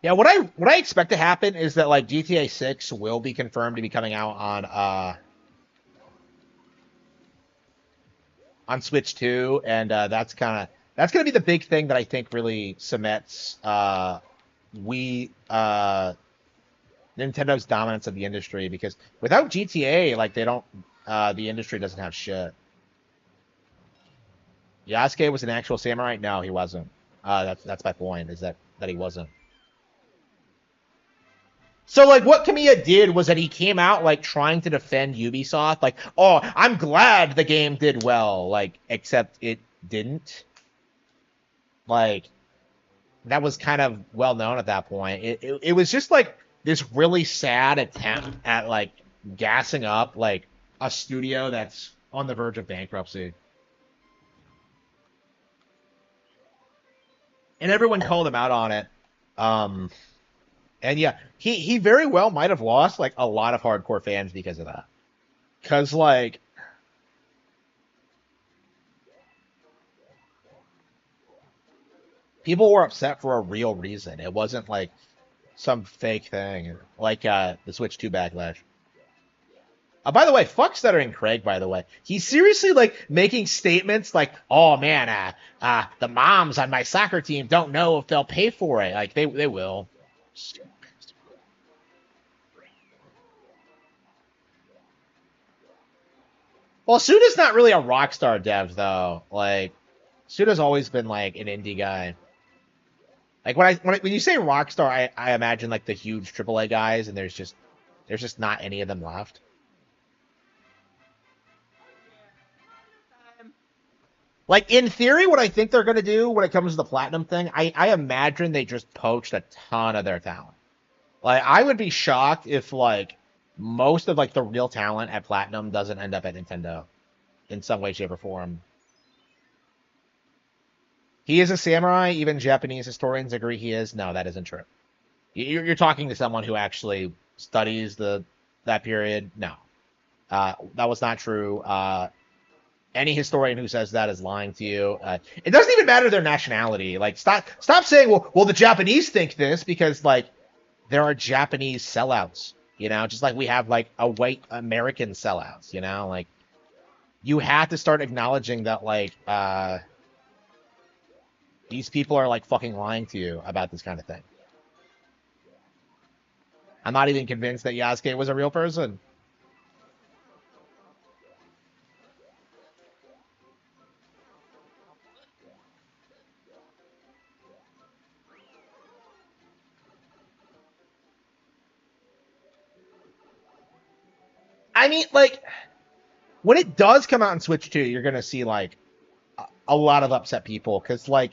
[SPEAKER 1] Yeah, what I expect to happen is that like GTA 6 will be confirmed to be coming out on Switch 2, and that's gonna be the big thing that I think really cements we Nintendo's dominance of the industry, because without GTA, like they don't the industry doesn't have shit. Yasuke was an actual samurai? No, he wasn't. That's my point, is that he wasn't. So, like, what Kamiya did was that he came out, like, trying to defend Ubisoft. Like, oh, I'm glad the game did well. Like, except it didn't. Like, that was kind of well known at that point. It was just, like, this really sad attempt at, like, gassing up, like, a studio that's on the verge of bankruptcy. And everyone called him out on it. And yeah, he very well might have lost like a lot of hardcore fans because of that. Cause like people were upset for a real reason. It wasn't like some fake thing like the Switch 2 backlash. By the way, fuck Stuttering Craig, by the way. He's seriously like making statements like, oh man, the moms on my soccer team don't know if they'll pay for it. Like they will. Well, Suda's not really a Rockstar dev, though. Like, Suda's always been, like, an indie guy. Like, when you say Rockstar, I imagine, like, the huge AAA guys, and there's just not any of them left. Like, in theory, what I think they're going to do when it comes to the Platinum thing, I imagine they just poached a ton of their talent. Like, I would be shocked if, like, most of, like, the real talent at Platinum doesn't end up at Nintendo in some way, shape, or form. He is a samurai. Even Japanese historians agree he is. No, that isn't true. You're talking to someone who actually studies that period. No, that was not true. Any historian who says that is lying to you. It doesn't even matter their nationality. Like, stop saying, well, the Japanese think this, because like there are Japanese sellouts. You know, just like we have like a white American sellouts. You know, like you have to start acknowledging that like these people are like fucking lying to you about this kind of thing. I'm not even convinced that Yasuke was a real person. I mean, like, when it does come out on Switch 2, you're going to see, like, a lot of upset people. Because, like,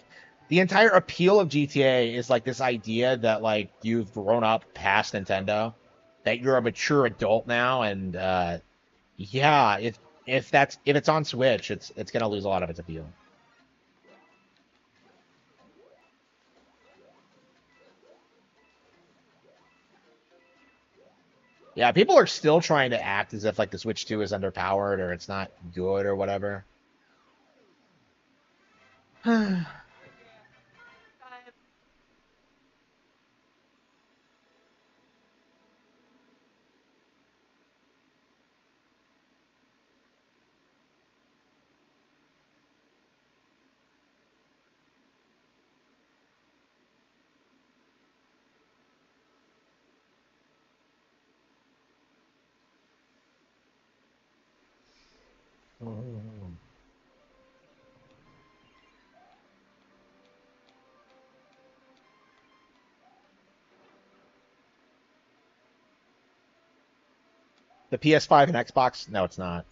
[SPEAKER 1] the entire appeal of GTA is, like, this idea that, like, you've grown up past Nintendo. That you're a mature adult now. And, yeah, if it's on Switch, it's going to lose a lot of its appeal. Yeah, people are still trying to act as if like the Switch 2 is underpowered or it's not good or whatever. The PS5 and Xbox? No, it's not.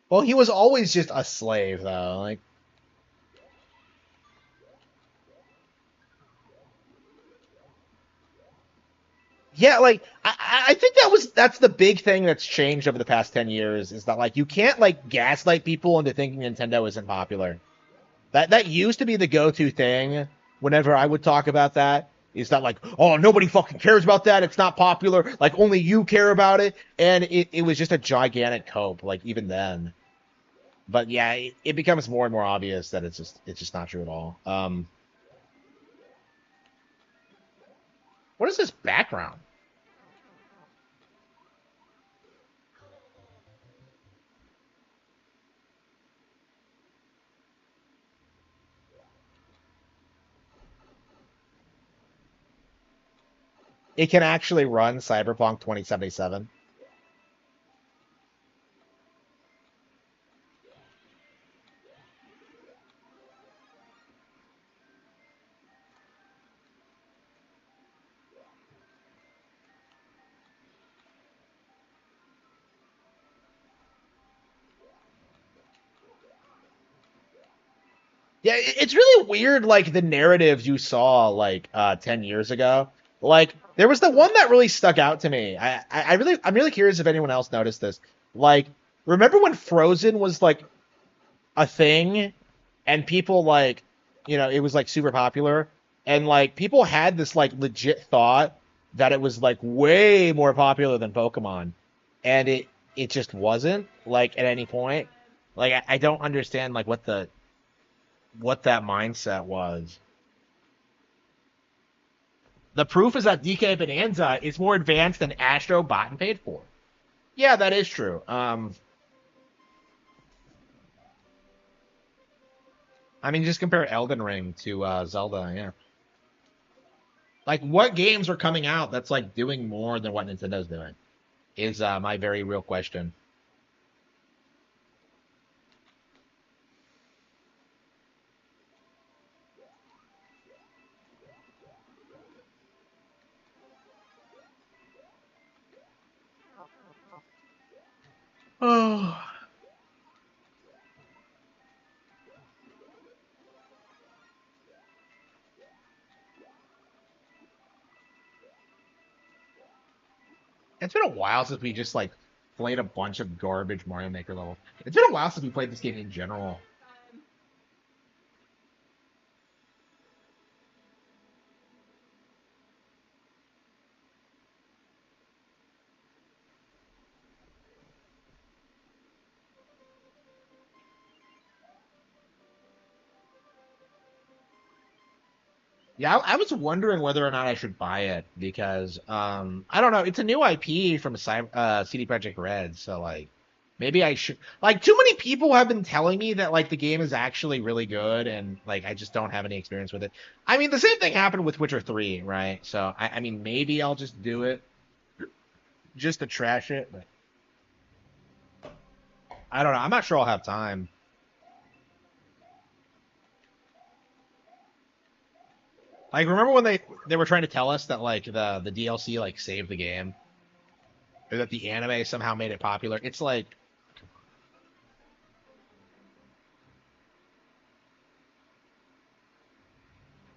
[SPEAKER 1] Well, he was always just a slave, though. Like, Yeah, like I think that's the big thing that's changed over the past 10 years is that like you can't like gaslight people into thinking Nintendo isn't popular. That used to be the go-to thing whenever I would talk about that. Is that like, oh, nobody fucking cares about that. It's not popular. Like only you care about it. And it was just a gigantic cope, like even then. But yeah, it becomes more and more obvious that it's just not true at all. What is this background? It can actually run Cyberpunk 2077. Yeah, it's really weird, like the narratives you saw like 10 years ago. Like there was the one that really stuck out to me. I'm really curious if anyone else noticed this. Like, remember when Frozen was like a thing and people like, it was like super popular and like people had this like legit thought that it was like way more popular than Pokemon, and it just wasn't like at any point. Like I don't understand like what that mindset was. The proof is that DK Bonanza is more advanced than Astro bought and paid for. Yeah, that is true. I mean, just compare Elden Ring to Zelda. Yeah, like what games are coming out that's like doing more than what Nintendo's doing is my very real question. Oh, it's been a while since we just like played a bunch of garbage Mario Maker levels. It's been a while since we played this game in general. Yeah, I was wondering whether or not I should buy it because I don't know. It's a new IP from CD Projekt Red, so like maybe I should. Like too many people have been telling me that like the game is actually really good, and like I just don't have any experience with it. I mean, the same thing happened with Witcher 3, right? So I mean, maybe I'll just do it just to trash it, but I don't know. I'm not sure I'll have time. Like, remember when they were trying to tell us that like the DLC like saved the game, or that the anime somehow made it popular? It's like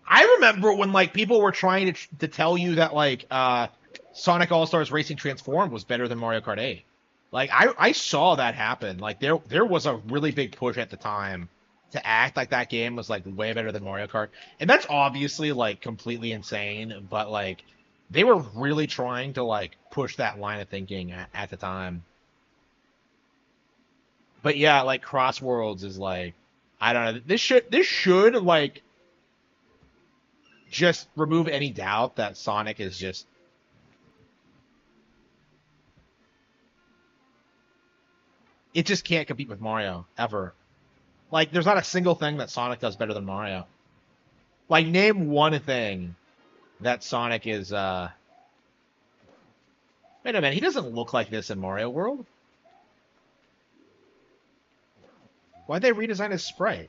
[SPEAKER 1] I remember when like people were trying to tell you that like Sonic All Stars Racing Transformed was better than Mario Kart 8. Like I saw that happen. Like there was a really big push at the time to act like that game was like way better than Mario Kart. And that's obviously like completely insane, but like they were really trying to like push that line of thinking at the time. But yeah, like Cross Worlds is like I don't know. This should like just remove any doubt that Sonic is just it just can't compete with Mario ever. Like there's not a single thing that Sonic does better than Mario. Like name one thing that Sonic is wait a minute, he doesn't look like this in Mario World. Why'd they redesign his sprite?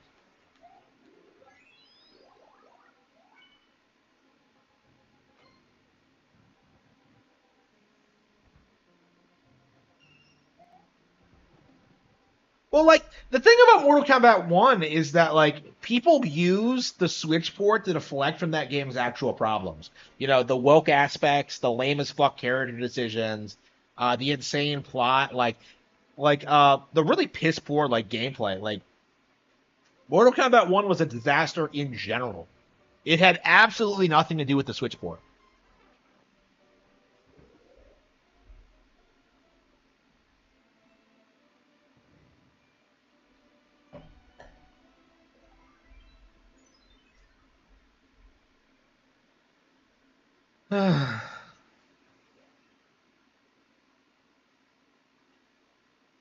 [SPEAKER 1] Well, like the thing about Mortal Kombat 1 is that like people use the Switch port to deflect from that game's actual problems. You know, the woke aspects, the lame as fuck character decisions, the insane plot, the really piss poor like gameplay. Like Mortal Kombat 1 was a disaster in general. It had absolutely nothing to do with the Switch port.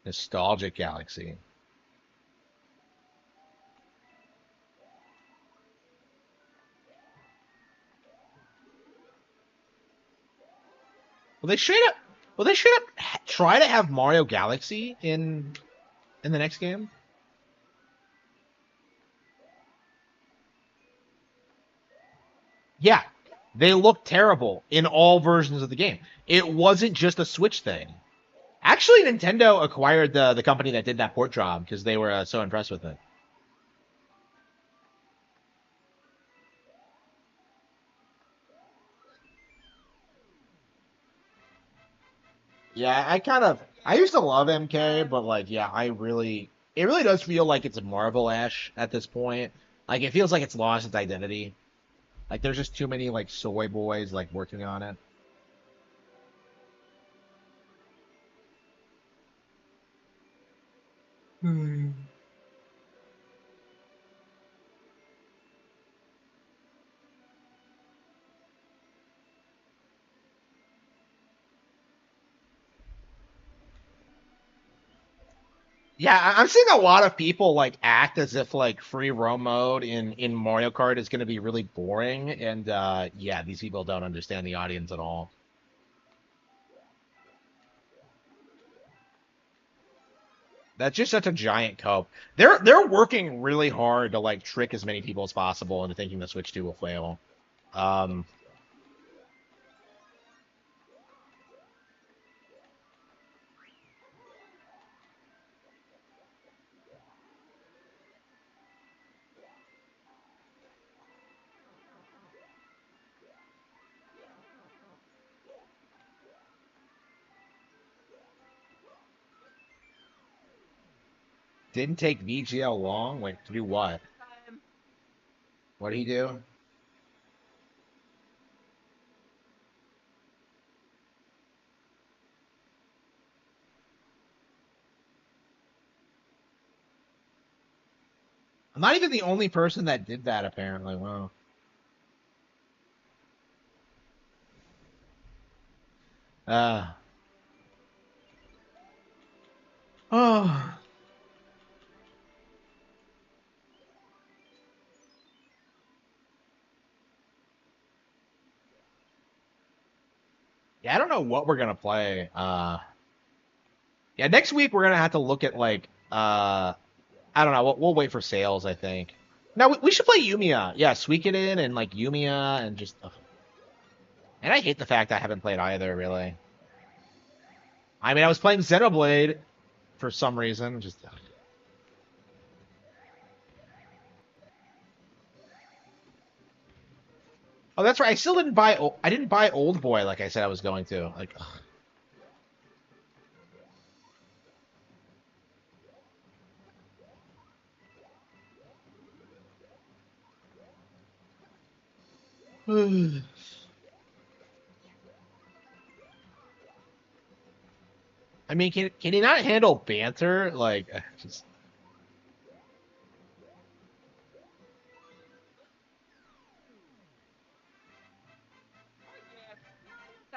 [SPEAKER 1] Nostalgic Galaxy. Well, they straight up. Well, they straight up try to have Mario Galaxy in the next game. Yeah, they look terrible in all versions of the game. It wasn't just a Switch thing. Actually, Nintendo acquired the company that did that port job because they were so impressed with it. Yeah, I used to love MK, but like, yeah, it really does feel like it's a Marvel-ash at this point. Like, it feels like it's lost its identity. Like, there's just too many like soy boys like working on it. Yeah, I'm seeing a lot of people like act as if like free roam mode in Mario Kart is going to be really boring, and yeah, these people don't understand the audience at all. That's just such a giant cope. They're working really hard to like trick as many people as possible into thinking the Switch 2 will fail. Um, didn't take VGL long. Wait, to do what? What did he do? I'm not even the only person that did that, apparently. Wow. Uh, oh. Yeah, I don't know what we're gonna play. Yeah, next week we're gonna have to look at like I don't know. We'll wait for sales, I think. No, we should play Yumiya. Yeah, Suikoden and like Yumiya and just. Ugh. And I hate the fact I haven't played either, really. I mean, I was playing Xenoblade for some reason. Just. Ugh. Oh, that's right. I still didn't buy. I didn't buy Old Boy like I said I was going to. Like. Ugh. I mean, can he not handle banter? Like, just.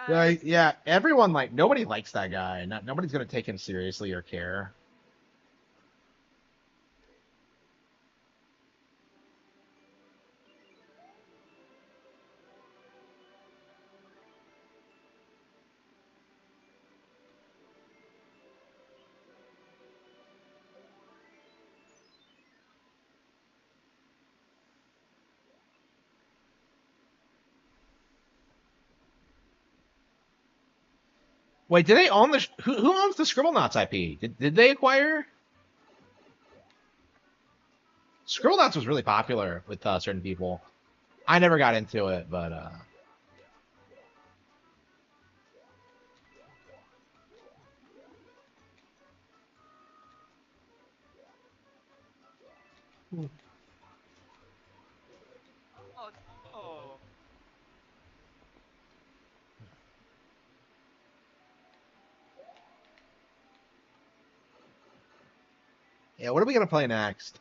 [SPEAKER 1] Like, yeah, everyone like nobody likes that guy. Nobody's gonna take him seriously or care. Wait, did they own the? Who owns the Scribblenauts IP? Did they acquire? Scroll Dance was really popular with certain people. I never got into it, but yeah. What are we gonna play next?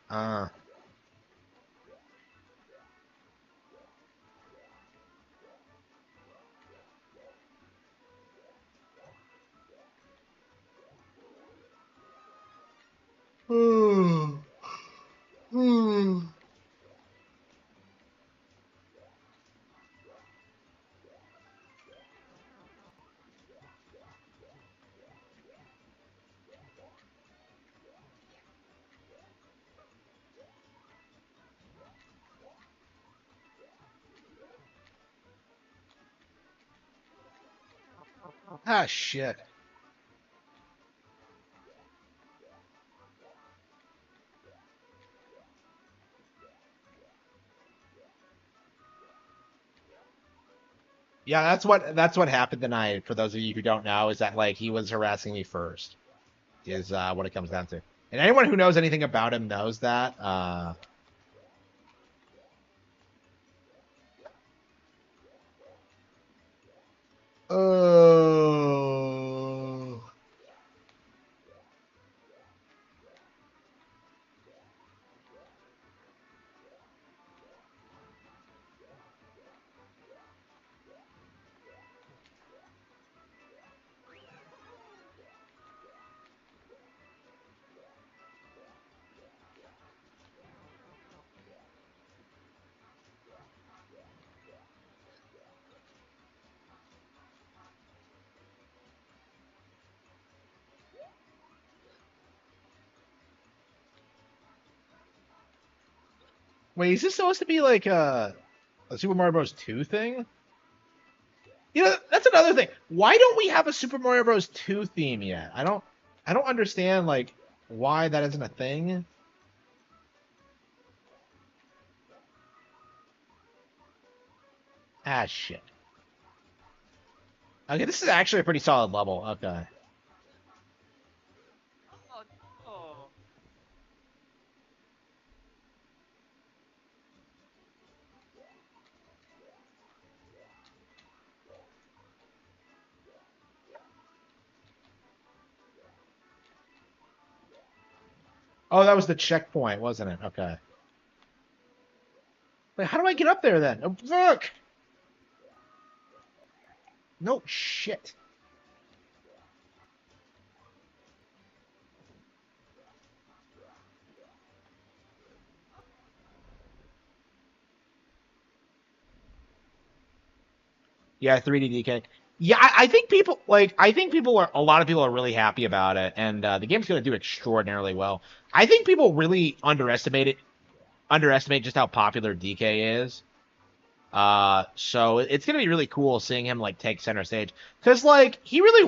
[SPEAKER 1] Ah, shit. Yeah, that's what happened tonight. For those of you who don't know, is that like he was harassing me first. Is what it comes down to. And anyone who knows anything about him knows that. Oh. Wait, is this supposed to be like a Super Mario Bros. 2 thing? You know, that's another thing. Why don't we have a Super Mario Bros. 2 theme yet? I don't understand like why that isn't a thing. Ah, shit. Okay, this is actually a pretty solid level. Okay. Oh, that was the checkpoint, wasn't it? Okay. Wait, how do I get up there then? Oh, fuck! No shit. Yeah, 3D DK. Yeah, I think people like. I think people are. A lot of people are really happy about it, and the game's going to do extraordinarily well. I think people really underestimate just how popular DK is. So it's going to be really cool seeing him like take center stage because like he really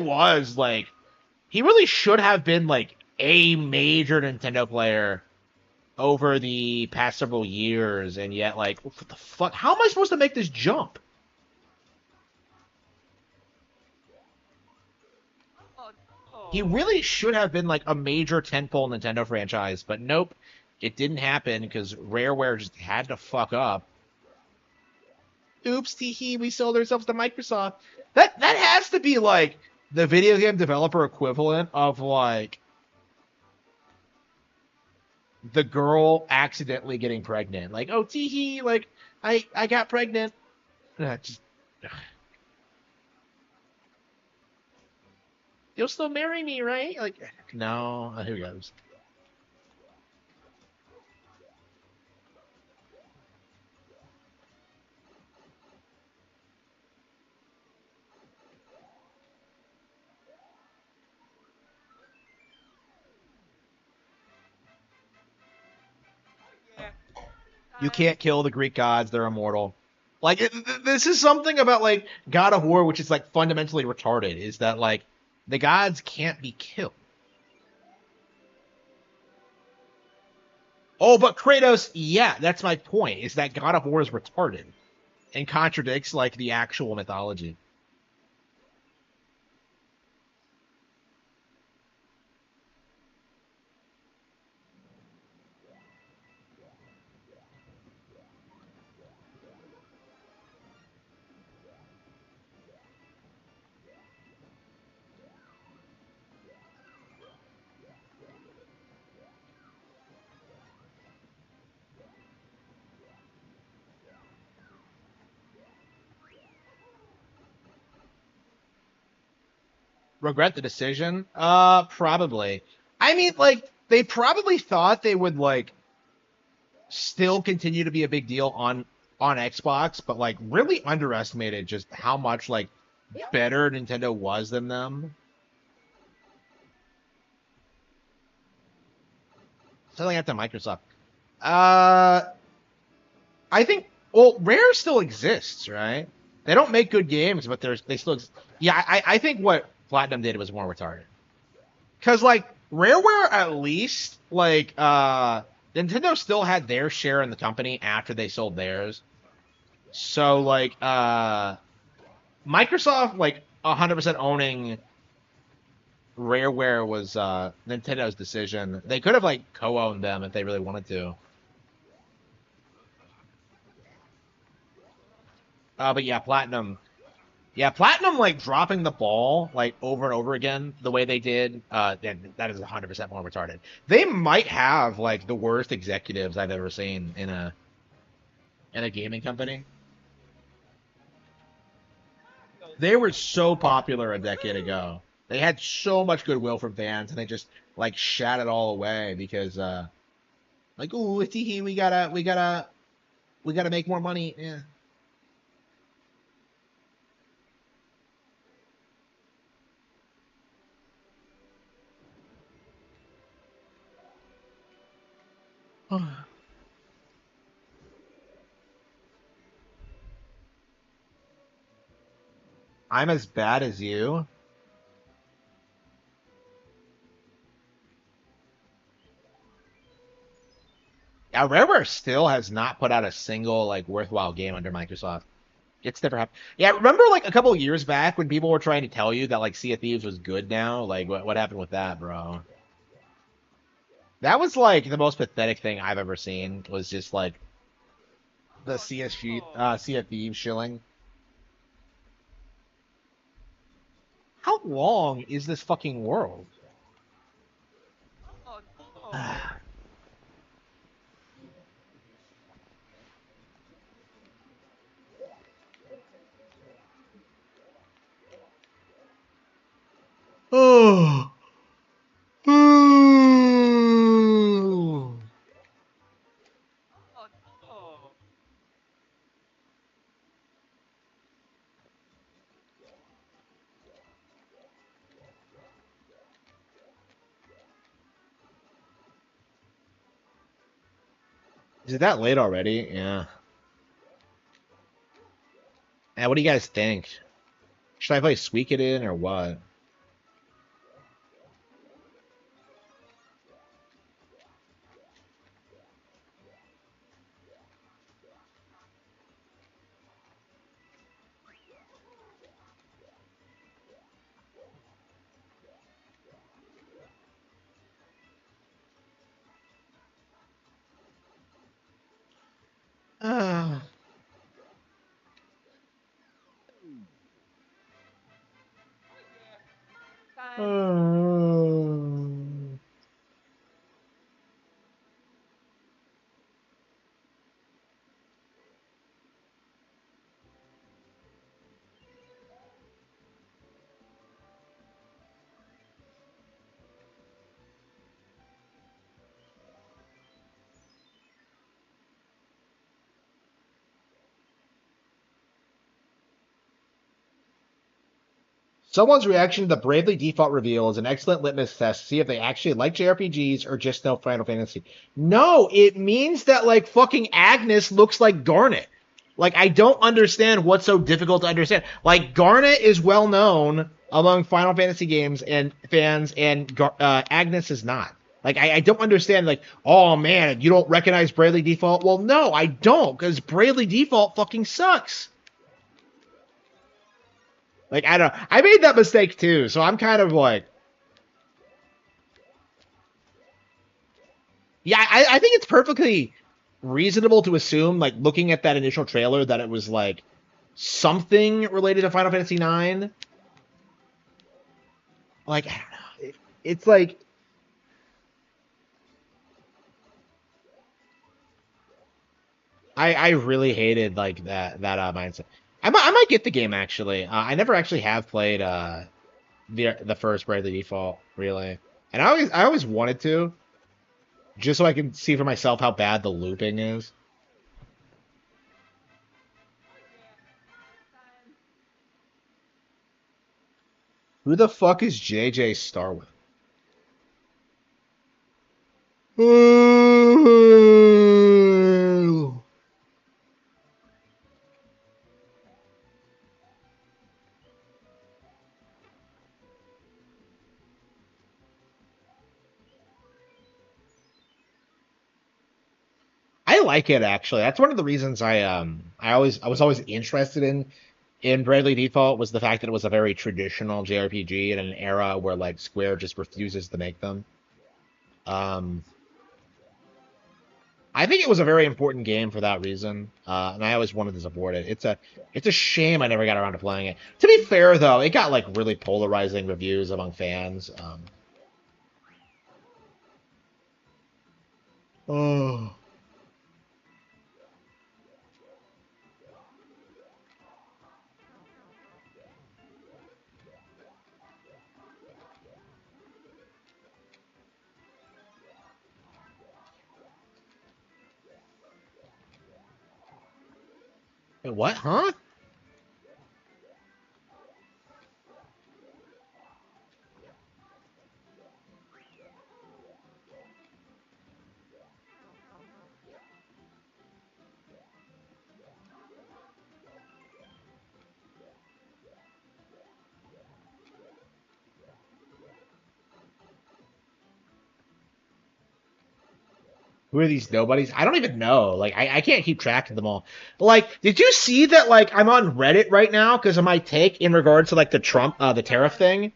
[SPEAKER 1] should have been like a major Nintendo player over the past several years, and yet like what the fuck? How am I supposed to make this jump? He really should have been like a major tentpole Nintendo franchise, but nope, it didn't happen because Rareware just had to fuck up. Oops, teehee, we sold ourselves to Microsoft. That has to be like the video game developer equivalent of like the girl accidentally getting pregnant. Like, oh teehee, like I got pregnant. Just you'll still marry me, right? Like, no. Here goes. You can't kill the Greek gods; they're immortal. Like this is something about like God of War, which is like fundamentally retarded. Is that like the gods can't be killed? Oh, but Kratos, yeah, that's my point, is that God of War is retarded and contradicts, like, the actual mythology. Regret the decision? Probably. I mean, like, they probably thought they would, like, still continue to be a big deal on Xbox, but, like, really underestimated just how much, like, better Nintendo was than them. Selling out to Microsoft. I think, well, Rare still exists, right? They don't make good games, but they still exist. Yeah, I think what Platinum did was more retarded. Because, like, Rareware at least, like, Nintendo still had their share in the company after they sold theirs. So, like, Microsoft, like, 100% owning Rareware was Nintendo's decision. They could have, like, co-owned them if they really wanted to. But yeah, Platinum. Yeah, Platinum, like, dropping the ball, like, over and over again, the way they did, that is 100% more retarded. They might have, like, the worst executives I've ever seen in a gaming company. They were so popular a decade ago. They had so much goodwill from fans, and they just, like, shat it all away because, like, ooh, we gotta make more money. Yeah. I'm as bad as you. Yeah, Rareware still has not put out a single, like, worthwhile game under Microsoft. It's never happened. Yeah, remember, like, a couple of years back when people were trying to tell you that, like, Sea of Thieves was good now? Like, what happened with that, bro? That was, like, the most pathetic thing I've ever seen, was just, like, the Sea of Thieves shilling. How long is this fucking world? Oh. Is it that late already? Yeah. Yeah, what do you guys think? Should I play Suikoden or what? Uh, Someone's reaction to the Bravely Default reveal is an excellent litmus test to see if they actually like JRPGs or just know Final Fantasy. No, it means that, like, fucking Agnes looks like Garnet. Like, I don't understand what's so difficult to understand. Like, Garnet is well known among Final Fantasy games and fans, and Agnes is not. Like, I don't understand, like, oh, man, you don't recognize Bravely Default? Well, no, I don't, because Bravely Default fucking sucks. Like, I don't know. I made that mistake, too, so I'm kind of like... Yeah, I think it's perfectly reasonable to assume, like, looking at that initial trailer, that it was, like, something related to Final Fantasy IX. Like, I don't know. It's like... I really hated like that mindset. I might get the game actually. I never actually have played the first Bravely Default really, and I always wanted to, just so I can see for myself how bad the looping is. Who the fuck is JJ Starwood? I like it actually. That's one of the reasons I was always interested in Bravely Default was the fact that it was a very traditional JRPG in an era where like Square just refuses to make them. Um, I think it was a very important game for that reason, and I always wanted to support it. It's a shame I never got around to playing it. To be fair though, it got like really polarizing reviews among fans. Oh. Wait, what? Huh? Who are these nobodies? I don't even know. Like, I can't keep track of them all. But, like, did you see that, like, I'm on Reddit right now because of my take in regards to, like, the tariff thing?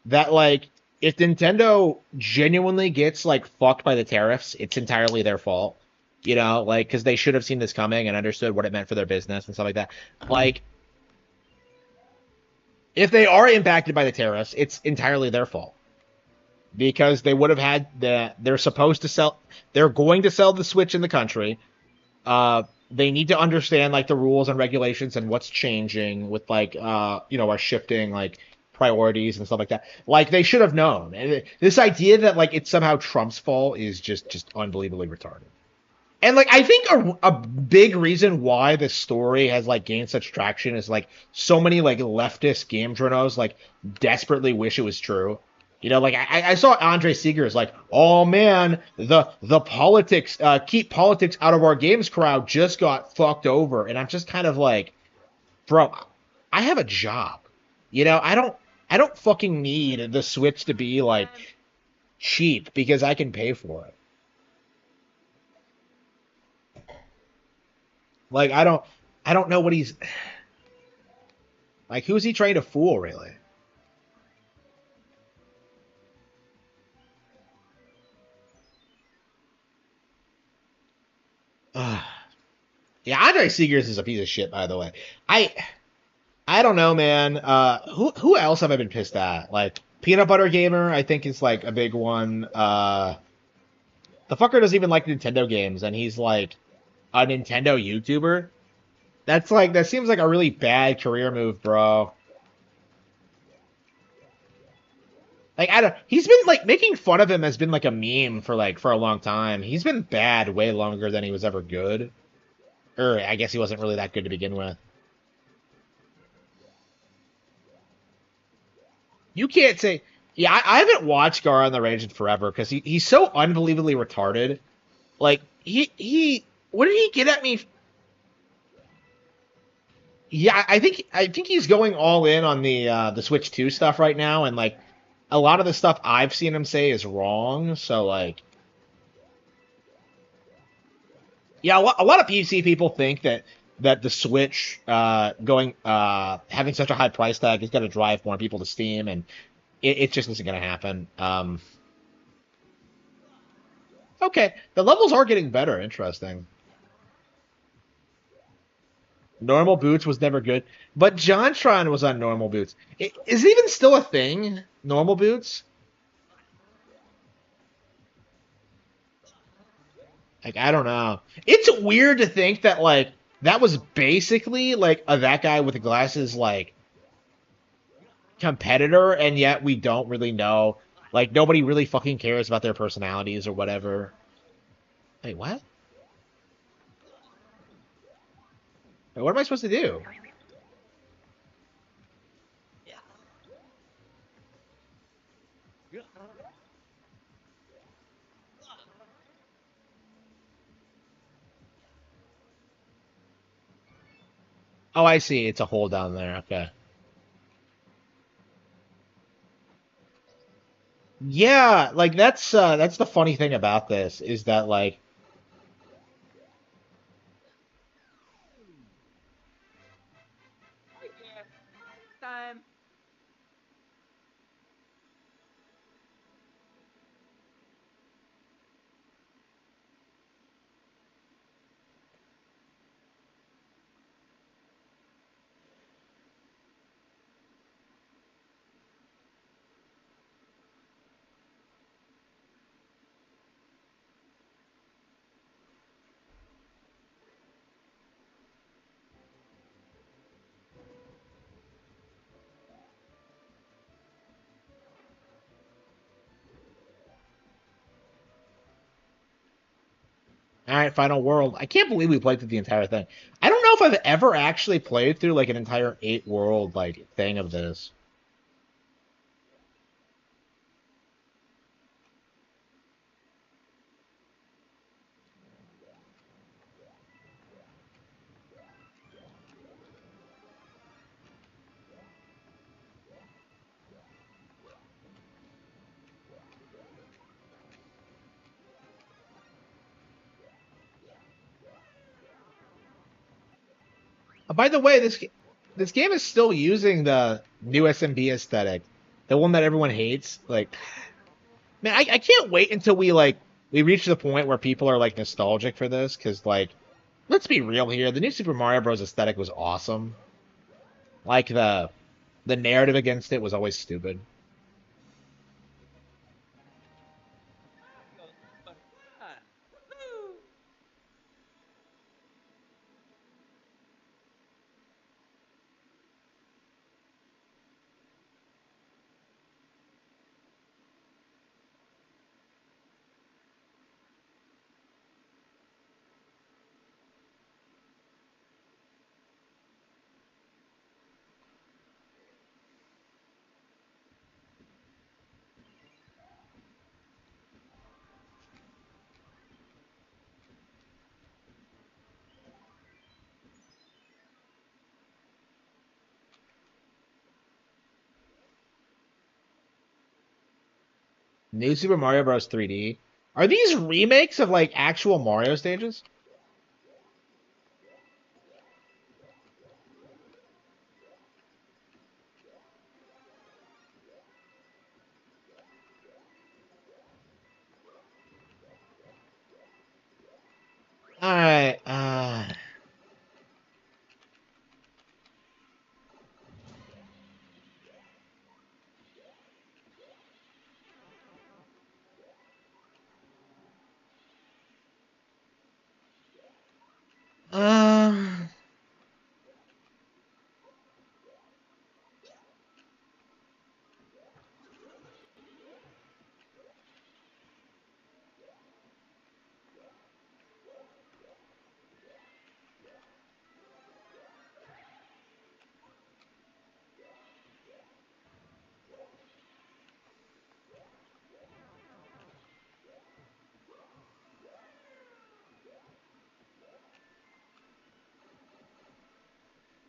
[SPEAKER 1] That, like, if Nintendo genuinely gets, like, fucked by the tariffs, it's entirely their fault. You know, like, because they should have seen this coming and understood what it meant for their business and stuff like that. Like, if they are impacted by the tariffs, it's entirely their fault. Because they would have had they're supposed to sell, they're going to sell the Switch in the country. They need to understand like the rules and regulations and what's changing with like our shifting like priorities and stuff like that. Like they should have known. And this idea that like it's somehow Trump's fault is just unbelievably retarded. And like I think a big reason why this story has like gained such traction is like so many like leftist game journals like desperately wish it was true. You know, like I saw Andre Seeger's like, oh man, the politics, keep politics out of our games crowd just got fucked over, and I'm just kind of like, bro, I have a job, you know, I don't fucking need the Switch to be like cheap because I can pay for it. Like I don't know what he's like. Who's he trying to fool, really? Yeah, Andre Seegers is a piece of shit, by the way. I don't know, man. Who else have I been pissed at? Like Peanut Butter Gamer, I think is like a big one. The fucker doesn't even like Nintendo games, and he's like a Nintendo YouTuber. That seems like a really bad career move, bro. Like I don't. He's been like making fun of him has been like a meme for a long time. He's been bad way longer than he was ever good. Or I guess he wasn't really that good to begin with. You can't say. Yeah, I haven't watched Gar on the Rage in forever because he's so unbelievably retarded. Like he what did he get at me? Yeah, I think he's going all in on the Switch 2 stuff right now, and like a lot of the stuff I've seen him say is wrong. So like, yeah, a lot of PC people think that the Switch going having such a high price tag is going to drive more people to Steam, and it just isn't going to happen. Okay, the levels are getting better. Interesting. Normal boots was never good, but JonTron was on normal boots. Is it even still a thing? Normal boots? Like I don't know. It's weird to think that like that was basically like that guy with the glasses like competitor, and yet we don't really know. Like nobody really fucking cares about their personalities or whatever. Wait, what? Wait, what am I supposed to do? Oh, I see. It's a hole down there. Okay. Yeah, like that's the funny thing about this is that like
[SPEAKER 4] Time.
[SPEAKER 1] all right, Final World. I can't believe we played through the entire thing. I don't know if I've ever actually played through like an entire 8 world like thing of this. By the way, this game is still using the new SMB aesthetic, the one that everyone hates. Like, man, I can't wait until we reach the point where people are like nostalgic for this, because like, let's be real here, the new Super Mario Bros. Aesthetic was awesome. Like the narrative against it was always stupid. New Super Mario Bros. 3D. Are these remakes of like actual Mario stages? All right. Um.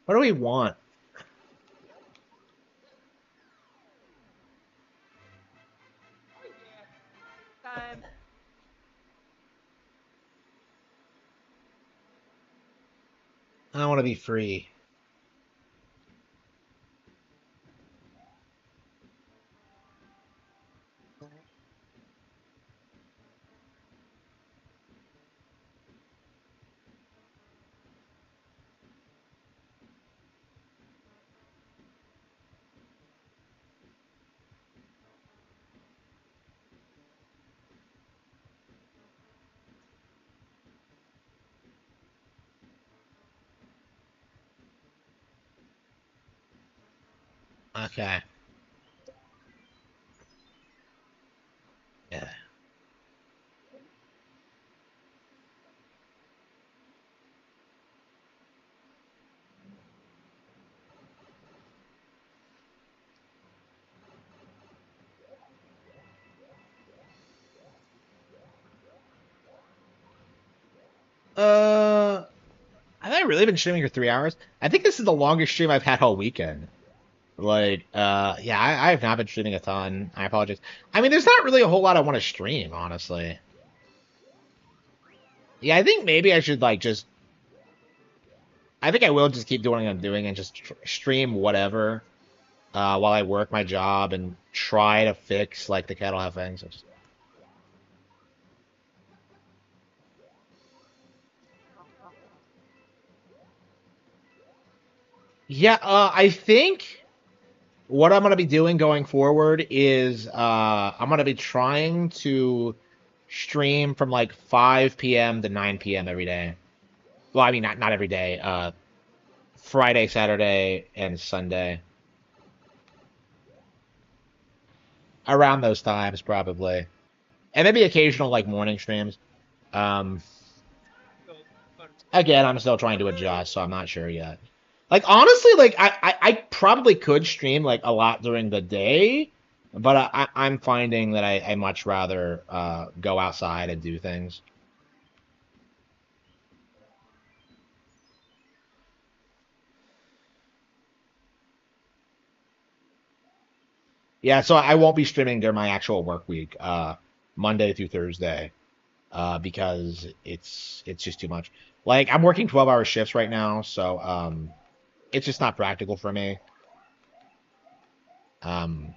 [SPEAKER 1] What do we want? I want to be free. Okay. Yeah. Have I really been streaming for 3 hours? I think this is the longest stream I've had all weekend. Like, yeah, I have not been streaming a ton. I apologize. I mean, there's not really a whole lot I want to stream, honestly. Yeah, I think maybe I should, like, just... I think I will just keep doing what I'm doing and just stream whatever while I work my job and try to fix, like, the kettle have things. Yeah, I think what I'm going to be doing going forward is I'm going to be trying to stream from like 5 p.m. to 9 p.m. every day. Well, I mean, not every day. Friday, Saturday, and Sunday. Around those times, probably. And maybe occasional, like, morning streams. Um, Again, I'm still trying to adjust, so I'm not sure yet. Like, honestly, like, I probably could stream, like, a lot during the day, but I'm finding that I much rather go outside and do things. Yeah, so I won't be streaming during my actual work week, Monday through Thursday, because it's just too much. Like, I'm working 12-hour shifts right now, so it's just not practical for me. Um,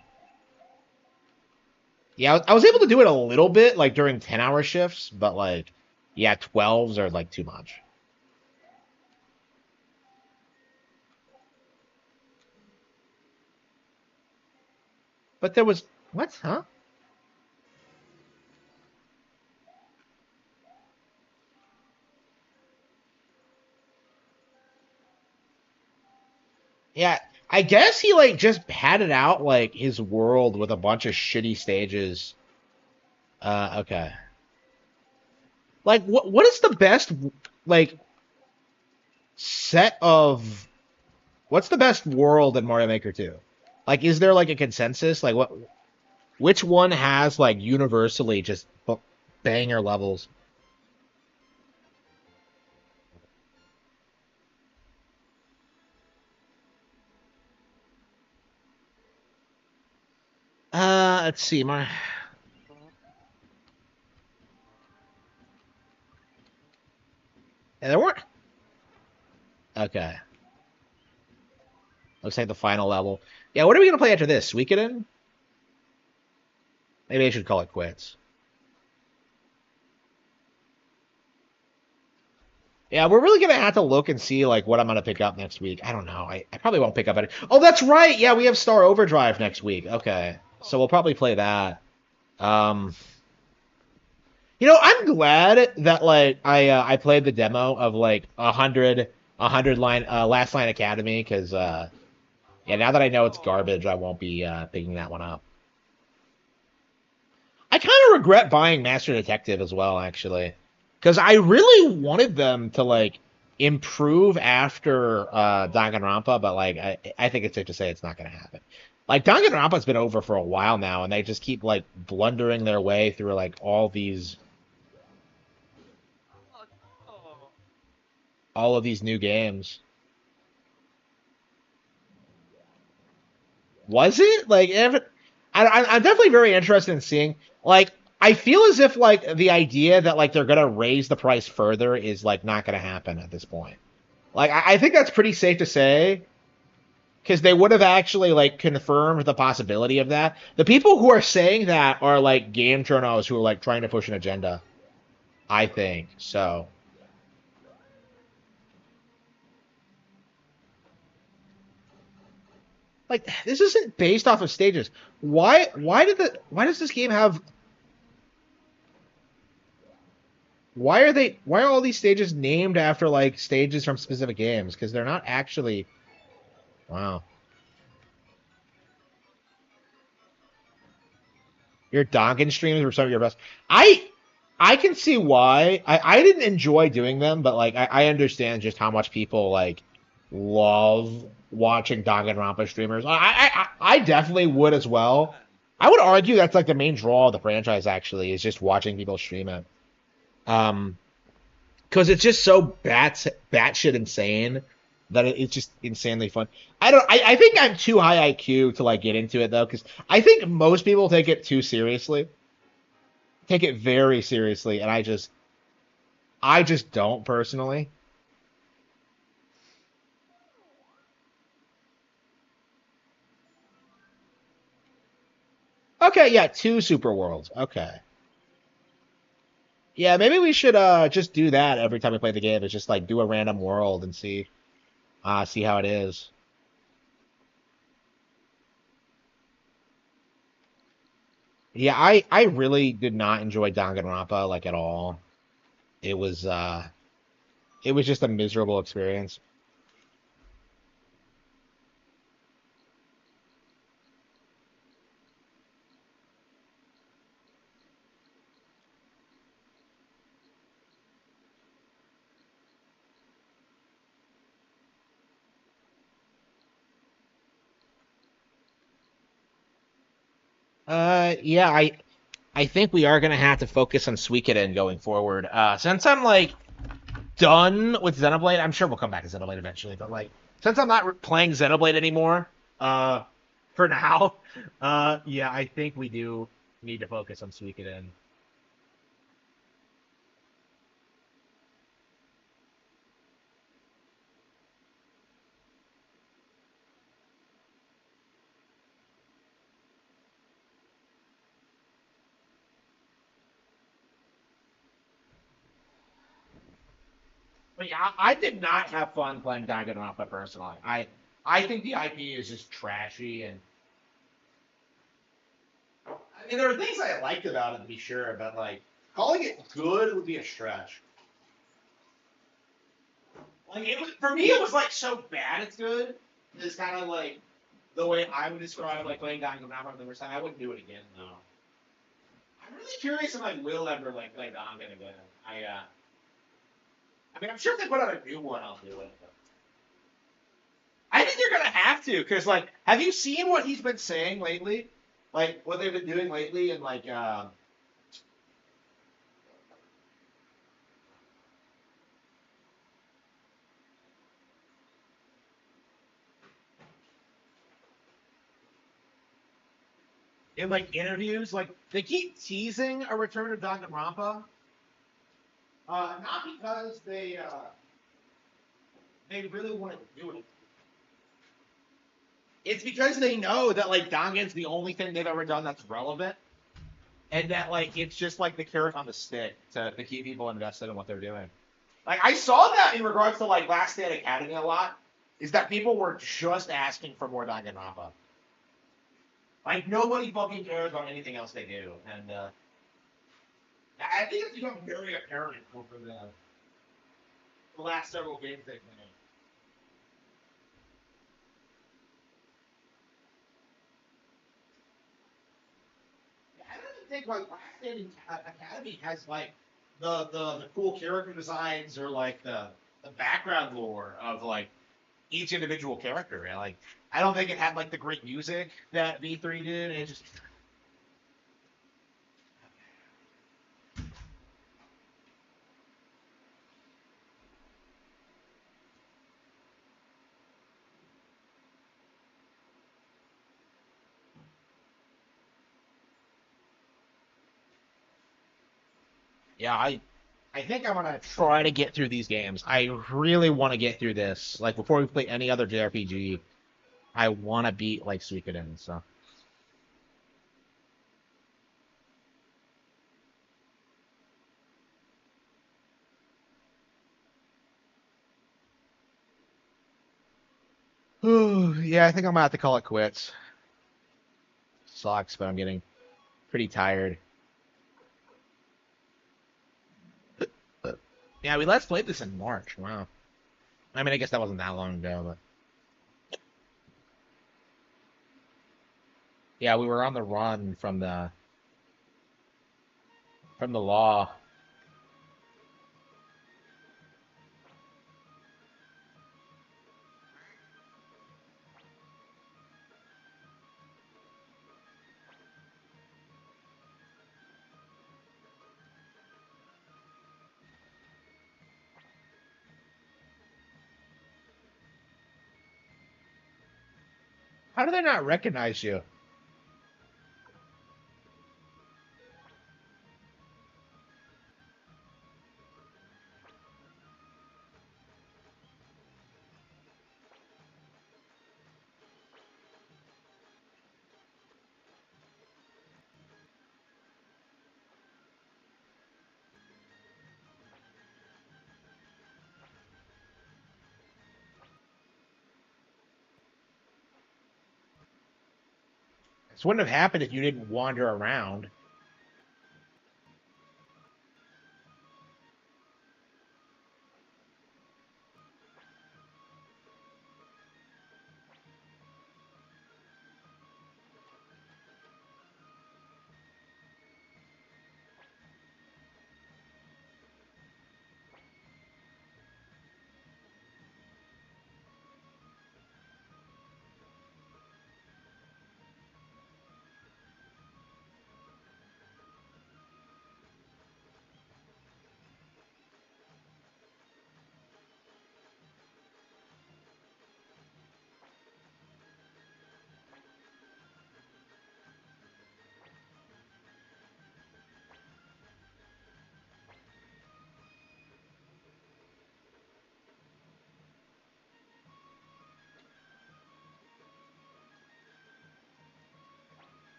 [SPEAKER 1] Yeah, I was able to do it a little bit, like during 10-hour shifts, but like, yeah, 12s are like too much. But there was what? Huh? Yeah, I guess he like just padded out like his world with a bunch of shitty stages. Okay. Like, what is the best like set of what's the best world in Mario Maker 2? Like, is there like a consensus? Like, which one has like universally just banger levels? Let's see, my. And there weren't. Okay. Looks like the final level. Yeah, what are we gonna play after this? Suikoden? Maybe I should call it quits. Yeah, we're really gonna have to look and see like what I'm gonna pick up next week. I don't know. I probably won't pick up any. Oh, that's right. Yeah, we have Star Overdrive next week. Okay, so we'll probably play that. Um, I'm glad that like I played the demo of like a hundred line Last Line Academy because yeah, now that I know it's garbage, I won't be picking that one up. I kind of regret buying Master Detective as well, actually, because I really wanted them to like improve after Danganronpa, but like I think it's safe to say it's not going to happen. Like Danganronpa's been over for a while now, and they just keep like blundering their way through like all of these new games. Was it like I'm definitely very interested in seeing like I feel as if like the idea that like they're gonna raise the price further is like not gonna happen at this point. Like I think that's pretty safe to say because they would have actually like confirmed the possibility of that. The people who are saying that are like game journals who are like trying to push an agenda. I think so. Like this isn't based off of stages. Why does this game have why are all these stages named after like stages from specific games? Because they're not actually wow. Your Donkin streams were some of your best. I I can see why. I didn't enjoy doing them, but like I understand just how much people like love watching Danganronpa streamers. I definitely would as well. I would argue that's like the main draw of the franchise actually is just watching people stream it. Um, because it's just so batshit insane that it's just insanely fun. I don't. I think I'm too high IQ to like get into it though, because I think most people take it too seriously, take it very seriously, and I just don't personally. Okay, yeah, two super worlds. Okay. Yeah, maybe we should just do that every time we play the game. It's just like do a random world and see how it is. Yeah, I really did not enjoy Danganronpa like at all. It was uh it was just a miserable experience. Yeah, I think we are gonna have to focus on Suikoden going forward. Since I'm like done with Xenoblade, I'm sure we'll come back to Xenoblade eventually, but like since I'm not playing Xenoblade anymore, for now, yeah, I think we do need to focus on Suikoden. But yeah, I did not have fun playing Danganronpa personally. I think the IP is just trashy, and I mean there are things I liked about it to be sure, but like calling it good would be a stretch. Like it was for me, it was like so bad it's good. It's kind of like the way I would describe like playing Danganronpa for the first time. I wouldn't do it again though. I'm really curious if I will ever like play Dangan again. I mean I'm sure if they put out a new one, I'll do it. But I think you're gonna have to, cause like, have you seen what he's been saying lately? Like what they've been doing lately, and like in like interviews, like they keep teasing a return of Danganronpa. Not because they really want to do it. It's because they know that like Dangan's the only thing they've ever done that's relevant, and that like it's just like the carrot on the stick to keep people invested in what they're doing. Like I saw that in regards to like Last Stand Academy a lot, is that people were just asking for more Danganronpa. Like nobody fucking cares about anything else they do, and I think it's become very apparent over the last several games they've made. I don't even think like Last Stand Academy has like the cool character designs or like the background lore of like each individual character. And, like I don't think it had like the great music that V3 did. It just yeah, I I think I'm gonna try to get through these games. I really want to get through this. Like before we play any other JRPG, I want to beat like Suikoden. So. Yeah, I think I'm gonna have to call it quits. Sucks, but I'm getting pretty tired. Yeah, we last played this in March. Wow. I mean, I guess that wasn't that long ago, but yeah, we were on the run from the law. How do they not recognize you? This wouldn't have happened if you didn't wander around.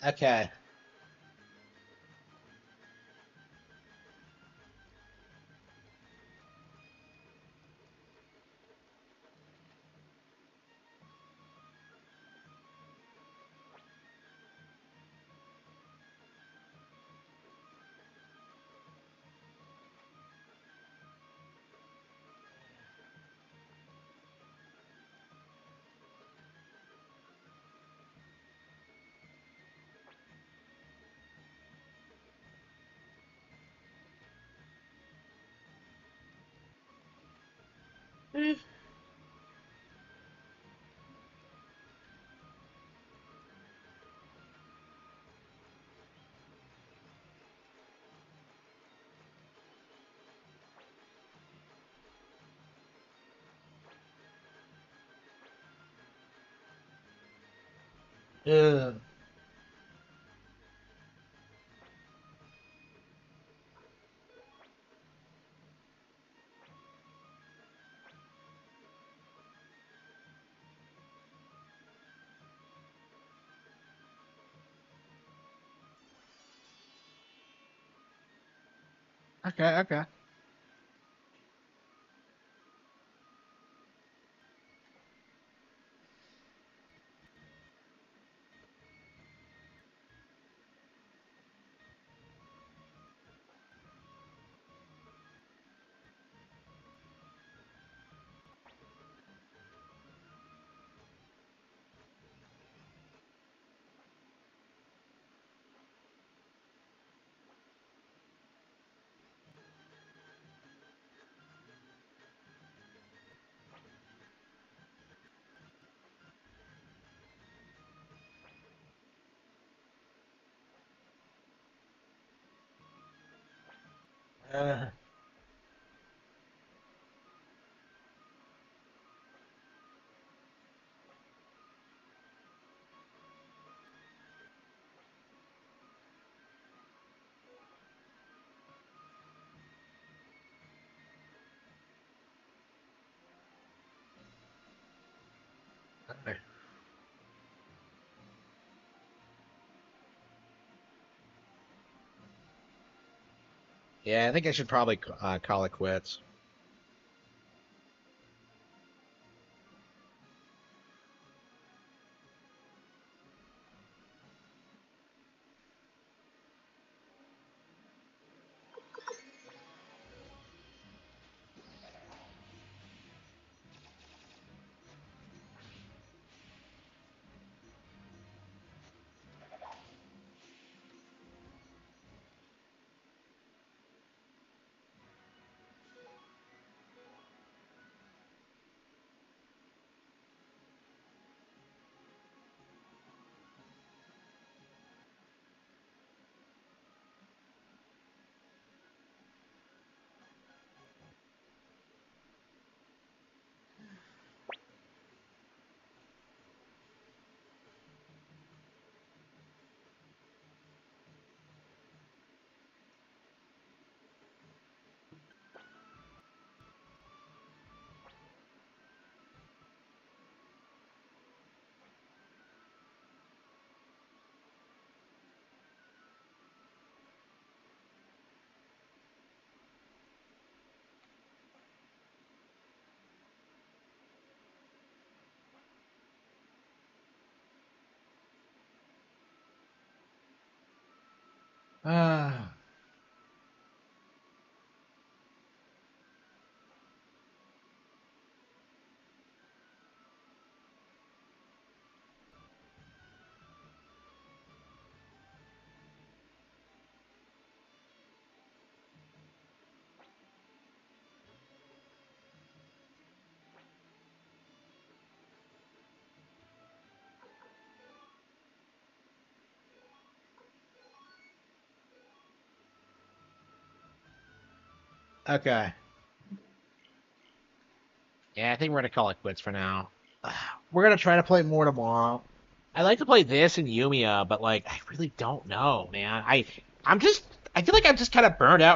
[SPEAKER 1] Okay. Ugh. Okay, okay. Uh, yeah, I think I should probably call it quits. Ah. Okay. Yeah, I think we're gonna call it quits for now. We're gonna try to play more tomorrow. I like to play this and Yumiya, but like I really don't know, man. I'm just I feel like I'm just kind of burned out